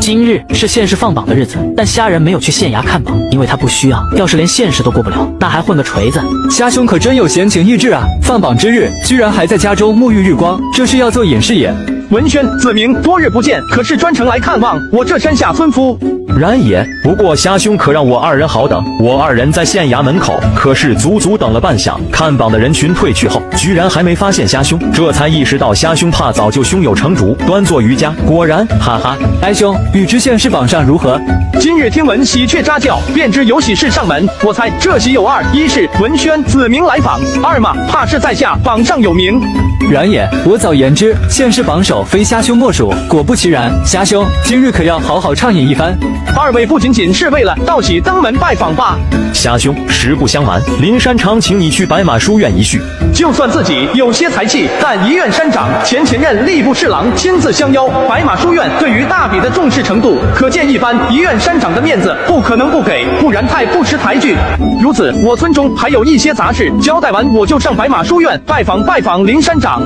今日是县试放榜的日子，但虾人没有去县衙看榜，因为他不需要。要是连县试都过不了，那还混个锤子。虾兄可真有闲情逸致啊！放榜之日，居然还在家中沐浴日光，这是要做隐士也。文轩、子明多日不见，可是专程来看望我这山下村夫？然也，不过虾兄可让我二人好等，我二人在县衙门口，可是足足等了半晌。看榜的人群退去后，居然还没发现虾兄，这才意识到虾兄怕早就胸有成竹，端坐于家。果然，哈哈。哀兄，欲知县试榜上如何？今日听闻喜鹊扎叫，便知有喜事上门。我猜这喜有二：一是文轩、子明来访；二嘛，怕是在下榜上有名。然也，我早言之，县试榜首非虾兄莫属。果不其然，虾兄今日可要好好畅饮一番。二位不仅仅是为了道喜登门拜访吧？虾兄，实不相瞒，林山长请你去白马书院一叙。就算自己有些才气，但一院山长前任吏部侍郎亲自相邀，白马书院对于大比的重视程度，可见一斑。一院山长的面子不可能不给，不然太不识抬举。如此，我村中还有一些杂事，交代完我就上白马书院拜访林山长。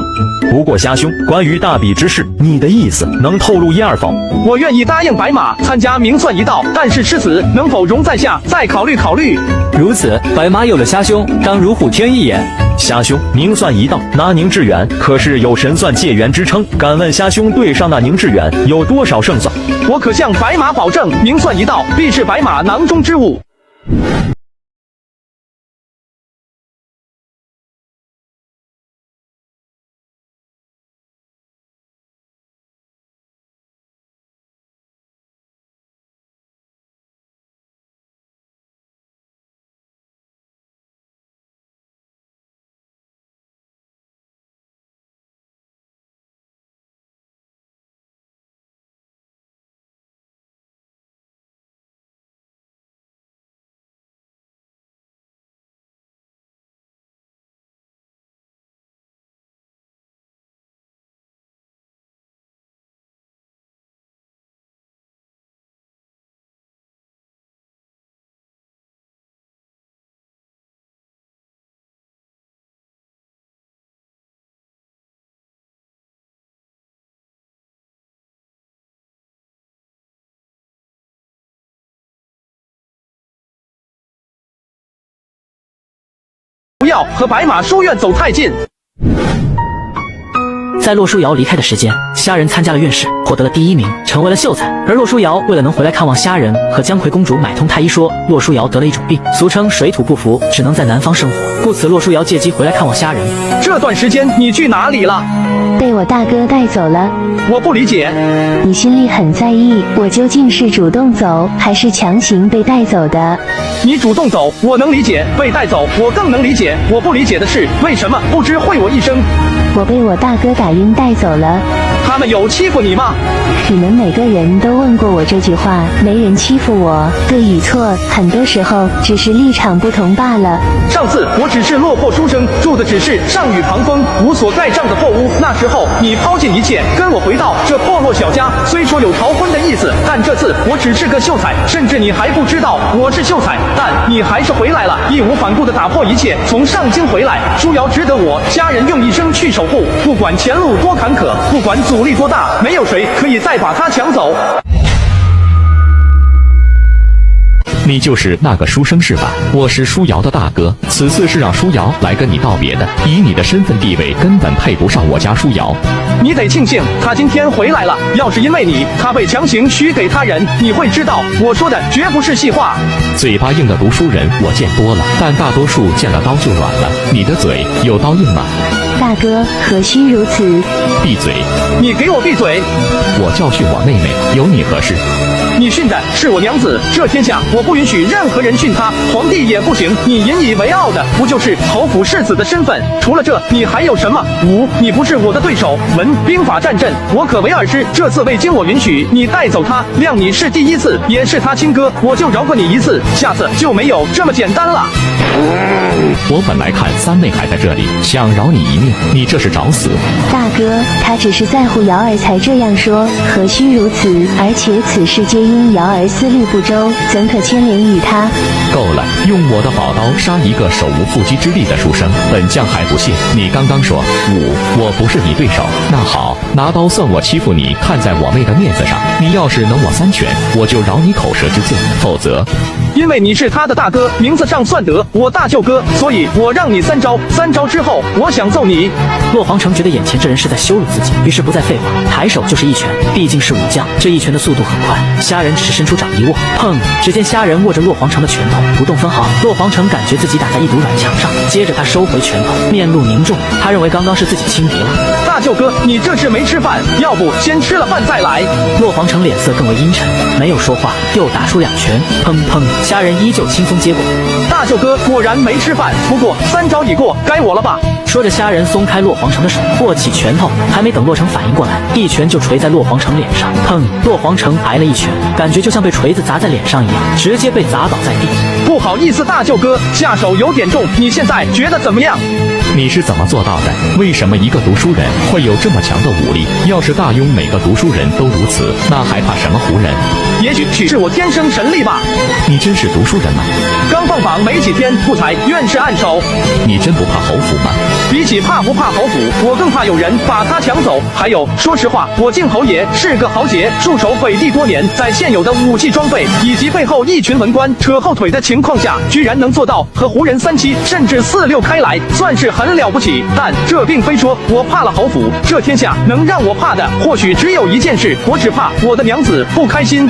不过虾兄，关于大比之事，你的意思能透露一二否？我愿意答应白马参加明算一道，但是诗词能否容在下再考虑考虑。如此，白马有了虾兄，当如虎添翼也。虾兄，明算一道，那宁致远可是有神算解元之称，敢问虾兄对上那宁致远有多少胜算？我可向白马保证，明算一道必是白马囊中之物。要和白马书院走太近。在洛书瑶离开的时间，虾仁参加了院试，获得了第1名，成为了秀才。而洛书瑶为了能回来看望虾仁和姜葵公主买通太医说，洛书瑶得了一种病，俗称水土不服，只能在南方生活，故此洛书瑶借机回来看望虾仁。这段时间你去哪里了？被我大哥带走了。我不理解，你心里很在意，我究竟是主动走，还是强行被带走的？你主动走，我能理解；被带走，我更能理解。我不理解的是，为什么不知会我一声？我被我大哥打晕带走了。他们有欺负你吗？你们每个人都问过我这句话，没人欺负我。对与错，很多时候只是立场不同罢了。上次我只是落魄书生，住的只是上雨旁风、无所盖帐的破屋。那时候你抛尽一切，跟我回到这破落小家。虽说有逃婚的意思，但这次我只是个秀才，甚至你还不知道我是秀才，但你还是回来了，义无反顾地打破一切，从上京回来。书瑶值得我家人用一生去守护，不管前路多坎坷，不管阻力多大，没有谁可以再把他抢走。你就是那个书生是吧？我是舒瑶的大哥，此次是让舒瑶来跟你道别的。以你的身份地位，根本配不上我家舒瑶。你得庆幸他今天回来了，要是因为你，他被强行许给他人，你会知道我说的绝不是戏话。嘴巴硬的读书人我见多了，但大多数见了刀就软了。你的嘴有刀硬吗？大哥，何须如此？闭嘴！你给我闭嘴！我教训我妹妹，有你何事？你训的是我娘子，这天下我不允许任何人训她，皇帝也不行。你引以为傲的不就是侯府世子的身份？除了这，你还有什么？武，你不是我的对手；文，兵法战阵，我可为二师。这次未经我允许，你带走他，谅你是第1次，也是他亲哥，我就饶过你1次，下次就没有这么简单了。我本来看三妹还在这里，想饶你一命，你这是找死！大哥，他只是在乎瑶儿才这样说，何须如此？而且此事皆因瑶儿思虑不周，怎可牵连于他？够了，用我的宝刀杀一个手无缚鸡之力的书生，本将还不信。你刚刚说武，我不是你对手，那好，拿刀算我欺负你，看在我妹的面子上，你要是能我3拳，我就饶你口舌之罪，否则。因为你是他的大哥，名字上算得我大舅哥，所以我让你3招，3招之后，我想揍你。洛皇城觉得眼前这人是在羞辱自己，于是不再废话，抬手就是一拳。毕竟是武将，这一拳的速度很快。虾仁只是伸出掌一握，砰！只见虾仁握着洛皇城的拳头，不动分毫。洛皇城感觉自己打在一堵软墙上，接着他收回拳头，面露凝重。他认为刚刚是自己轻敌了。大舅哥，你这是没吃饭，要不先吃了饭再来。洛皇城脸色更为阴沉，没有说话，又打出2拳，砰砰！虾仁依旧轻松接过。大舅哥果然没吃饭，不过3招已过，该我了吧？说着，虾仁松开洛皇城的手，握起拳头，还没等洛城反应过来，一拳就捶在洛皇城脸上，砰！洛皇城挨了一拳，感觉就像被锤子砸在脸上一样，直接被砸倒在地。不好意思，大舅哥，下手有点重，你现在觉得怎么样？你是怎么做到的？为什么一个读书人会有这么强的武力？要是大庸每个读书人都如此，那还怕什么胡人？也许是我天生神力吧。你真是读书人吗？刚放榜没几天，不才院士暗手。你真不怕侯府吗？比起怕不怕侯府，我更怕有人把他抢走。还有，说实话，我靖侯爷是个豪杰，驻守北地多年，在现有的武器装备以及背后一群文官扯后腿的情况下，居然能做到和胡人3七甚至4六开来，算是很了不起。但这并非说我怕了侯府，这天下能让我怕的，或许只有一件事，我只怕我的娘子不开心。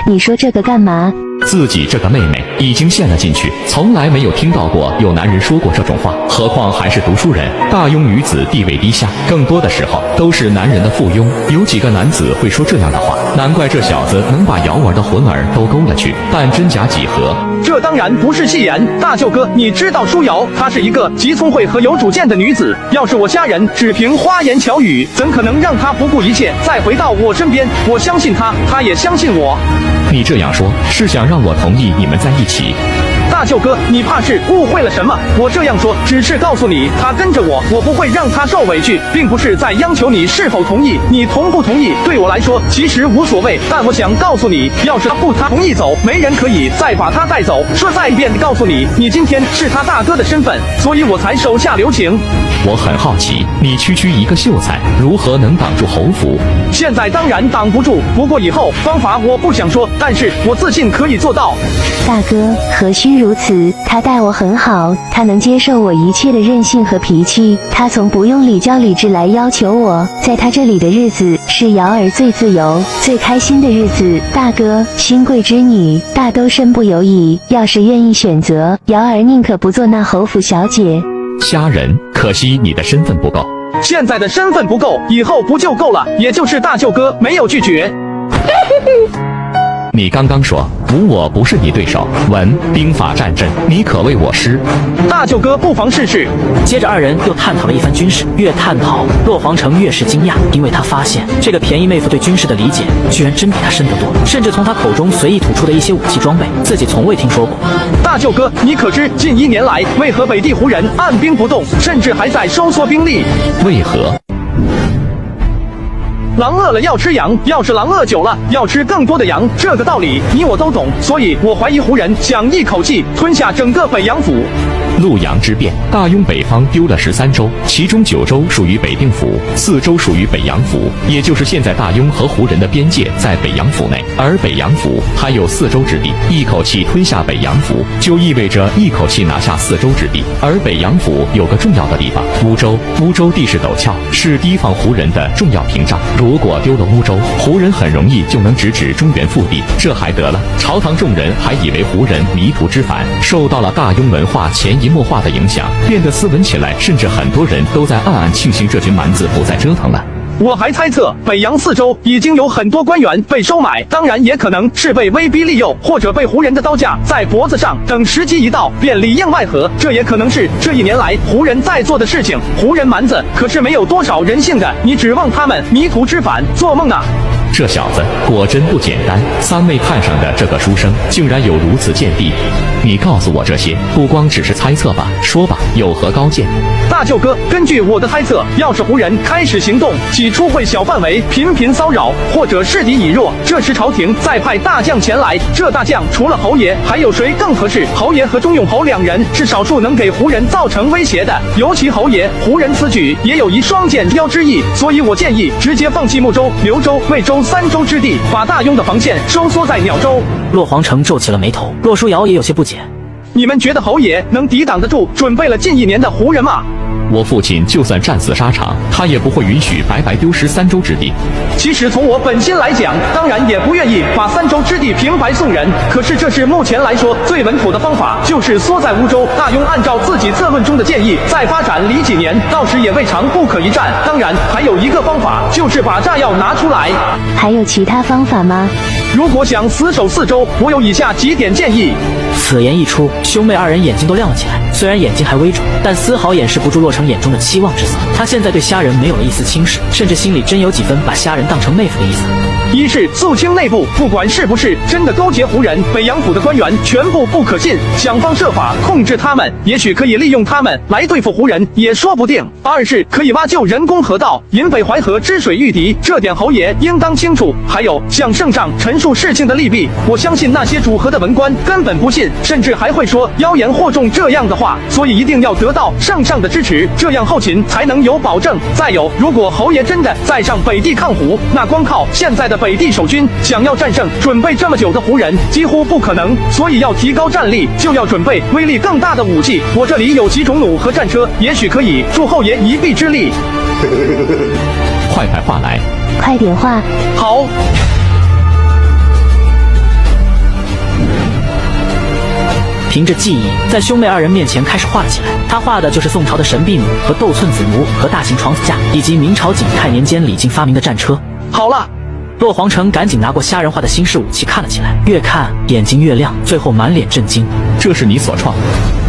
你说这个干嘛？自己这个妹妹已经陷了进去，从来没有听到过有男人说过这种话，何况还是读书人。大庸女子地位低下，更多的时候都是男人的附庸。有几个男子会说这样的话？难怪这小子能把瑶儿的魂儿都勾了去，但真假几何？这当然不是戏言，大舅哥，你知道舒瑶她是一个极聪慧和有主见的女子，要是我家人只凭花言巧语，怎可能让她不顾一切再回到我身边？我相信她，她也相信我。你这样说，是想让我同意你们在一起？大舅哥，你怕是误会了什么？我这样说，只是告诉你，他跟着我，我不会让他受委屈，并不是在央求你是否同意。你同不同意，对我来说其实无所谓。但我想告诉你，要是他不同意走，没人可以再把他带走。说再一遍，告诉你，你今天是他大哥的身份，所以我才手下留情。我很好奇，你区区一个秀才，如何能挡住侯府？现在当然挡不住，不过以后方法我不想说，但是我自信可以做到。大哥，何须如此，他待我很好，他能接受我一切的任性和脾气，他从不用礼教礼制来要求我。在他这里的日子是瑶儿最自由、最开心的日子。大哥，新贵之女，大都身不由己。要是愿意选择，瑶儿宁可不做那侯府小姐。虾仁，可惜你的身份不够。现在的身份不够，以后不就够了？也就是大舅哥没有拒绝。你刚刚说无我不是你对手，闻兵法战阵，你可为我师。大舅哥不妨试试。接着二人又探讨了一番军事，越探讨骆黄成越是惊讶，因为他发现这个便宜妹夫对军事的理解居然真比他深得多，甚至从他口中随意吐出的一些武器装备，自己从未听说过。大舅哥，你可知近1年来，为何北地胡人按兵不动，甚至还在收缩兵力？为何？狼饿了要吃羊，要是狼饿久了要吃更多的羊，这个道理你我都懂，所以我怀疑胡人想一口气吞下整个北阳府。陆阳之变，大雍北方丢了13州，其中9州属于北定府，4州属于北阳府，也就是现在大雍和胡人的边界在北阳府内，而北阳府还有4州之地，一口气吞下北阳府，就意味着一口气拿下4州之地。而北阳府有个重要的地方，乌州，乌州地势陡峭，是提防胡人的重要屏障。如果丢了乌州，胡人很容易就能直指中原腹地，这还得了？朝堂众人还以为胡人迷途知返，受到了大雍文化潜移默化的影响，变得斯文起来，甚至很多人都在暗暗庆幸这群蛮子不再折腾了。我还猜测北阳4州已经有很多官员被收买，当然也可能是被威逼利诱，或者被胡人的刀架在脖子上，等时机一到便里应外合。这也可能是这1年来胡人在做的事情。胡人蛮子可是没有多少人性的，你指望他们迷途知返，做梦呢？这小子果真不简单，三妹看上的这个书生竟然有如此见地。你告诉我这些，不光只是猜测吧？说吧，有何高见？大舅哥，根据我的猜测，要是胡人开始行动，起初会小范围频频骚扰，或者示敌以弱，这时朝廷再派大将前来。这大将除了侯爷，还有谁更合适？侯爷和钟永侯2人是少数能给胡人造成威胁的，尤其侯爷，胡人此举也有一双剑雕之意，所以我建议直接放弃睦州、刘州、魏州3州之地，把大雍的防线收缩在鸟州。骆黄成皱起了眉头，骆书瑶也有些不解。你们觉得侯爷能抵挡得住准备了近1年的胡人吗？我父亲就算战死沙场，他也不会允许白白丢失3州之地。其实从我本心来讲，当然也不愿意把3州之地平白送人。可是这是目前来说最稳妥的方法，就是缩在乌州。大雍按照自己策论中的建议，再发展离几年，到时也未尝不可一战。当然，还有一个方法，就是把炸药拿出来。还有其他方法吗？如果想死守4州，我有以下几点建议。此言一出，兄妹2人眼睛都亮了起来。虽然眼睛还微肿，但丝毫掩饰不住洛成眼中的期望之色。他现在对虾仁没有了一丝轻视，甚至心里真有几分把虾仁当成妹夫的意思。一是肃清内部，不管是不是真的勾结胡人，北阳府的官员全部不可信，想方设法控制他们，也许可以利用他们来对付胡人，也说不定。二是可以挖就人工河道，引北淮河之水御敌，这点侯爷应当清楚。还有向圣上陈述事情的利弊，我相信那些主和的文官根本不信，甚至还会说妖言惑众这样的话，所以一定要得到圣上的支持，这样后勤才能有保证。再有，如果侯爷真的再上北地抗胡，那光靠现在的北地守军想要战胜准备这么久的胡人几乎不可能，所以要提高战力，就要准备威力更大的武器。我这里有几种弩和战车，也许可以助后爷一臂之力。快派话来，快点画。好。凭着记忆，在兄妹2人面前开始画了起来。他画的就是宋朝的神臂弩和斗寸子弩和大型床子架，以及明朝景泰年间李靖发明的战车。好了。骆黄成赶紧拿过虾仁画的新式武器看了起来，越看眼睛越亮，最后满脸震惊。这是你所创？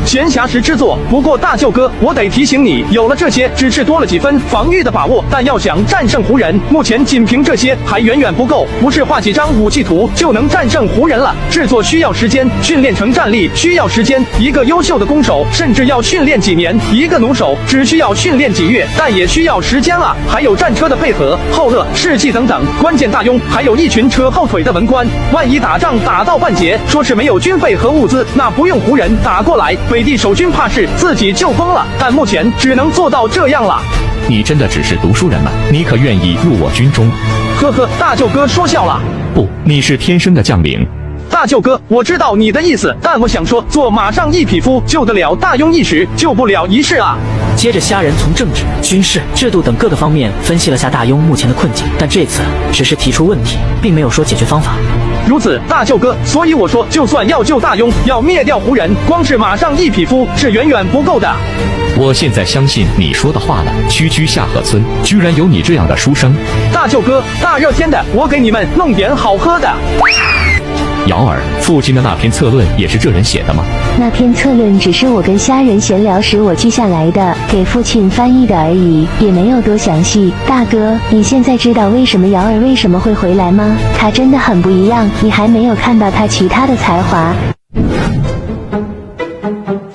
闲暇时之作。不过大舅哥，我得提醒你，有了这些，只是多了几分防御的把握，但要想战胜胡人，目前仅凭这些还远远不够，不是画几张武器图就能战胜胡人了。制作需要时间，训练成战力需要时间。一个优秀的弓手甚至要训练几年，一个弩手只需要训练几月，但也需要时间啊。还有战车的配合、后勒、士气等等，关键大雍还有一群扯后腿的文官，万一打仗打到半截，说是没有军费和物资，那不用胡人打过来，北地守军怕是自己就疯了。但目前只能做到这样了。你真的只是读书人吗？你可愿意入我军中？呵呵，大舅哥说笑了。不，你是天生的将领。大舅哥，我知道你的意思，但我想说，做马上一匹夫救得了大庸一时，救不了一世啊。接着，虾仁从政治、军事、制度等各个方面分析了下大庸目前的困境，但这次只是提出问题，并没有说解决方法。如此，大舅哥，所以我说，就算要救大庸，要灭掉胡人，光是马上一匹夫是远远不够的。我现在相信你说的话了。区区下河村，居然有你这样的书生。大舅哥，大热天的，我给你们弄点好喝的。瑶儿，父亲的那篇策论也是这人写的吗？那篇策论只是我跟虾仁闲聊时我记下来的，给父亲翻译的而已，也没有多详细。大哥，你现在知道为什么瑶儿为什么会回来吗？他真的很不一样，你还没有看到他其他的才华。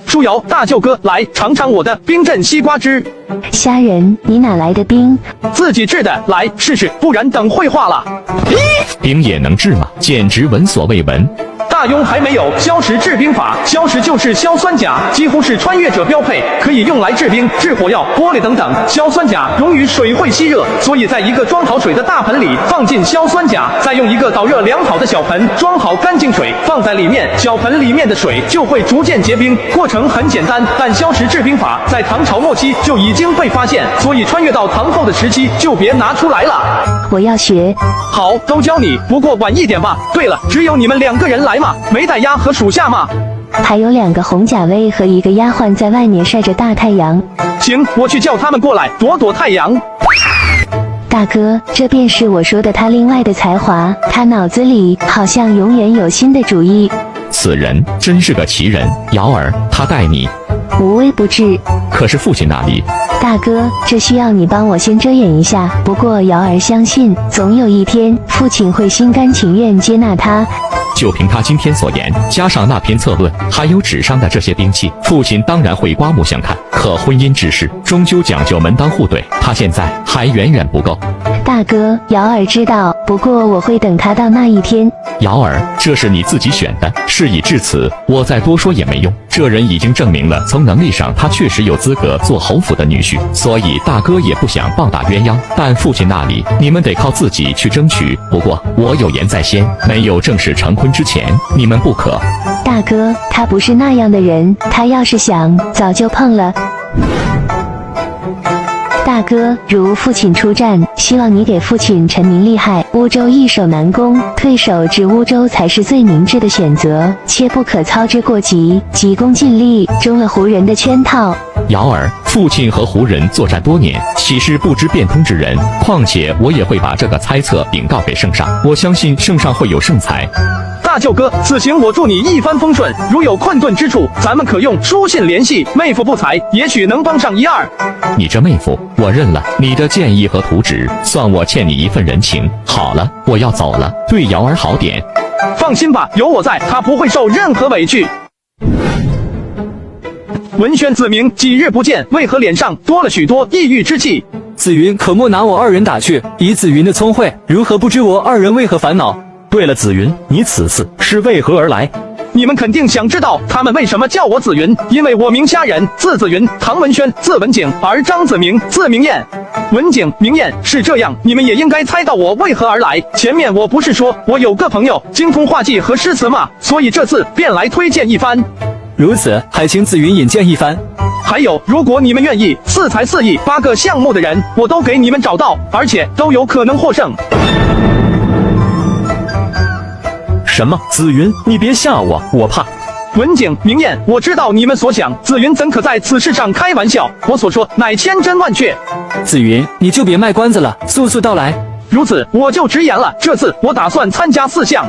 舒瑶，大舅哥，来尝尝我的冰镇西瓜汁。虾仁，你哪来的冰？自己制的，来试试，不然等会化了。冰也能治吗？简直闻所未闻。大庸还没有硝石制冰法，硝石就是硝酸钾，几乎是穿越者标配，可以用来制冰、制火药、玻璃等等。硝酸钾溶于水会吸热，所以在一个装好水的大盆里放进硝酸钾，再用一个导热良好的小盆装好干净水，放在里面，小盆里面的水就会逐渐结冰。过程很简单，但硝石制冰法在唐朝末期就已经被发现，所以穿越到唐后的时期就别拿出来了。我要学。好，都教你，不过晚一点吧。对了，只有你们2个人来吗？没带鸭和属下吗？还有2个红甲卫和1个丫鬟在外面晒着大太阳。行，我去叫他们过来躲躲太阳。大哥，这便是我说的他另外的才华，他脑子里好像永远有新的主意。此人真是个奇人。瑶儿，他待你无微不至。可是父亲那里？大哥，这需要你帮我先遮掩一下。不过瑶儿相信，总有一天父亲会心甘情愿接纳他。就凭他今天所言，加上那篇策论，还有纸上的这些兵器，父亲当然会刮目相看。可婚姻之事，终究讲究门当户对，他现在还远远不够。大哥，瑶儿知道，不过我会等他到那一天。瑶儿，这是你自己选的，事已至此，我再多说也没用。这人已经证明了，从能力上他确实有资格做侯府的女婿，所以大哥也不想棒打鸳鸯。但父亲那里，你们得靠自己去争取。不过我有言在先，没有正式成婚之前，你们不可。大哥，他不是那样的人，他要是想，早就碰了。大哥，如父亲出战，希望你给父亲陈明利害。乌州易守难攻，退守至乌州才是最明智的选择，切不可操之过急，急功近利，中了胡人的圈套。瑶儿，父亲和胡人作战多年，岂是不知变通之人？况且我也会把这个猜测禀告给圣上，我相信圣上会有圣裁。大舅哥，此行我祝你一帆风顺，如有困顿之处，咱们可用书信联系。妹夫不才，也许能帮上1、2。你这妹夫，我认了。你的建议和图纸，算我欠你一份人情。好了，我要走了，对瑶儿好点。放心吧，有我在，他不会受任何委屈。文轩子明几日不见，为何脸上多了许多抑郁之气？紫云可莫拿我2人打趣，以紫云的聪慧，如何不知我2人为何烦恼？对了，紫云，你此次是为何而来？你们肯定想知道他们为什么叫我紫云，因为我名虾仁，字紫云，唐文轩，字文景，而张子明，字明艳。文景、明艳是这样，你们也应该猜到我为何而来。前面我不是说我有个朋友精通画技和诗词吗？所以这次便来推荐一番。如此，还请紫云引荐一番。还有，如果你们愿意，4才4艺8个项目的人，我都给你们找到，而且都有可能获胜。什么？紫云，你别吓我，我怕。文景、明艳，我知道你们所想，紫云怎可在此事上开玩笑？我所说乃千真万确。紫云，你就别卖关子了，速速道来。如此，我就直言了，这次我打算参加4项。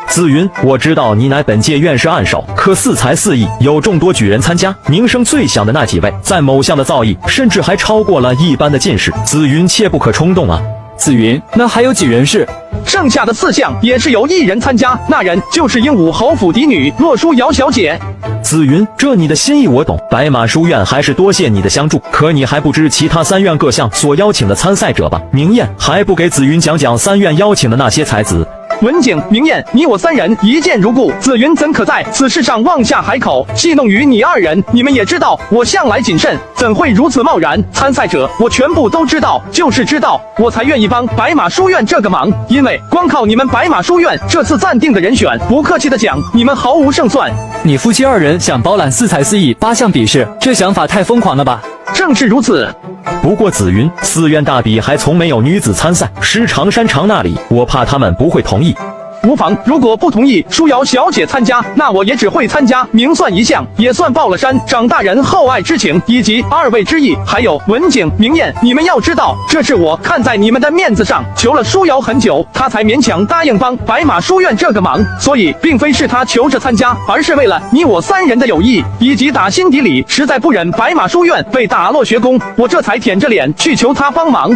紫云，我知道你乃本届院士暗手，可4才4艺有众多举人参加，名声最响的那几位，在某项的造诣，甚至还超过了一般的进士。紫云切不可冲动啊！紫云，那还有几人是？剩下的4项也是由1人参加，那人就是鹦鹉侯府嫡女洛书瑶小姐。紫云，这你的心意我懂，白马书院还是多谢你的相助。可你还不知其他3院各项所邀请的参赛者吧？明艳，还不给紫云讲讲3院邀请的那些才子？文景、明艳，你我三人一见如故，紫云怎可在此事上妄下海口，戏弄于你二人？你们也知道，我向来谨慎，怎会如此贸然？参赛者我全部都知道，就是知道，我才愿意帮白马书院这个忙。因为光靠你们白马书院这次暂定的人选，不客气的讲，你们毫无胜算。你夫妻二人想包揽4才4艺8项比试，这想法太疯狂了吧？正是如此。不过紫云4院大比还从没有女子参赛，是长山长那里，我怕他们不会同意。无妨，如果不同意舒瑶小姐参加，那我也只会参加明算一项，也算报了山长大人厚爱之情以及二位之意。还有文景、明艳，你们要知道，这是我看在你们的面子上，求了舒瑶很久，她才勉强答应帮白马书院这个忙，所以并非是她求着参加，而是为了你我三人的友谊，以及打心底里实在不忍白马书院被打落学宫，我这才舔着脸去求她帮忙。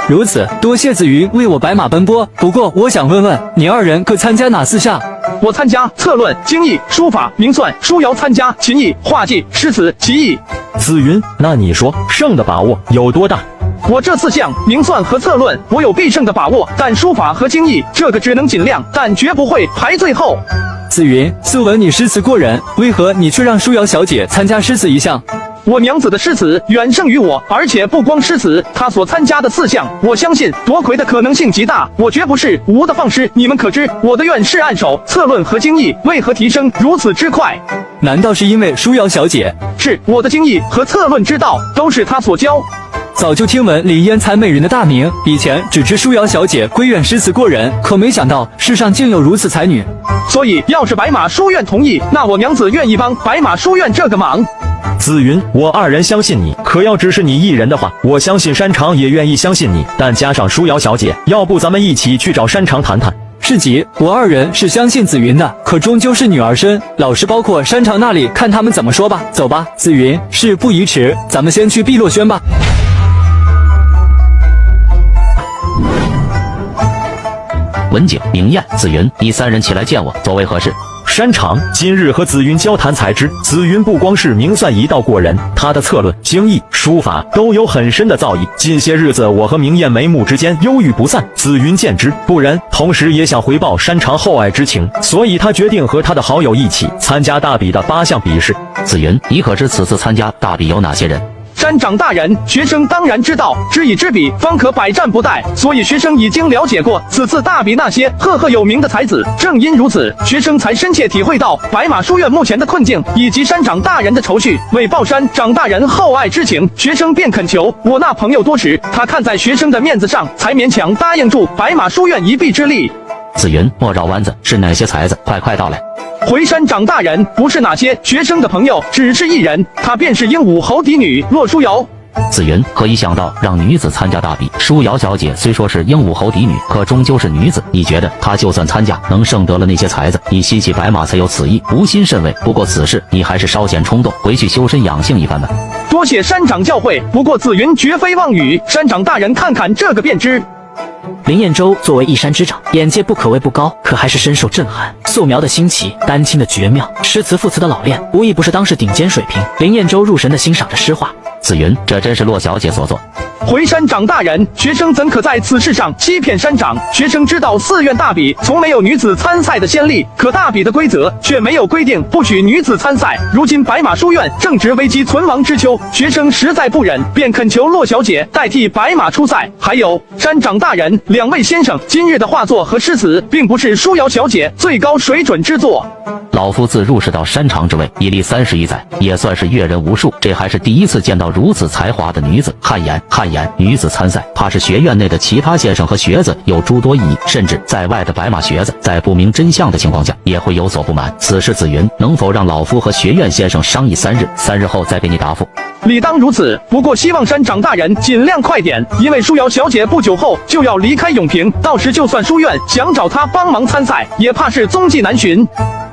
如此，多谢紫云为我白马奔波。不过，我想问问，你二人各参加哪4项？我参加策论、经义、书法、明算，舒瑶参加琴艺、画技、诗词、棋艺。紫云，那你说胜的把握有多大？我这4项明算和策论，我有必胜的把握，但书法和经义这个只能尽量，但绝不会排最后。紫云，素闻你诗词过人，为何你却让舒瑶小姐参加诗词一项？我娘子的诗词远胜于我，而且不光诗词，她所参加的4项，我相信夺魁的可能性极大。我绝不是无的放矢。你们可知我的院士按手、策论和经义为何提升如此之快？难道是因为舒瑶小姐？是，我的经义和策论之道都是她所教。早就听闻李烟才美人的大名，以前只知舒瑶小姐闺院诗词过人，可没想到世上竟有如此才女。所以，要是白马书院同意，那我娘子愿意帮白马书院这个忙。紫云，我二人相信你，可要只是你一人的话，我相信山长也愿意相信你，但加上舒瑶小姐，要不咱们一起去找山长谈谈？是急，我二人是相信紫云的，可终究是女儿身，老师包括山长那里，看他们怎么说吧。走吧，紫云，事不宜迟，咱们先去碧落轩吧。文景、明艳、紫云，你3人起来见我，所为何事？山长今日和紫云交谈才知，紫云不光是明算一道过人，她的策论、经义、书法都有很深的造诣。近些日子我和明艳眉目之间忧郁不散，紫云见之不忍，同时也想回报山长厚爱之情，所以他决定和他的好友一起参加大比的8项比试。紫云，你可知此次参加大比有哪些人？山长大人，学生当然知道，知己知彼，方可百战不殆。所以学生已经了解过此次大比那些赫赫有名的才子。正因如此，学生才深切体会到白马书院目前的困境，以及山长大人的愁绪。为报山长大人厚爱之情，学生便恳求我那朋友多时，他看在学生的面子上，才勉强答应助白马书院一臂之力。紫云，莫绕弯子，是哪些才子？快道来！回山长大人不是哪些学生的朋友，只是一人，他便是鹦鹉侯嫡女骆书瑶。紫云，可以想到让女子参加大比，舒瑶小姐虽说是鹦鹉侯嫡女，可终究是女子。你觉得她就算参加，能胜得了那些才子？你西起白马才有此意，无心甚慰。不过此事你还是稍显冲动，回去修身养性一番吧。多谢山长教诲，不过紫云绝非妄语，山长大人看看这个便知。林彦州作为一山之长，眼界不可谓不高，可还是深受震撼。素描的新奇，丹青的绝妙，诗词赋词的老练，无一不是当时顶尖水平。林彦州入神地欣赏着诗画。紫云，这真是骆小姐所作。回山长大人，学生怎可在此事上欺骗山长？学生知道4院大比从没有女子参赛的先例，可大比的规则却没有规定不许女子参赛。如今白马书院正值危机存亡之秋，学生实在不忍，便恳求骆小姐代替白马出赛。还有山长大人，2位先生，今日的画作和诗词，并不是舒瑶小姐最高水准之作。老夫自入仕到山长之位，已历31载，也算是阅人无数，这还是第一次见到如此才华的女子。汗颜，女子参赛，怕是学院内的其他先生和学子有诸多异议，甚至在外的白马学子，在不明真相的情况下，也会有所不满。此事紫云能否让老夫和学院先生商议3日后再给你答复？理当如此，不过希望山长大人尽量快点，因为舒瑶小姐不久后就要离开永平，到时就算书院想找她帮忙参赛，也怕是踪迹难寻。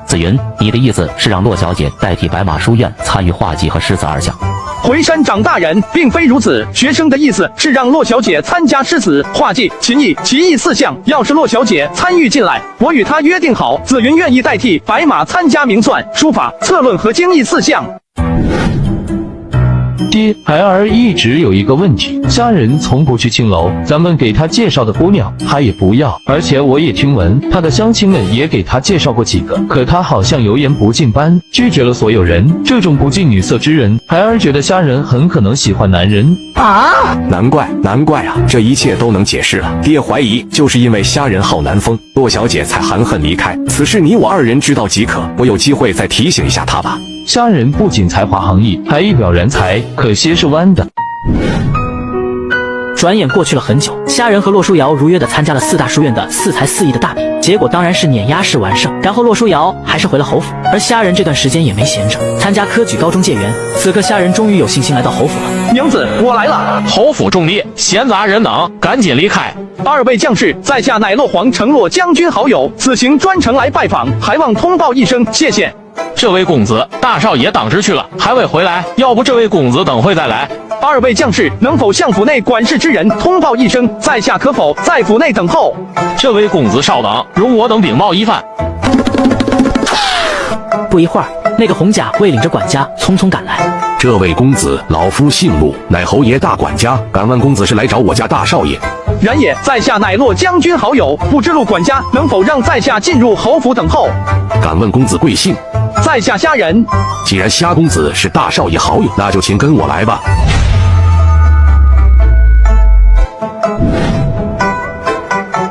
紫云，你的意思是让骆小姐代替白马书院参与画技和诗词2项？回山长大人，并非如此，学生的意思是让骆小姐参加诗词、画技、琴艺、棋艺4项。要是骆小姐参与进来，我与她约定好，紫云愿意代替白马参加明算、书法、策论和经义4项。爹，孩儿一直有一个问题，家人从不去青楼，咱们给他介绍的姑娘，他也不要。而且我也听闻他的乡亲们也给他介绍过几个，可他好像油盐不进般，拒绝了所有人。这种不近女色之人，孩儿觉得家人很可能喜欢男人。难怪啊，这一切都能解释了。爹怀疑就是因为虾仁好男风，洛小姐才含恨离开。此事你我二人知道即可，我有机会再提醒一下她吧。虾仁不仅才华横溢，还一表人才，可惜是弯的。转眼过去了很久，虾仁和洛书瑶如约的参加了4大书院的4才4艺的大比，结果当然是碾压式完胜。然后洛书瑶还是回了侯府，而虾仁这段时间也没闲着，参加科举高中解元。此刻虾仁终于有信心来到侯府了。娘子，我来了。侯府重地，闲杂人等，赶紧离开。2位将士，在下乃洛皇城洛将军好友，此行专程来拜访，还望通报一声，谢谢。这位公子，大少爷当值去了，还未回来，要不这位公子等会再来。2位将士，能否向府内管事之人通报一声，在下可否在府内等候？这位公子稍等，容我等禀报一番。不一会儿，那个红甲卫领着管家匆匆赶来。这位公子，老夫姓陆，乃侯爷大管家，敢问公子是来找我家大少爷？然也，在下乃洛将军好友，不知陆管家能否让在下进入侯府等候？敢问公子贵姓？在下虾仁。既然虾公子是大少爷好友，那就请跟我来吧。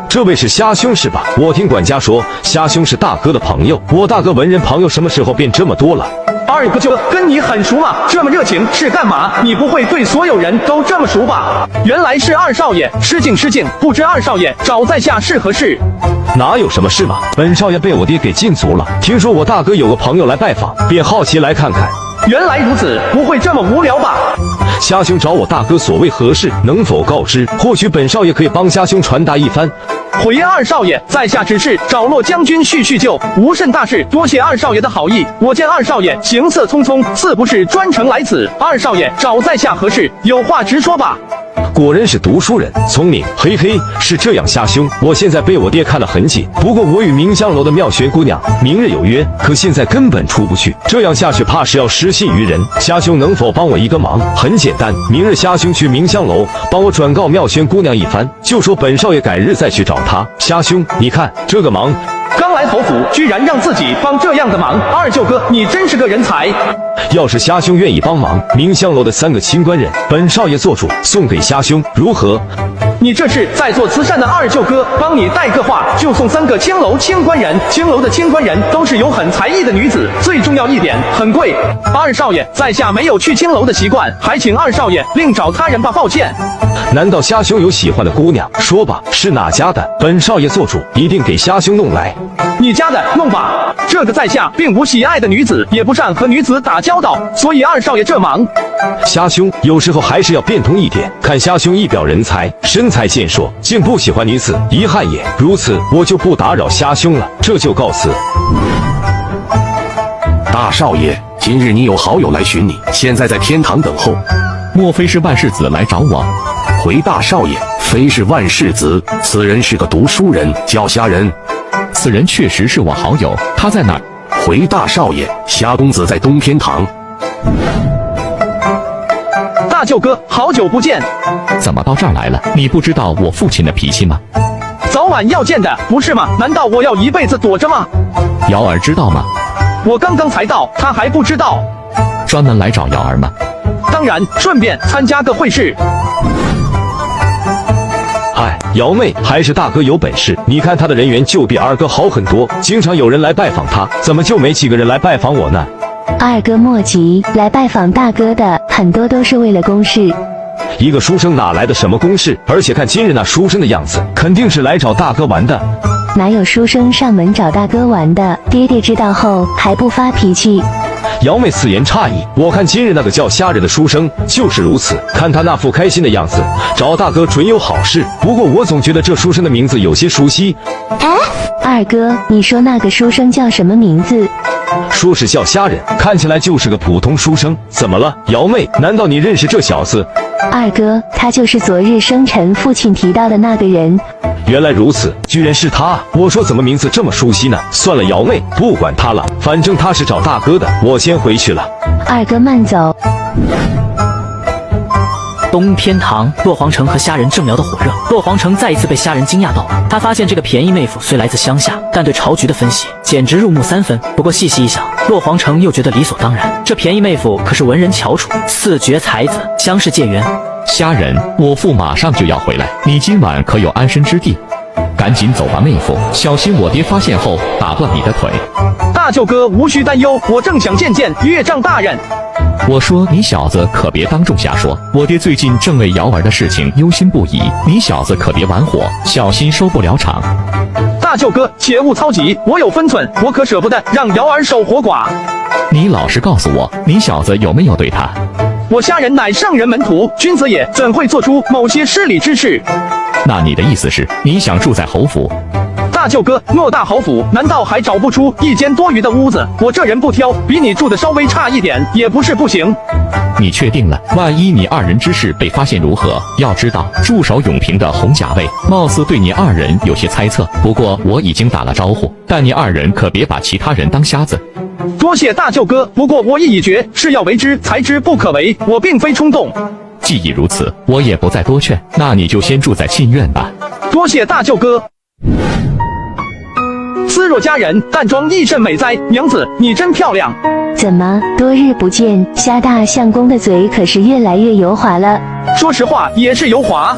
这位是虾兄是吧？我听管家说，虾兄是大哥的朋友。我大哥文人朋友什么时候变这么多了？2哥就跟你很熟嘛，这么热情是干嘛？你不会对所有人都这么熟吧？原来是2少爷，失敬，不知2少爷找在下是何事？哪有什么事嘛，本少爷被我爹给禁足了。听说我大哥有个朋友来拜访，便好奇来看看。原来如此，不会这么无聊吧？虾兄找我大哥所谓何事，能否告知？或许本少爷可以帮虾兄传达一番。回言2少爷，在下只是找洛将军叙旧，无甚大事，多谢2少爷的好意。我见2少爷行色匆匆，似不是专程来此。2少爷找在下何事？有话直说吧。果然是读书人，聪明。嘿嘿，是这样，虾兄，我现在被我爹看得很紧。不过我与明香楼的妙轩姑娘明日有约，可现在根本出不去。这样下去，怕是要失信于人。虾兄能否帮我一个忙？很简单，明日虾兄去明香楼，帮我转告妙轩姑娘一番，就说本少爷改日再去找她。虾兄，你看这个忙。刚来侯府，居然让自己帮这样的忙，2舅哥，你真是个人才。要是虾兄愿意帮忙，明香楼的3个清官人，本少爷做主，送给虾兄，如何？你这是在做慈善的2舅哥，帮你带个话，就送3个青楼清官人。青楼的清官人都是有很才艺的女子，最重要一点，很贵。2少爷，在下没有去青楼的习惯，还请2少爷另找他人吧，抱歉。难道虾兄有喜欢的姑娘？说吧，是哪家的？本少爷做主，一定给虾兄弄来。你家的弄吧，这个在下并无喜爱的女子，也不善和女子打交道，所以2少爷这忙。虾兄有时候还是要变通一点，看虾兄一表人才，身材健硕，竟不喜欢女子，遗憾也。如此，我就不打扰虾兄了，这就告辞。大少爷，今日你有好友来寻你，现在在天堂等候。莫非是万世子来找我？回大少爷，非是万世子，此人是个读书人，叫虾仁。此人确实是我好友，他在哪儿？回大少爷，虾公子在东天堂。大舅哥，好久不见。怎么到这儿来了？你不知道我父亲的脾气吗？早晚要见的，不是吗？难道我要一辈子躲着吗？瑶儿知道吗？我刚刚才到，他还不知道。专门来找瑶儿吗？当然，顺便参加个会试。嗨，瑶妹，还是大哥有本事。你看他的人缘就比2哥好很多，经常有人来拜访他，怎么就没几个人来拜访我呢？2哥莫急，来拜访大哥的很多都是为了公事。一个书生哪来的什么公事？而且看今日那书生的样子，肯定是来找大哥玩的。哪有书生上门找大哥玩的？爹爹知道后还不发脾气？瑶妹此言差矣，我看今日那个叫虾仁的书生就是如此，看他那副开心的样子，找大哥准有好事。不过我总觉得这书生的名字有些熟悉。2哥，你说那个书生叫什么名字？说是叫虾仁，看起来就是个普通书生。怎么了，瑶妹？难道你认识这小子？2哥，他就是昨日生辰父亲提到的那个人。原来如此，居然是他！我说怎么名字这么熟悉呢？算了，瑶妹，不管他了，反正他是找大哥的，我先回去了。2哥慢走。东偏堂，洛皇城和虾仁正聊得火热，洛皇城再一次被虾仁惊讶到，他发现这个便宜妹夫虽来自乡下，但对朝局的分析简直入木三分。不过细细一想，洛皇城又觉得理所当然，这便宜妹夫可是文人翘楚，四绝才子，乡试解元。虾仁，我父马上就要回来，你今晚可有安身之地？赶紧走吧，妹夫，小心我爹发现后打断你的腿。大舅哥无需担忧，我正想见见岳丈大人。我说你小子可别当众瞎说，我爹最近正为瑶儿的事情忧心不已，你小子可别玩火，小心收不了场。大舅哥且勿操急，我有分寸，我可舍不得让瑶儿守活寡。你老实告诉我，你小子有没有对他？我虾仁乃圣人门徒，君子也，怎会做出某些失礼之事？那你的意思是，你想住在侯府？大舅哥，偌大侯府，难道还找不出一间多余的屋子？我这人不挑，比你住的稍微差一点也不是不行。你确定了？万一你二人之事被发现如何？要知道，驻守永平的洪甲卫貌似对你二人有些猜测，不过我已经打了招呼，但你二人可别把其他人当瞎子。多谢大舅哥，不过我意已决，是要为之才知不可为，我并非冲动。既已如此，我也不再多劝，那你就先住在沁院吧。多谢大舅哥。姿若佳人，淡妆亦甚美哉，娘子你真漂亮。怎么，多日不见，虾大相公的嘴可是越来越油滑了？说实话，也是油滑。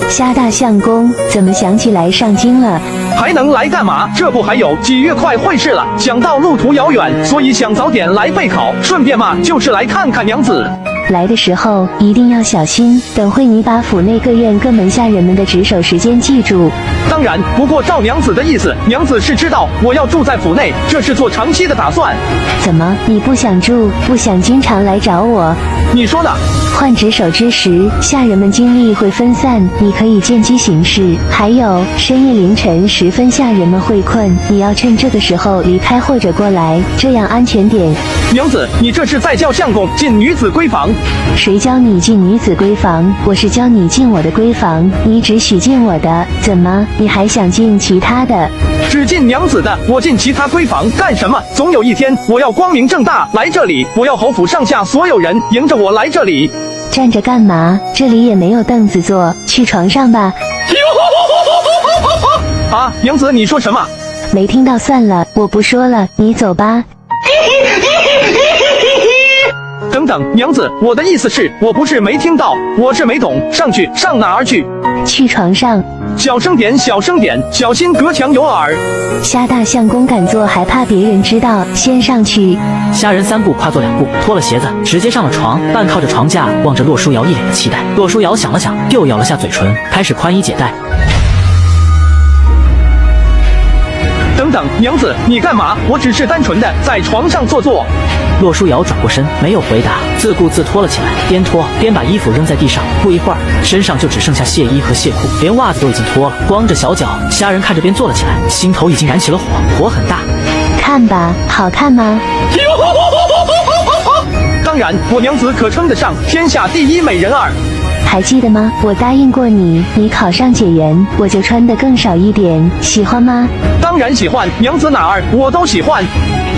虾大相公怎么想起来上京了？还能来干嘛？这不还有几月快会试了，想到路途遥远，所以想早点来备考，顺便嘛就是来看看娘子。来的时候一定要小心，等会你把府内各院各门下人们的值守时间记住。当然，不过照娘子的意思，娘子是知道我要住在府内，这是做长期的打算。怎么，你不想住，不想经常来找我？你说呢？换值守之时，下人们精力会分散，你可以见机行事。还有，深夜凌晨时分，下人们会困，你要趁这个时候离开或者过来，这样安全点。娘子，你这是在叫相公进女子闺房？谁教你进女子闺房？我是教你进我的闺房，你只许进我的。怎么，你还想进其他的？只进娘子的，我进其他闺房干什么？总有一天，我要光明正大来这里，我要侯府上下所有人迎着我来这里。站着干嘛？这里也没有凳子坐，去床上吧。啊，娘子，你说什么？没听到算了，我不说了，你走吧。等等，娘子，我的意思是，我不是没听到，我是没懂。上去，上哪儿去？去床上。小声点，小声点，小心隔墙有耳。虾大相公敢做，还怕别人知道？先上去。虾仁3步跨作2步，脱了鞋子，直接上了床，半靠着床架，望着洛书瑶一脸的期待。洛书瑶想了想，又咬了下嘴唇，开始宽衣解带。等等，娘子，你干嘛？我只是单纯的在床上坐坐。洛书瑶转过身，没有回答，自顾自脱了起来，边脱边把衣服扔在地上。不一会儿，身上就只剩下亵衣和亵裤，连袜子都已经脱了，光着小脚。虾仁看着便坐了起来，心头已经燃起了火，火很大。看吧，好看吗？当然，我娘子可称得上天下第一美人儿。还记得吗？我答应过你，你考上解元，我就穿得更少一点，喜欢吗？当然喜欢，娘子哪儿我都喜欢。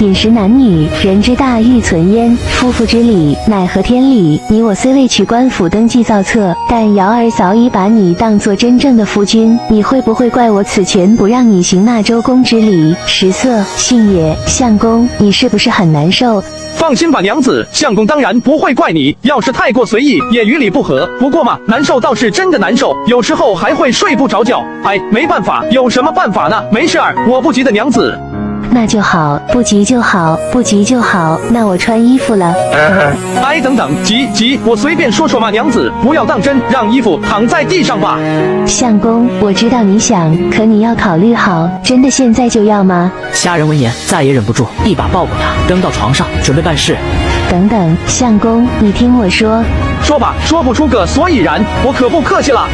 饮食男女，人之大欲存焉，夫妇之礼，乃合天理。你我虽未去官府登记造册，但瑶儿早已把你当作真正的夫君，你会不会怪我此前不让你行那周公之礼？食色性也，相公，你是不是很难受？放心吧，娘子，相公当然不会怪你。要是太过随意，也与理不合。不过嘛，难受倒是真的难受，有时候还会睡不着觉。哎，没办法，有什么办法呢？没事儿，我不急的，娘子。那就好，不急就好，不急就好。那我穿衣服了。哎，等等，急，我随便说说嘛，娘子，不要当真，让衣服躺在地上吧。相公，我知道你想，可你要考虑好，真的现在就要吗？虾仁闻言，再也忍不住，一把抱过他，扔到床上，准备办事。等等，相公，你听我说。说吧，说不出个所以然，我可不客气了。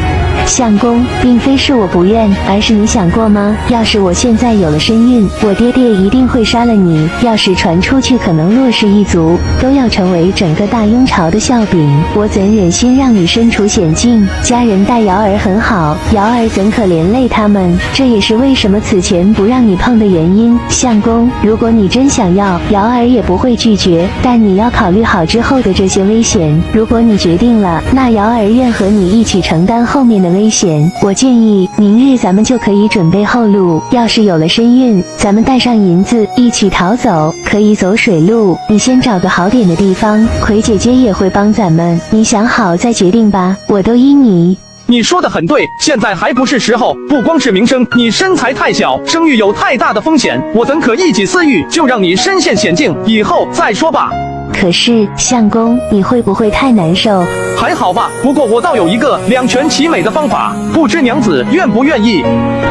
相公，并非是我不愿，而是你想过吗？要是我现在有了身孕，我爹爹一定会杀了你。要是传出去，可能洛氏一族都要成为整个大雍朝的笑柄。我怎忍心让你身处险境？家人待瑶儿很好，瑶儿怎可连累他们？这也是为什么此前不让你碰的原因。相公，如果你真想要，瑶儿也不会拒绝，但你要考虑好之后的这些危险。如果你决定了，那瑶儿愿和你一起承担后面的危险。我建议明日咱们就可以准备后路，要是有了身孕，咱们带上银子一起逃走，可以走水路。你先找个好点的地方，葵姐姐也会帮咱们，你想好再决定吧，我都依你。你说的很对，现在还不是时候。不光是名声，你身材太小，生育有太大的风险，我怎可一己私欲就让你身陷险境？以后再说吧。可是相公，你会不会太难受？还好吧，不过我倒有一个两全其美的方法，不知娘子愿不愿意？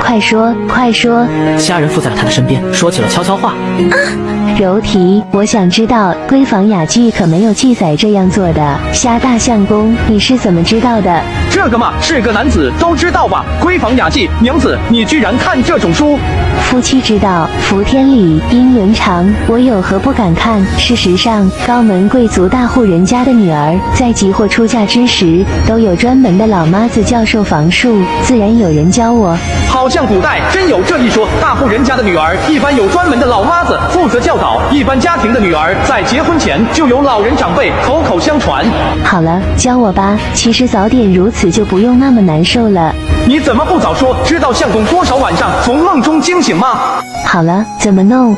快说，快说！虾仁附在了他的身边，说起了悄悄话。柔提，我想知道，闺房雅剧可没有记载这样做的。虾大相公，你是怎么知道的？这个嘛，是个男子都知道吧？闺房雅妓，娘子，你居然看这种书？夫妻之道，服天理，因伦常，我有何不敢看？事实上，高门贵族大户人家的女儿，在即或出嫁之时，都有专门的老妈子教授房术，自然有人教我。好像古代真有这一说，大户人家的女儿一般有专门的老妈子负责教导，一般家庭的女儿在结婚前就有老人长辈口口相传。好了，教我吧。其实早点如此就不用那么难受了。你怎么不早说？知道相公多少晚上从梦中惊醒吗？好了，怎么弄？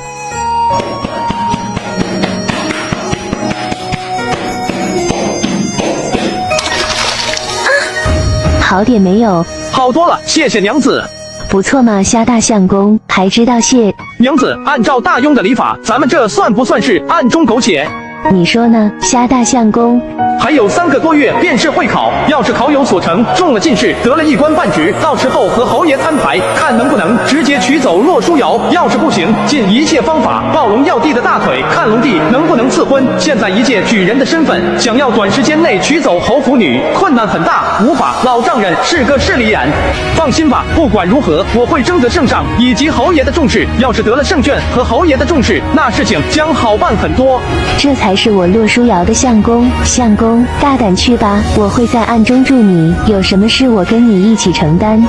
好点没有？好多了，谢谢娘子。不错嘛，虾大相公，还知道谢。娘子，按照大庸的礼法，咱们这算不算是暗中苟且？你说呢，虾大相公？还有3个多月便是会考，要是考有所成，中了进士，得了一官半职，到时候和侯爷摊牌，看能不能直接取走洛书瑶。要是不行，尽一切方法抱龙耀帝的大腿，看龙帝能不能赐婚。现在一介举人的身份，想要短时间内取走侯府女，困难很大，无法。老丈人是个势利眼。放心吧，不管如何，我会征得圣上以及侯爷的重视。要是得了圣眷和侯爷的重视，那事情将好办很多。这才是我洛书瑶的相公。相公，大胆去吧，我会在暗中助你，有什么事我跟你一起承担。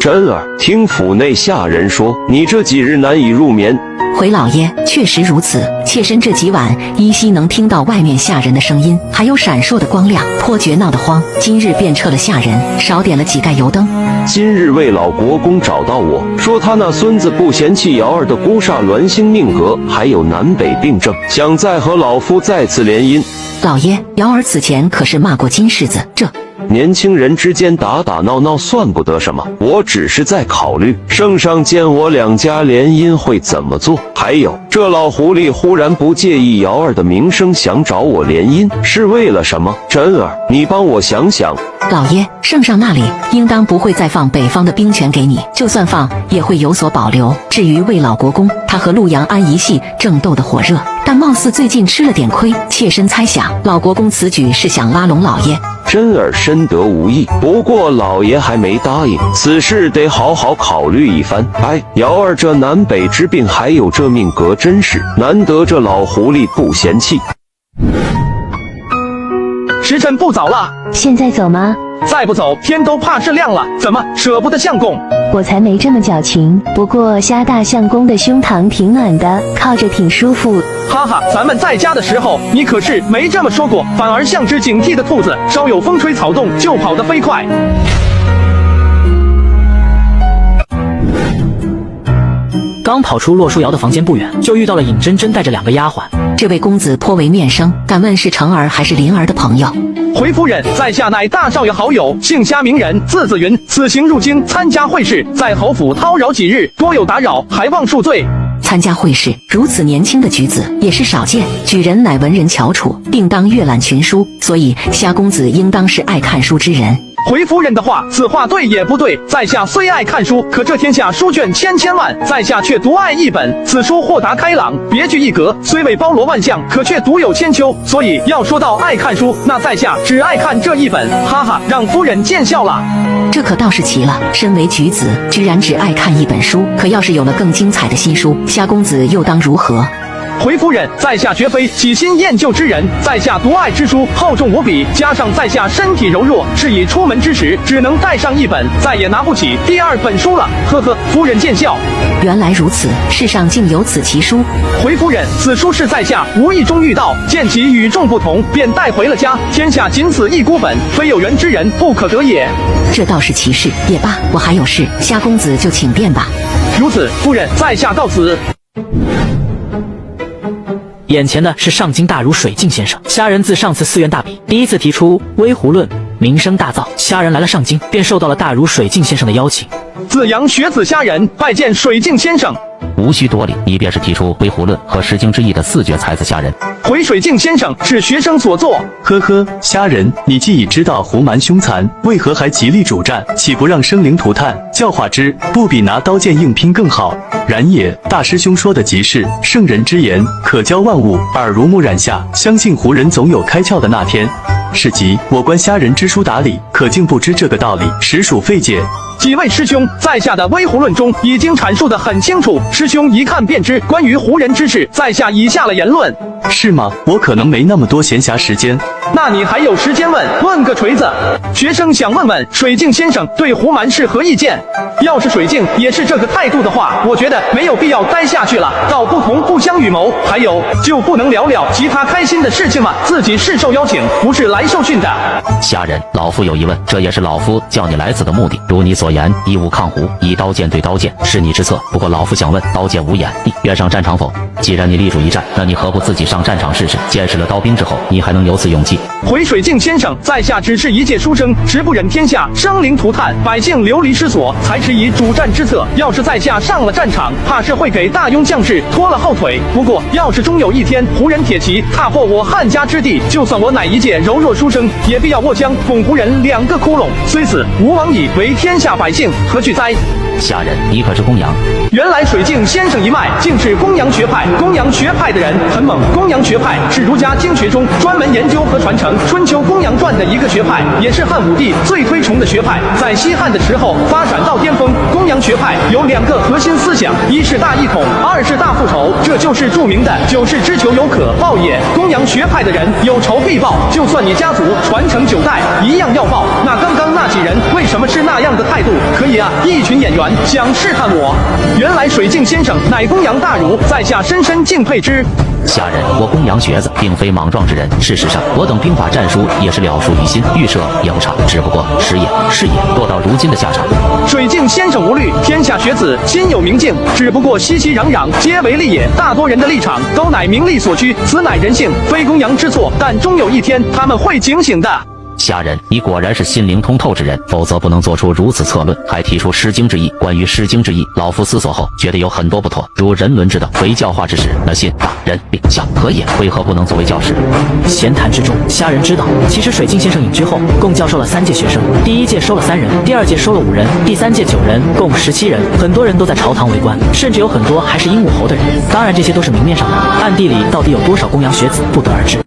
真儿，听府内下人说，你这几日难以入眠。回老爷，确实如此。妾身这几晚依稀能听到外面下人的声音，还有闪烁的光亮，颇觉闹得慌。今日便撤了下人，少点了几盖油灯。今日魏老国公找到我说，他那孙子不嫌弃瑶儿的孤煞鸾星命格，还有南北病症，想再和老夫再次联姻。老爷，瑶儿此前可是骂过金世子，这年轻人之间打打闹闹算不得什么，我只是在考虑圣上见我两家联姻会怎么做。还有这老狐狸忽然不介意瑶儿的名声，想找我联姻，是为了什么？真儿，你帮我想想。老爷，圣上那里应当不会再放北方的兵权给你，就算放也会有所保留。至于魏老国公，他和陆阳安一系正斗得火热，但貌似最近吃了点亏，妾身猜想老国公此举是想拉拢老爷。真儿深得无意，不过老爷还没答应，此事得好好考虑一番。哎，瑶儿这南北之病还有这命格，真是难得这老狐狸不嫌弃。时辰不早了，现在走吗？再不走，天都怕是亮了。怎么舍不得相公？我才没这么矫情。不过虾大相公的胸膛挺暖的，靠着挺舒服。哈哈，咱们在家的时候，你可是没这么说过，反而像只警惕的兔子，稍有风吹草动就跑得飞快。刚跑出洛书瑶的房间不远，就遇到了尹真真带着2个丫鬟。这位公子颇为面生，敢问是成儿还是灵儿的朋友？回夫人，在下乃大少爷好友，姓虾名人，字子云。此行入京参加会试，在侯府叨扰几日，多有打扰，还望恕罪。参加会试，如此年轻的举子也是少见。举人乃文人翘楚，定当阅览群书，所以虾公子应当是爱看书之人。回夫人的话，此话对也不对。在下虽爱看书，可这天下书卷千千万，在下却独爱一本。此书豁达开朗，别具一格，虽未包罗万象，可却独有千秋。所以要说到爱看书，那在下只爱看这一本。哈哈，让夫人见笑了。这可倒是奇了，身为举子，居然只爱看一本书。可要是有了更精彩的新书，虾公子又当如何？回夫人，在下绝非喜新厌旧之人，在下独爱之书厚重无比，加上在下身体柔弱，是以出门之时只能带上一本，再也拿不起第二本书了。呵呵，夫人见笑。原来如此，世上竟有此奇书。回夫人，此书是在下无意中遇到，见其与众不同，便带回了家。天下仅此一孤本，非有缘之人不可得也。这倒是奇事，也罢，我还有事，虾公子就请便吧。如此，夫人，在下告辞。眼前的是上京大儒水镜先生。虾仁自上次寺院大比第一次提出微胡论，名声大噪。虾仁来了上京，便受到了大儒水镜先生的邀请。子阳学子虾仁拜见水镜先生。无需多礼，你便是提出微胡论和诗经之意的四绝才子虾仁。回水镜先生是学生所作。呵呵，虾仁，你既已知道胡蛮凶残，为何还极力主战？岂不让生灵涂炭？教化之，不比拿刀剑硬拼更好。然也，大师兄说的极是，圣人之言，可教万物。耳濡目染下，相信胡人总有开窍的那天。是即我观虾仁知书达理，可竟不知这个道理，实属费解。几位师兄，在下的微胡论中已经阐述得很清楚，师兄一看便知。关于胡人之事，在下已下了言论。是吗？我可能没那么多闲暇时间。那你还有时间问个锤子！学生想问问水镜先生对胡蛮是何意见？要是水镜也是这个态度的话，我觉得没有必要待下去了，道不同不相与谋。还有，就不能聊聊其他开心的事情吗？自己是受邀请，不是来受训的。虾仁，老夫有疑问，这也是老夫叫你来此的目的。如你所言，以武抗胡，以刀剑对刀剑，是你之策。不过老夫想问，刀剑无眼，你愿上战场否？既然你力主一战，那你何不自己上战场试试？见识了刀兵之后，你还能有此勇气？回水镜先生，在下只是一介书生，实不忍天下生灵涂炭，百姓流离失所，才持以主战之策。要是在下上了战场，怕是会给大庸将士拖了后腿。不过，要是终有一天胡人铁骑踏破我汉家之地，就算我乃一介柔弱书生，也必要握枪捅胡人2个窟窿。虽死，吾往以为天下百姓何惧哉？虾仁，你可是公羊？原来水镜先生一脉竟是公羊学派。公羊学派的人很猛。公羊学派是儒家经学中专门研究和传承《春秋公羊传》的一个学派，也是汉武帝最推崇的学派。在西汉的时候发展到巅峰。公羊学派有2个核心思想，一是大一统，二是大复仇，这就是著名的9世之仇有可报也。公羊学派的人有仇必报，就算你家族传承9代，一样要报。那刚刚那几人为什么是那样的态度？可以啊，一群演员想试探我。原来水镜先生乃公羊大儒，在下深深敬佩之。虾仁，我公羊学子并非莽撞之人，事实上我等兵法战书也是了熟于心，预设也不差，只不过时也是也，落到如今的下场。水镜先生无虑，天下学子心有明镜，只不过熙熙攘攘皆为利也。大多人的立场都乃名利所趋，此乃人性，非公羊之错，但终有一天他们会警醒的。虾仁，你果然是心灵通透之人，否则不能做出如此策论，还提出《诗经》之意。关于《诗经》之意，老夫思索后觉得有很多不妥，如人伦之道，为教化之始，那信大人令下何也？为何不能作为教师？闲谈之中，虾仁知道，其实水镜先生隐居后，共教授了3届学生，第1届收了3人，第2届收了5人，第3届9人，共17人。很多人都在朝堂围观，甚至有很多还是鹦鹉侯的人。当然，这些都是明面上的，暗地里到底有多少公羊学子，不得而知。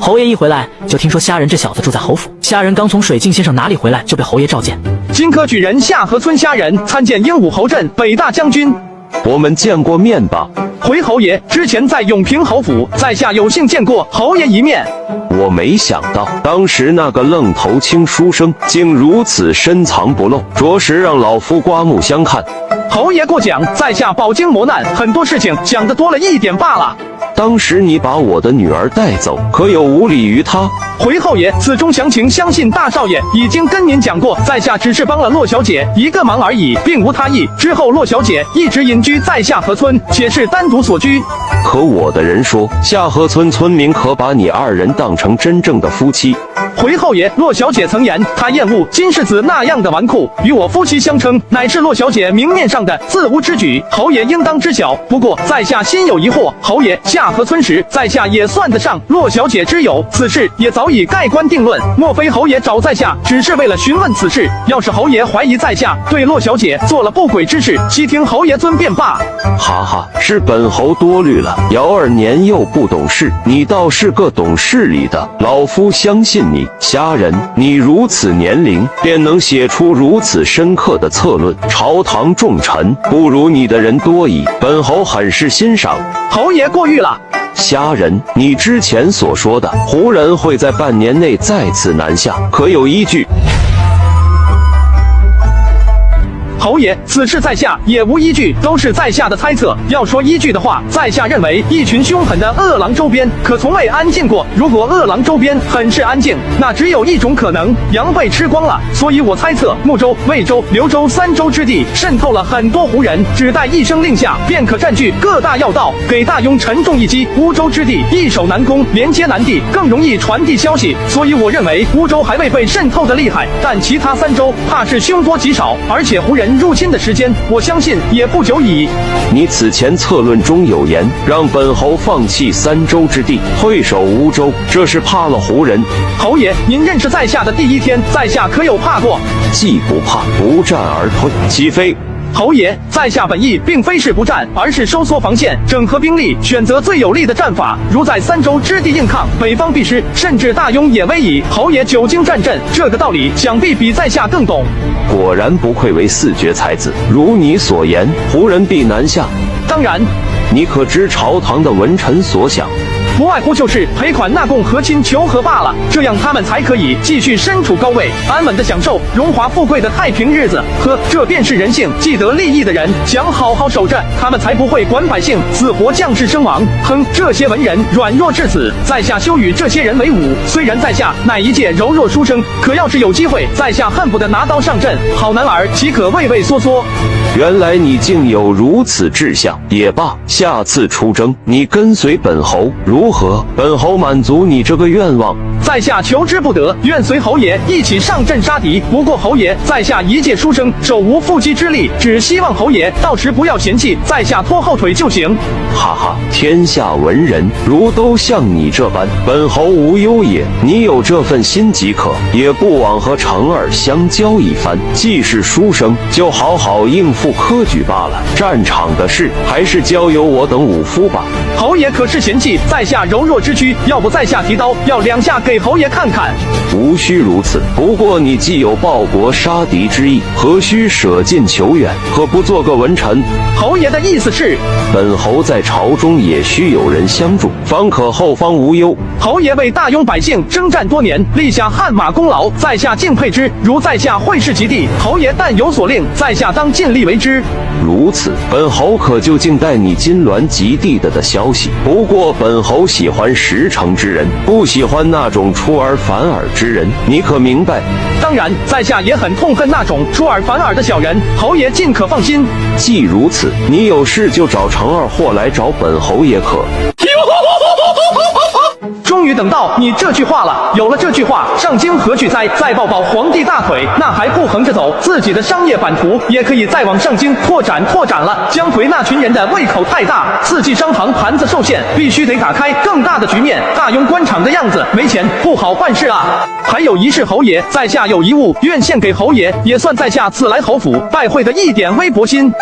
侯爷一回来，就听说虾仁这小子住在侯府。虾仁刚从水镜先生哪里回来，就被侯爷召见。荆轲举人下河村虾仁参见鹦鹉侯镇北大将军。我们见过面吧？回侯爷，之前在永平侯府，在下有幸见过侯爷一面。我没想到，当时那个愣头青书生竟如此深藏不露，着实让老夫刮目相看。侯爷过奖，在下饱经磨难，很多事情想得多了一点罢了。当时你把我的女儿带走，可有无礼于她？回后爷，此中详情相信大少爷已经跟您讲过，在下只是帮了骆小姐一个忙而已，并无他意。之后骆小姐一直隐居在下河村，且是单独所居。可我的人说，下河村村民可把你2人当成真正的夫妻。回后爷，骆小姐曾言，她厌恶金世子那样的纨绔，与我夫妻相称，乃是骆小姐明面上的自无之举，侯爷应当知晓。不过在下心有疑惑，侯爷下河村时，在下也算得上骆小姐之友，此事也早已盖棺定论。莫非侯爷找在下只是为了询问此事？要是侯爷怀疑在下对骆小姐做了不轨之事，悉听侯爷尊便罢。哈哈，是本侯多虑了。瑶儿年幼不懂事，你倒是个懂事理的，老夫相信你。虾仁，你如此年龄便能写出如此深刻的策论，朝堂重臣不如你的人多矣，本侯很是欣赏。侯爷过誉了。虾仁，你之前所说的胡人会在半年内再次南下，可有依据？侯爷，此事在下也无依据，都是在下的猜测。要说依据的话，在下认为一群凶狠的恶狼周边可从未安静过。如果恶狼周边很是安静，那只有一种可能，羊被吃光了。所以我猜测睦州、魏州、刘州3州之地渗透了很多胡人，只待一声令下，便可占据各大要道，给大庸沉重一击。乌州之地易守难攻，连接难地，更容易传递消息。所以我认为乌州还未被渗透的厉害，但其他3州怕是凶多吉少，而且胡人入侵的时间，我相信也不久矣。你此前策论中有言，让本侯放弃3州之地，退守乌州，这是怕了胡人。侯爷，您认识在下的第1天，在下可有怕过？既不怕，不战而退，岂非？侯爷，在下本意并非是不战，而是收缩防线，整合兵力，选择最有利的战法。如在3州之地硬抗，北方必失，甚至大庸也危矣。侯爷久经战阵，这个道理想必比在下更懂。果然不愧为4绝才子，如你所言，胡人必南下。当然，你可知朝堂的文臣所想？不外乎就是赔款纳贡和亲求和罢了，这样他们才可以继续身处高位，安稳的享受荣华富贵的太平日子。呵，这便是人性，既得利益的人想好好守着，他们才不会管百姓死活将士身亡。哼，这些文人软弱至此，在下休与这些人为伍。虽然在下乃一介柔弱书生，可要是有机会，在下恨不得拿刀上阵，好男儿岂可畏畏缩缩。原来你竟有如此志向，也罢，下次出征，你跟随本侯如何？本侯满足你这个愿望。在下求之不得，愿随侯爷一起上阵杀敌。不过侯爷，在下一介书生，手无缚鸡之力，只希望侯爷到时不要嫌弃，在下拖后腿就行。哈哈，天下文人如都像你这般，本侯无忧也。你有这份心即可，也不枉和成儿相交一番。既是书生，就好好应付科举罢了。战场的事，还是交由我等武夫吧。侯爷可是嫌弃在下柔弱之躯？要不在下提刀，要2下给侯爷看看。无需如此，不过你既有报国杀敌之意，何须舍近求远？何不做个文臣？侯爷的意思是，本侯在朝中也需有人相助，方可后方无忧。侯爷为大庸百姓征战多年，立下汗马功劳，在下敬佩之。如在下会事及地，侯爷但有所令，在下当尽力为之。如此，本侯可就静待你金銮及地的消息。不过本侯喜欢实诚之人，不喜欢那种出尔反尔之人，你可明白？当然，在下也很痛恨那种出尔反尔的小人，侯爷尽可放心。既如此，你有事就找成儿或来找本侯也可。终于等到你这句话了，有了这句话，上京何惧哉？再抱抱皇帝大腿，那还不横着走？自己的商业版图也可以再往上京拓展了。姜颓那群人的胃口太大，四季商行盘子受限，必须得打开更大的局面。大庸官场的样子，没钱不好办事啊。还有一事，侯爷，在下有一物愿献给侯爷，也算在下此来侯府拜会的一点微薄心。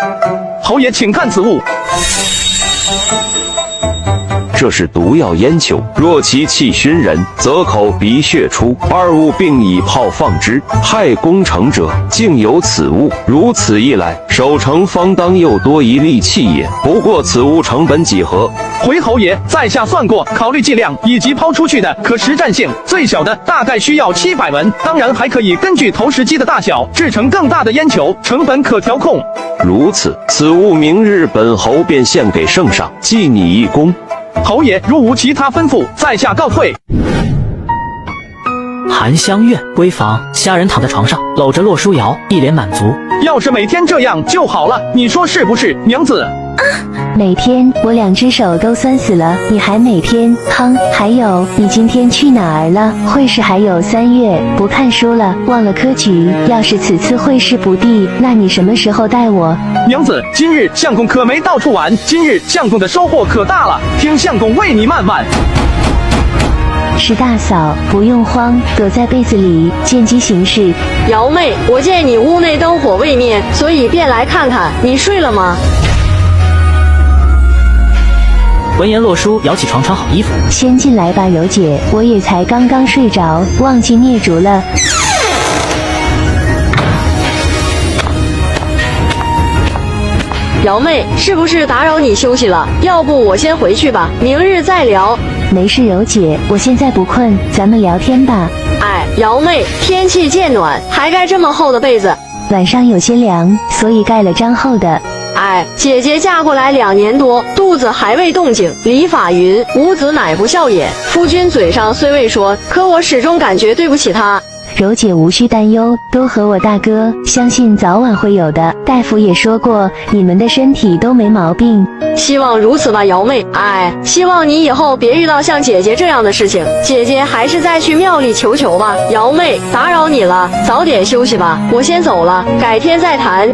侯爷请看此物。这是毒药烟球，若其气熏人，则口鼻血出，二物并以炮放之，害攻城者竟有此物。如此一来，守城方当又多一利器也。不过此物成本几何？回侯爷，在下算过，考虑剂量以及抛出去的可实战性，最小的大概需要700文，当然还可以根据投石机的大小制成更大的烟球，成本可调控。如此，此物明日本侯便献给圣上，记你一功。侯爷如无其他吩咐，在下告退。含香院闺房，虾仁躺在床上，搂着洛书瑶，一脸满足。要是每天这样就好了，你说是不是，娘子？每天我2只手都酸死了，你还每天哼。还有，你今天去哪儿了？会试还有3月，不看书了，忘了科举。要是此次会试不第，那你什么时候带我？娘子，今日相公可没到处玩，今日相公的收获可大了，听相公为你慢慢。是大嫂，不用慌，躲在被子里见机行事。瑶妹，我见你屋内灯火未灭，所以便来看看，你睡了吗？闻言，洛书摇起床穿好衣服，先进来吧，柔姐，我也才刚刚睡着，忘记灭烛了。瑶妹，是不是打扰你休息了？要不我先回去吧，明日再聊。没事，柔姐，我现在不困，咱们聊天吧。哎，瑶妹，天气渐暖，还盖这么厚的被子？晚上有些凉，所以盖了张厚的。哎，姐姐嫁过来2年多，肚子还未动静。礼法云：无子乃不孝也。夫君嘴上虽未说，可我始终感觉对不起他。柔姐无需担忧，多和我大哥，相信早晚会有的。大夫也说过，你们的身体都没毛病。希望如此吧，瑶妹。哎，希望你以后别遇到像姐姐这样的事情。姐姐还是再去庙里求求吧。瑶妹，打扰你了，早点休息吧，我先走了，改天再谈。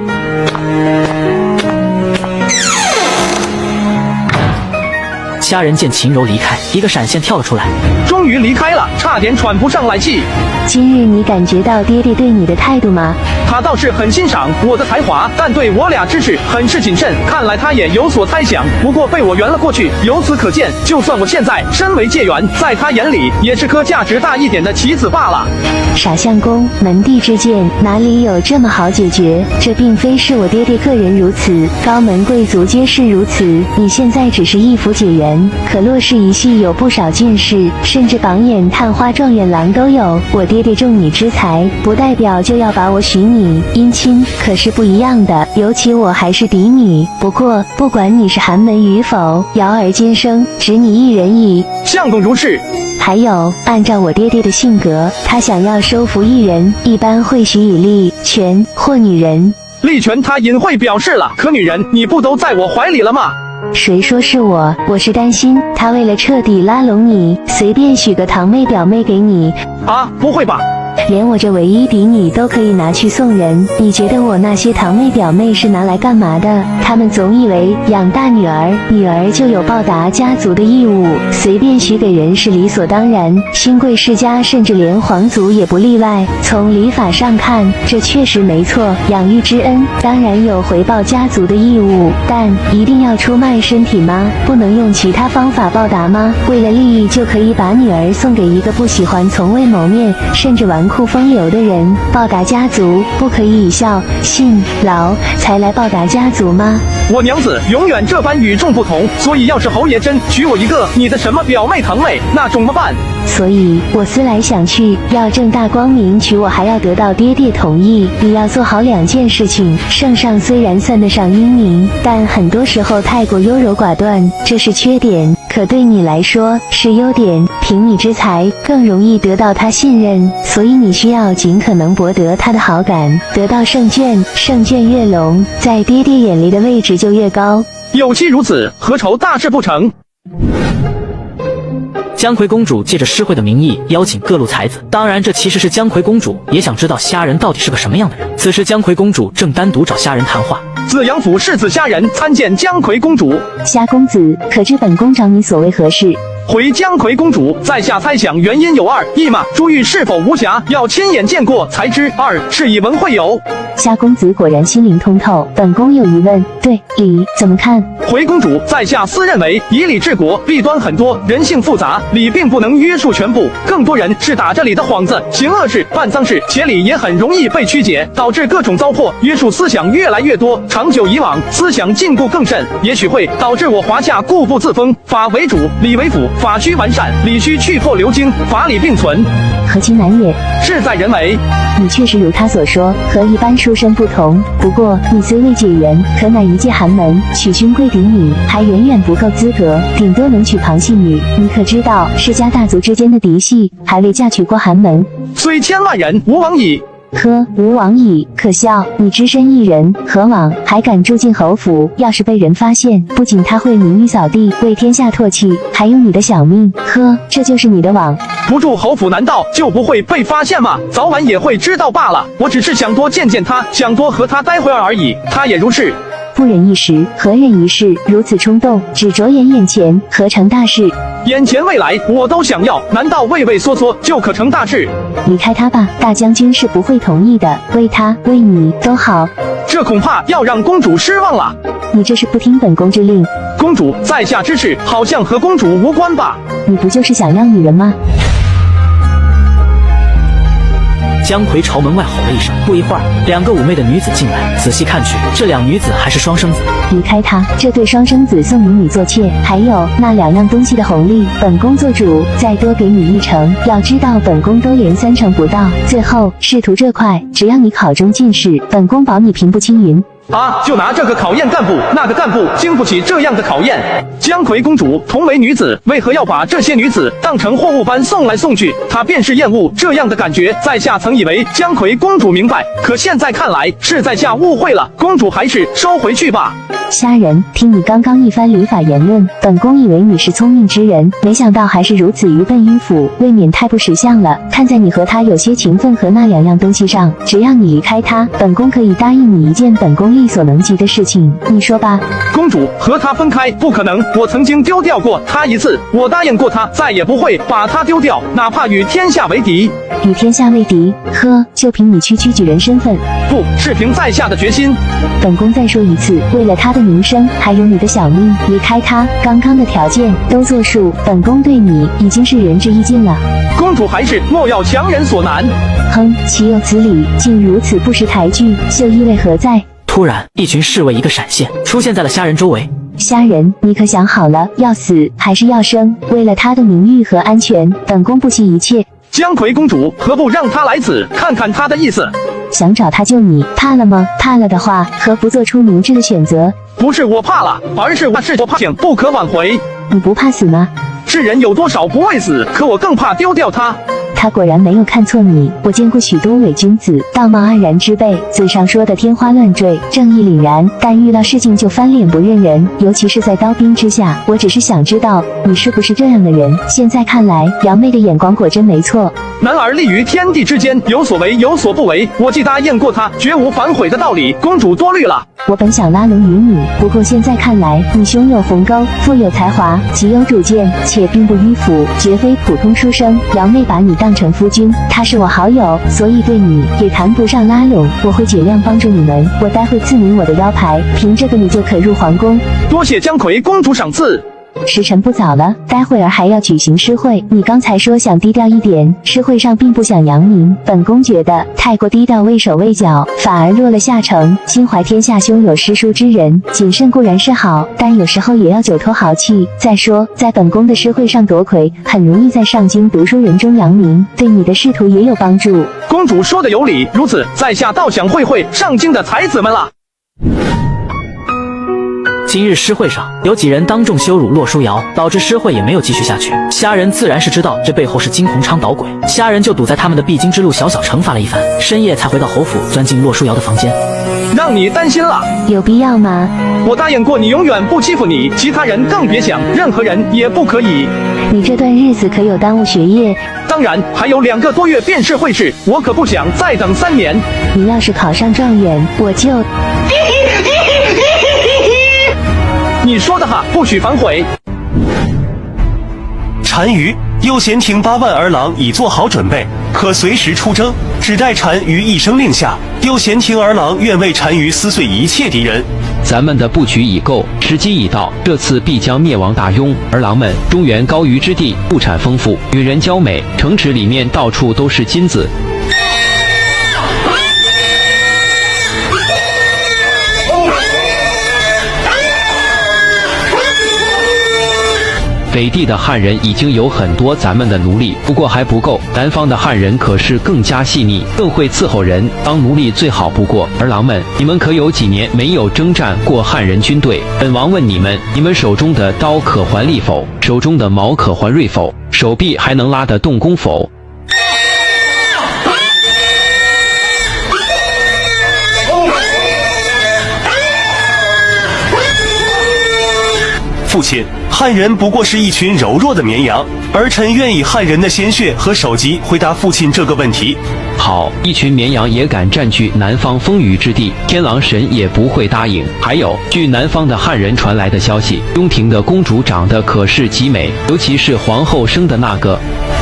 虾仁见秦柔离开，一个闪现跳了出来，终于离开了，差点喘不上来气。今日你感觉到爹爹对你的态度吗？他倒是很欣赏我的才华，但对我俩之事很是谨慎。看来他也有所猜想，不过被我圆了过去。由此可见，就算我现在身为介元，在他眼里也是颗价值大一点的棋子罢了。傻相公，门第之见哪里有这么好解决？这并非是我爹爹个人如此，高门贵族皆是如此。你现在只是一府解元，可洛氏一系有不少进士，甚至榜眼、探花、状元郎都有。我爹爹重你之才，不代表就要把我许你，姻亲可是不一样的。尤其我还是嫡女。不过不管你是寒门与否，瑶儿今生只你一人矣。相公如是。还有，按照我爹爹的性格，他想要收服一人，一般会许以利权或女人。利权他隐晦表示了，可女人你不都在我怀里了吗？谁说是我？我是担心他为了彻底拉拢你，随便许个堂妹表妹给你。啊，不会吧？连我这唯一嫡女都可以拿去送人，你觉得我那些堂妹表妹是拿来干嘛的？他们总以为养大女儿，女儿就有报答家族的义务，随便许给人是理所当然。新贵世家甚至连皇族也不例外。从礼法上看，这确实没错，养育之恩当然有回报家族的义务，但一定要出卖身体吗？不能用其他方法报答吗？为了利益就可以把女儿送给一个不喜欢从未谋面甚至纨绔风流的人？报答家族不可以以孝信劳才来报答家族吗？我娘子永远这般与众不同，所以要是侯爷真娶我一个你的什么表妹堂妹，那怎么办？所以我思来想去，要正大光明娶我，还要得到爹爹同意。你要做好2件事情。圣上虽然算得上英明，但很多时候太过优柔寡断，这是缺点，可对你来说是优点。凭你之才，更容易得到他信任，所以你需要尽可能博得他的好感，得到圣眷。圣眷越隆，在爹爹眼里的位置就越高。有其如此，何愁大事不成？姜葵公主借着诗会的名义邀请各路才子，当然这其实是姜葵公主也想知道虾仁到底是个什么样的人。此时姜葵公主正单独找虾仁谈话。紫阳府世子虾仁参见姜葵公主。虾公子，可知本宫找你所为何事？回姜葵公主，在下猜想原因有2：一嘛，珠玉是否无瑕，要亲眼见过才知；二是以文会友。虾公子果然心灵通透，本宫有疑问。对礼怎么看？回公主，在下私认为以礼治国弊端很多，人性复杂，礼并不能约束全部，更多人是打着礼的幌子行恶事办脏事，且礼也很容易被曲解，导致各种糟粕，约束思想越来越多，长久以往，思想禁锢更甚，也许会导致我华夏固步自封，法为主，礼为辅，法须完善，理须去破流经，法理并存，何其难也！事在人为。你确实如他所说，和一般书生不同。不过你虽未解元，可乃一介寒门，娶勋贵嫡女还远远不够资格，顶多能娶旁系女。你可知道世家大族之间的嫡系还未嫁娶过寒门？虽千万人，无往矣。呵，无往矣，可笑！你只身一人，何往？还敢住进侯府？要是被人发现，不仅他会名誉扫地，为天下唾弃，还有你的小命。呵，这就是你的网。不住侯府难道就不会被发现吗？早晚也会知道罢了。我只是想多见见他，想多和他待会儿而已。他也如是。不忍一时，何忍一世？如此冲动，只着眼眼前，何成大事？眼前未来我都想要，难道畏畏缩缩就可成大事？离开他吧，大将军是不会同意的。为他，为你都好。这恐怕要让公主失望了。你这是不听本宫之令。公主在下之事好像和公主无关吧？你不就是想要女人吗？姜奎朝门外吼了一声，不一会儿，2个妩媚的女子进来，仔细看去，这2女子还是双生子。离开他，这对双生子送你做妾，还有那2样东西的红利，本宫做主，再多给你1成。要知道，本宫都连3成不到。最后，仕途这块，只要你考中进士，本宫保你平步青云。啊！就拿这个考验干部，那个干部经不起这样的考验。姜奎公主同为女子，为何要把这些女子当成货物般送来送去？她便是厌恶这样的感觉。在下曾以为姜奎公主明白，可现在看来是在下误会了。公主还是收回去吧。虾仁，听你刚刚一番礼法言论，本宫以为你是聪明之人，没想到还是如此愚笨迂腐，未免太不识相了。看在你和他有些情分和那2样东西上，只要你离开他，本宫可以答应你一件本宫力所能及的事情，你说吧。公主和他分开不可能，我曾经丢掉过他1次，我答应过他再也不会把他丢掉，哪怕与天下为敌。与天下为敌？呵，就凭你区举人身份？不是凭在下的决心。本宫再说一次，为了他的名声，还有你的小命，离开他，刚刚的条件都作数，本宫对你已经是仁至义尽了。公主还是莫要强人所难。哼，岂有此理！竟如此不识抬举，秀意味何在？突然，一群侍卫一个闪现，出现在了虾仁周围。虾仁，你可想好了，要死还是要生？为了他的名誉和安全，本宫不惜一切。姜奎公主，何不让他来此看看他的意思？想找他救你，怕了吗？怕了的话，何不做出明智的选择？不是我怕了，而是我怕醒不可挽回。你不怕死吗？世人有多少不畏死？可我更怕丢掉他。他果然没有看错你，我见过许多伪君子，道貌岸然之辈，嘴上说的天花乱坠，正义凛然，但遇到事情就翻脸不认人，尤其是在刀兵之下。我只是想知道你是不是这样的人。现在看来，瑶妹的眼光果真没错。男儿立于天地之间，有所为有所不为。我既答应过他，绝无反悔的道理。公主多虑了。我本想拉拢于你，不过现在看来，你胸有鸿沟，富有才华，极有主见，且并不迂腐，绝非普通书生。瑶妹把你当成夫君，他是我好友，所以对你也谈不上拉拢。我会尽量帮助你们，我待会赐你我的腰牌，凭这个你就可入皇宫。多谢姜奎公主赏赐。时辰不早了，待会儿还要举行诗会。你刚才说想低调一点，诗会上并不想扬名，本宫觉得太过低调，畏手畏脚，反而落了下乘。心怀天下胸有诗书之人，谨慎固然是好，但有时候也要久托豪气。再说，在本宫的诗会上夺魁，很容易在上京读书人中扬名，对你的仕途也有帮助。公主说的有理，如此，在下倒想会会上京的才子们了。今日诗会上有几人当众羞辱洛书瑶，导致诗会也没有继续下去。虾仁自然是知道这背后是金鸿昌捣鬼，虾仁就堵在他们的必经之路，小小惩罚了一番，深夜才回到侯府，钻进洛书瑶的房间。让你担心了，有必要吗？我答应过你，永远不欺负你，其他人更别想，任何人也不可以。你这段日子可有耽误学业？当然，还有2个多月便是会试，我可不想再等3年。你要是考上状元，我就……你说的哈，不许反悔。单于，右贤廷8万儿郎已做好准备，可随时出征，只待单于一声令下。右贤廷儿郎愿为单于撕碎一切敌人。咱们的布局已够，时机已到，这次必将灭亡大庸。儿郎们，中原高于之地，物产丰富，女人娇美，城池里面到处都是金子。北地的汉人已经有很多咱们的奴隶，不过还不够。南方的汉人可是更加细腻，更会伺候人，当奴隶最好不过。儿郎们，你们可有几年没有征战过汉人军队？本王问你们，你们手中的刀可还利否？手中的矛可还锐否？手臂还能拉得动弓否？父亲，汉人不过是一群柔弱的绵羊，儿臣愿以汉人的鲜血和首级回答父亲这个问题。好，一群绵羊也敢占据南方风雨之地，天狼神也不会答应。还有，据南方的汉人传来的消息，雍庭的公主长得可是极美，尤其是皇后生的那个。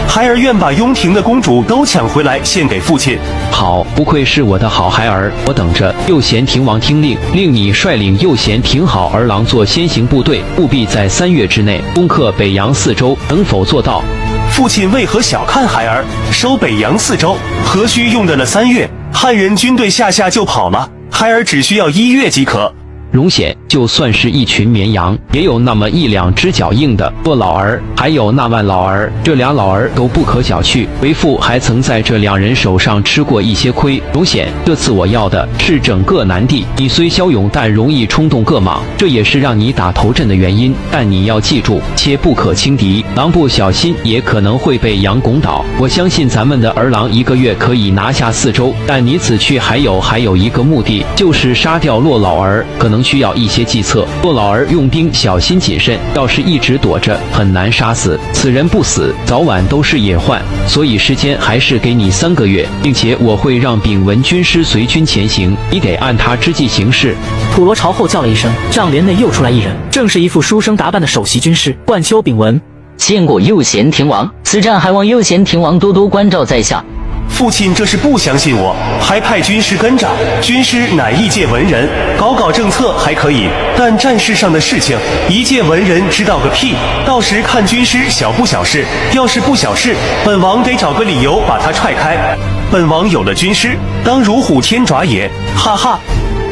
孩儿愿把雍庭的公主都抢回来献给父亲。好，不愧是我的好孩儿，我等着。右贤庭王听令，令你率领右贤庭好儿郎做先行部队，务必在3月之内攻克北阳4州，能否做到？父亲为何小看孩儿？收北阳4州，何须用得了3月？汉人军队下就跑了，孩儿只需要1月即可。荣显，就算是一群绵羊，也有那么1、2只脚硬的。若老儿，还有那万老儿，这俩老儿都不可小觑。为父还曾在这2人手上吃过一些亏。荣显，这次我要的是整个南地。你虽骁勇，但容易冲动各莽，这也是让你打头阵的原因。但你要记住，切不可轻敌，狼不小心也可能会被羊拱倒。我相信咱们的儿郎1个月可以拿下4州，但你此去还有一个目的，就是杀掉骆老儿，可能需要一些计策。骆老儿用兵小心谨慎，要是一直躲着，很难杀死。此人不死，早晚都是野患，所以时间还是给你3个月，并且我会让秉文军师随军前行，你得按他之计行事。普罗朝后叫了一声，帐帘内又出来一人，正是一副书生打扮的首席军师冠丘秉文。见过右贤庭王，此战还望右贤庭王多多关照在下。父亲这是不相信我，还派军师跟着。军师乃一介文人，搞政策还可以，但战事上的事情，一介文人知道个屁。到时看军师小不小事，要是不小事，本王得找个理由把他踹开。本王有了军师，当如虎添爪也，哈哈。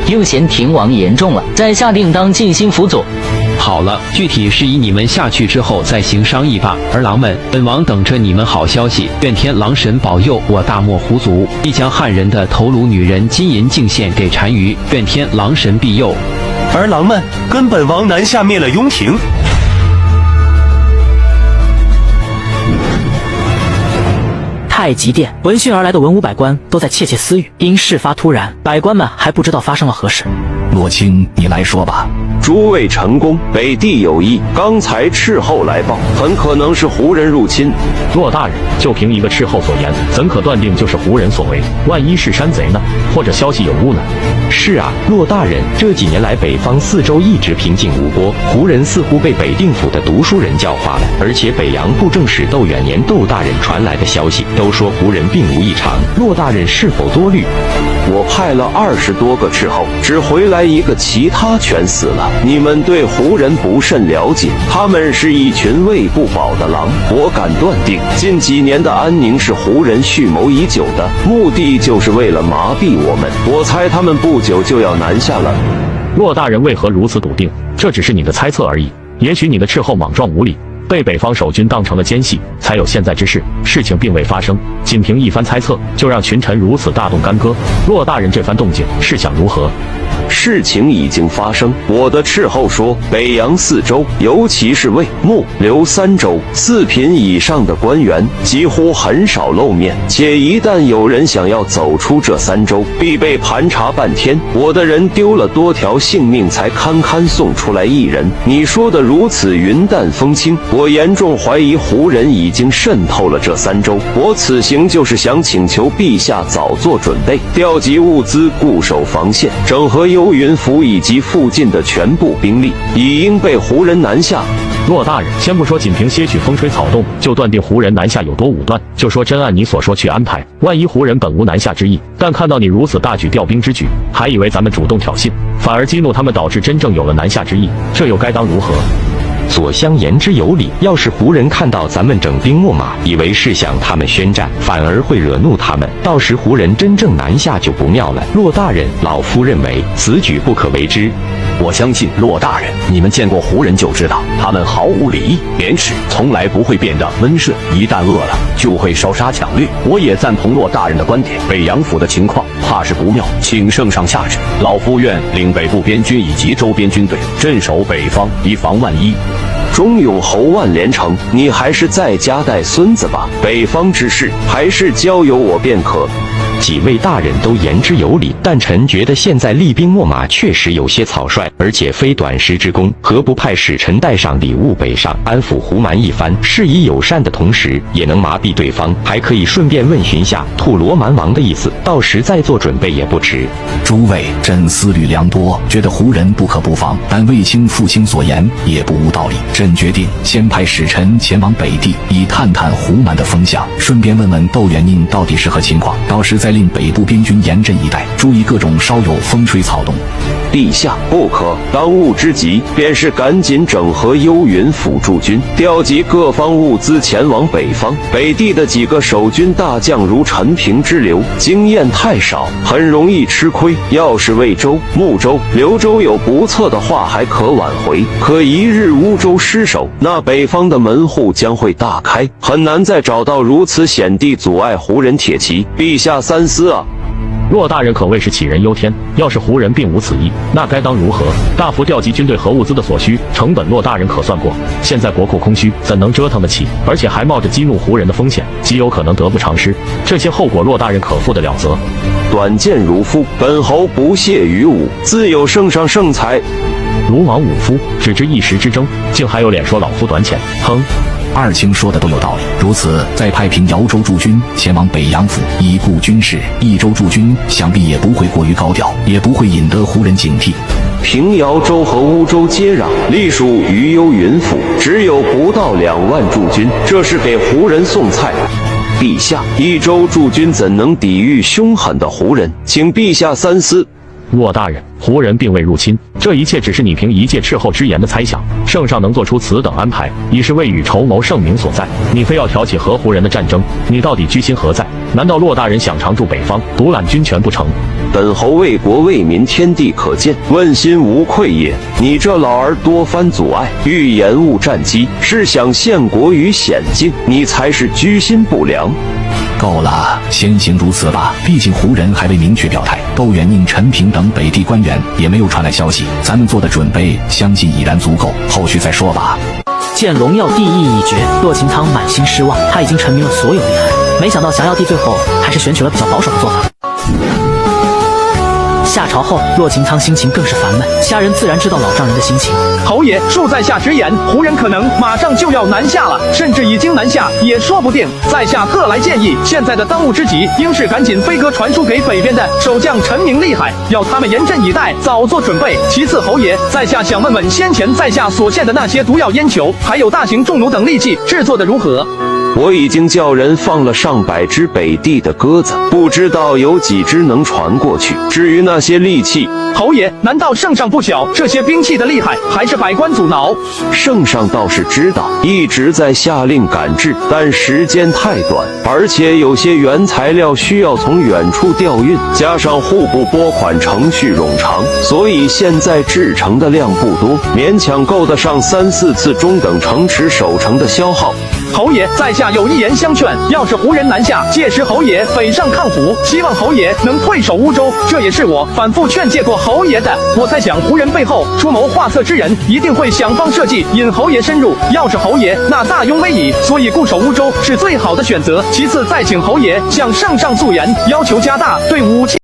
右贤庭王言重了，在下定当尽心辅佐。好了，具体事宜你们下去之后再行商议吧。儿郎们，本王等着你们好消息。愿天狼神保佑我大漠胡族，必将汉人的头颅女人金银敬献给单于。愿天狼神庇佑。儿郎们，跟本王南下灭了雍庭。太极殿，闻讯而来的文武百官都在窃窃私语。因事发突然，百官们还不知道发生了何事。洛卿，你来说吧。诸位臣工，北地有异，刚才斥候来报，很可能是胡人入侵。骆大人，就凭一个斥候所言，怎可断定就是胡人所为？万一是山贼呢？或者消息有误呢？是啊，骆大人，这几年来北方4州一直平静无波，胡人似乎被北定府的读书人教化了。而且北洋布政使窦远年窦大人传来的消息，都说胡人并无异常。骆大人是否多虑？我派了20多个斥候，只回来一个，其他全死了。你们对胡人不甚了解，他们是一群喂不饱的狼。我敢断定，近几年的安宁是胡人蓄谋已久的，目的就是为了麻痹我们。我猜他们不久就要南下了。骆大人为何如此笃定？这只是你的猜测而已。也许你的斥候莽撞无礼，被北方守军当成了奸细，才有现在之事。事情并未发生，仅凭一番猜测，就让群臣如此大动干戈。骆大人这番动静，是想如何？事情已经发生，我的斥候说，北洋4州，尤其是魏、穆、刘3州，4品以上的官员几乎很少露面，且一旦有人想要走出这3州，必被盘查半天。我的人丢了多条性命，才堪送出来1人。你说的如此云淡风轻，我严重怀疑胡人已经渗透了这3州。我此行就是想请求陛下早做准备，调集物资，固守防线，整合幽云府以及附近的全部兵力，以应被胡人南下。骆大人，先不说仅凭些许风吹草动就断定胡人南下有多武断，就说真按你所说去安排，万一胡人本无南下之意，但看到你如此大举调兵之举，还以为咱们主动挑衅，反而激怒他们，导致真正有了南下之意，这又该当如何？左相言之有理，要是胡人看到咱们整兵秣马，以为是向他们宣战，反而会惹怒他们，到时胡人真正南下就不妙了。骆大人，老夫认为此举不可为之。我相信骆大人，你们见过胡人就知道，他们毫无礼义廉耻，从来不会变得温顺，一旦饿了就会烧杀抢掠。我也赞同骆大人的观点，北洋府的情况怕是不妙，请圣上下旨，老夫愿领北部边军以及周边军队镇守北方，以防万一。忠勇侯万连城，你还是在家带孙子吧，北方之事还是交由我便可。几位大人都言之有理，但臣觉得现在厉兵秣马确实有些草率，而且非短时之功，何不派使臣带上礼物北上，安抚胡蛮一番，示以友善的同时，也能麻痹对方，还可以顺便问询下吐罗蛮王的意思，到时再做准备也不迟。诸位，朕思虑良多，觉得胡人不可不防，但卫青父亲所言也不无道理。朕决定先派使臣前往北地，以探探胡蛮的风向，顺便问问窦元宁到底是何情况，到时再令北部边军严阵以待，注意各种稍有风吹草动。陛下，不可！当务之急便是赶紧整合幽云府驻军，调集各方物资前往北方。北地的几个守军大将如陈平之流，经验太少，很容易吃亏。要是魏州、睦州、刘州有不测的话，还可挽回。可一日乌州失守，那北方的门户将会大开，很难再找到如此险地阻碍胡人铁骑。陛下三思啊！骆大人可谓是杞人忧天，要是胡人并无此意，那该当如何？大幅调集军队和物资的所需成本，骆大人可算过。现在国库空虚，怎能折腾得起？而且还冒着激怒胡人的风险，极有可能得不偿失。这些后果，骆大人可负得了责？短剑如夫，本侯不屑于武，自有圣上圣才。鲁莽武夫，只知一时之争，竟还有脸说老夫短浅？哼！二卿说的都有道理，如此再派平遥州驻军前往北阳府以固军事，益州驻军想必也不会过于高调，也不会引得胡人警惕。平遥州和乌州接壤，隶属于幽云府，只有不到2万驻军，这是给胡人送菜。陛下，益州驻军怎能抵御凶狠的胡人？请陛下三思。骆大人，胡人并未入侵，这一切只是你凭一介斥候之言的猜想。圣上能做出此等安排，已是未雨绸缪圣明所在。你非要挑起和胡人的战争，你到底居心何在？难道骆大人想常驻北方，独揽军权不成？本侯为国为民，天地可见，问心无愧也。你这老儿多番阻碍，欲延误战机，是想陷国于险境，你才是居心不良。够了，先行如此吧。毕竟胡人还未明确表态，窦元宁、陈平等北地官员也没有传来消息，咱们做的准备相信已然足够，后续再说吧。见荣耀帝意已决，骆秦苍满心失望，他已经陈明了所有厉害，没想到降耀帝最后还是选取了比较保守的做法。下朝后，骆秦苍心情更是烦闷。虾人自然知道老丈人的心情。侯爷，恕在下直言，胡人可能马上就要南下了，甚至已经南下也说不定。在下特来建议，现在的当务之急，应是赶紧飞鸽传书给北边的守将陈明厉害，要他们严阵以待，早做准备。其次，侯爷，在下想问问，先前在下所献的那些毒药烟球，还有大型重弩等利器，制作的如何？我已经叫人放了上百只北地的鸽子，不知道有几只能传过去。至于那些利器，侯爷，难道圣上不晓这些兵器的厉害，还是百官阻挠？圣上倒是知道，一直在下令赶制，但时间太短，而且有些原材料需要从远处调运，加上户部拨款程序冗长，所以现在制成的量不多，勉强够得上3、4次中等城池守城的消耗。侯爷，在下有一言相劝，要是胡人南下，届时侯爷北上抗胡，希望侯爷能退守乌州，这也是我反复劝诫过侯爷的。我猜想胡人背后出谋划策之人，一定会想方设计引侯爷深入。要是侯爷那大拥威仪，所以固守乌州是最好的选择。其次，再请侯爷向圣上诉言，要求加大对武器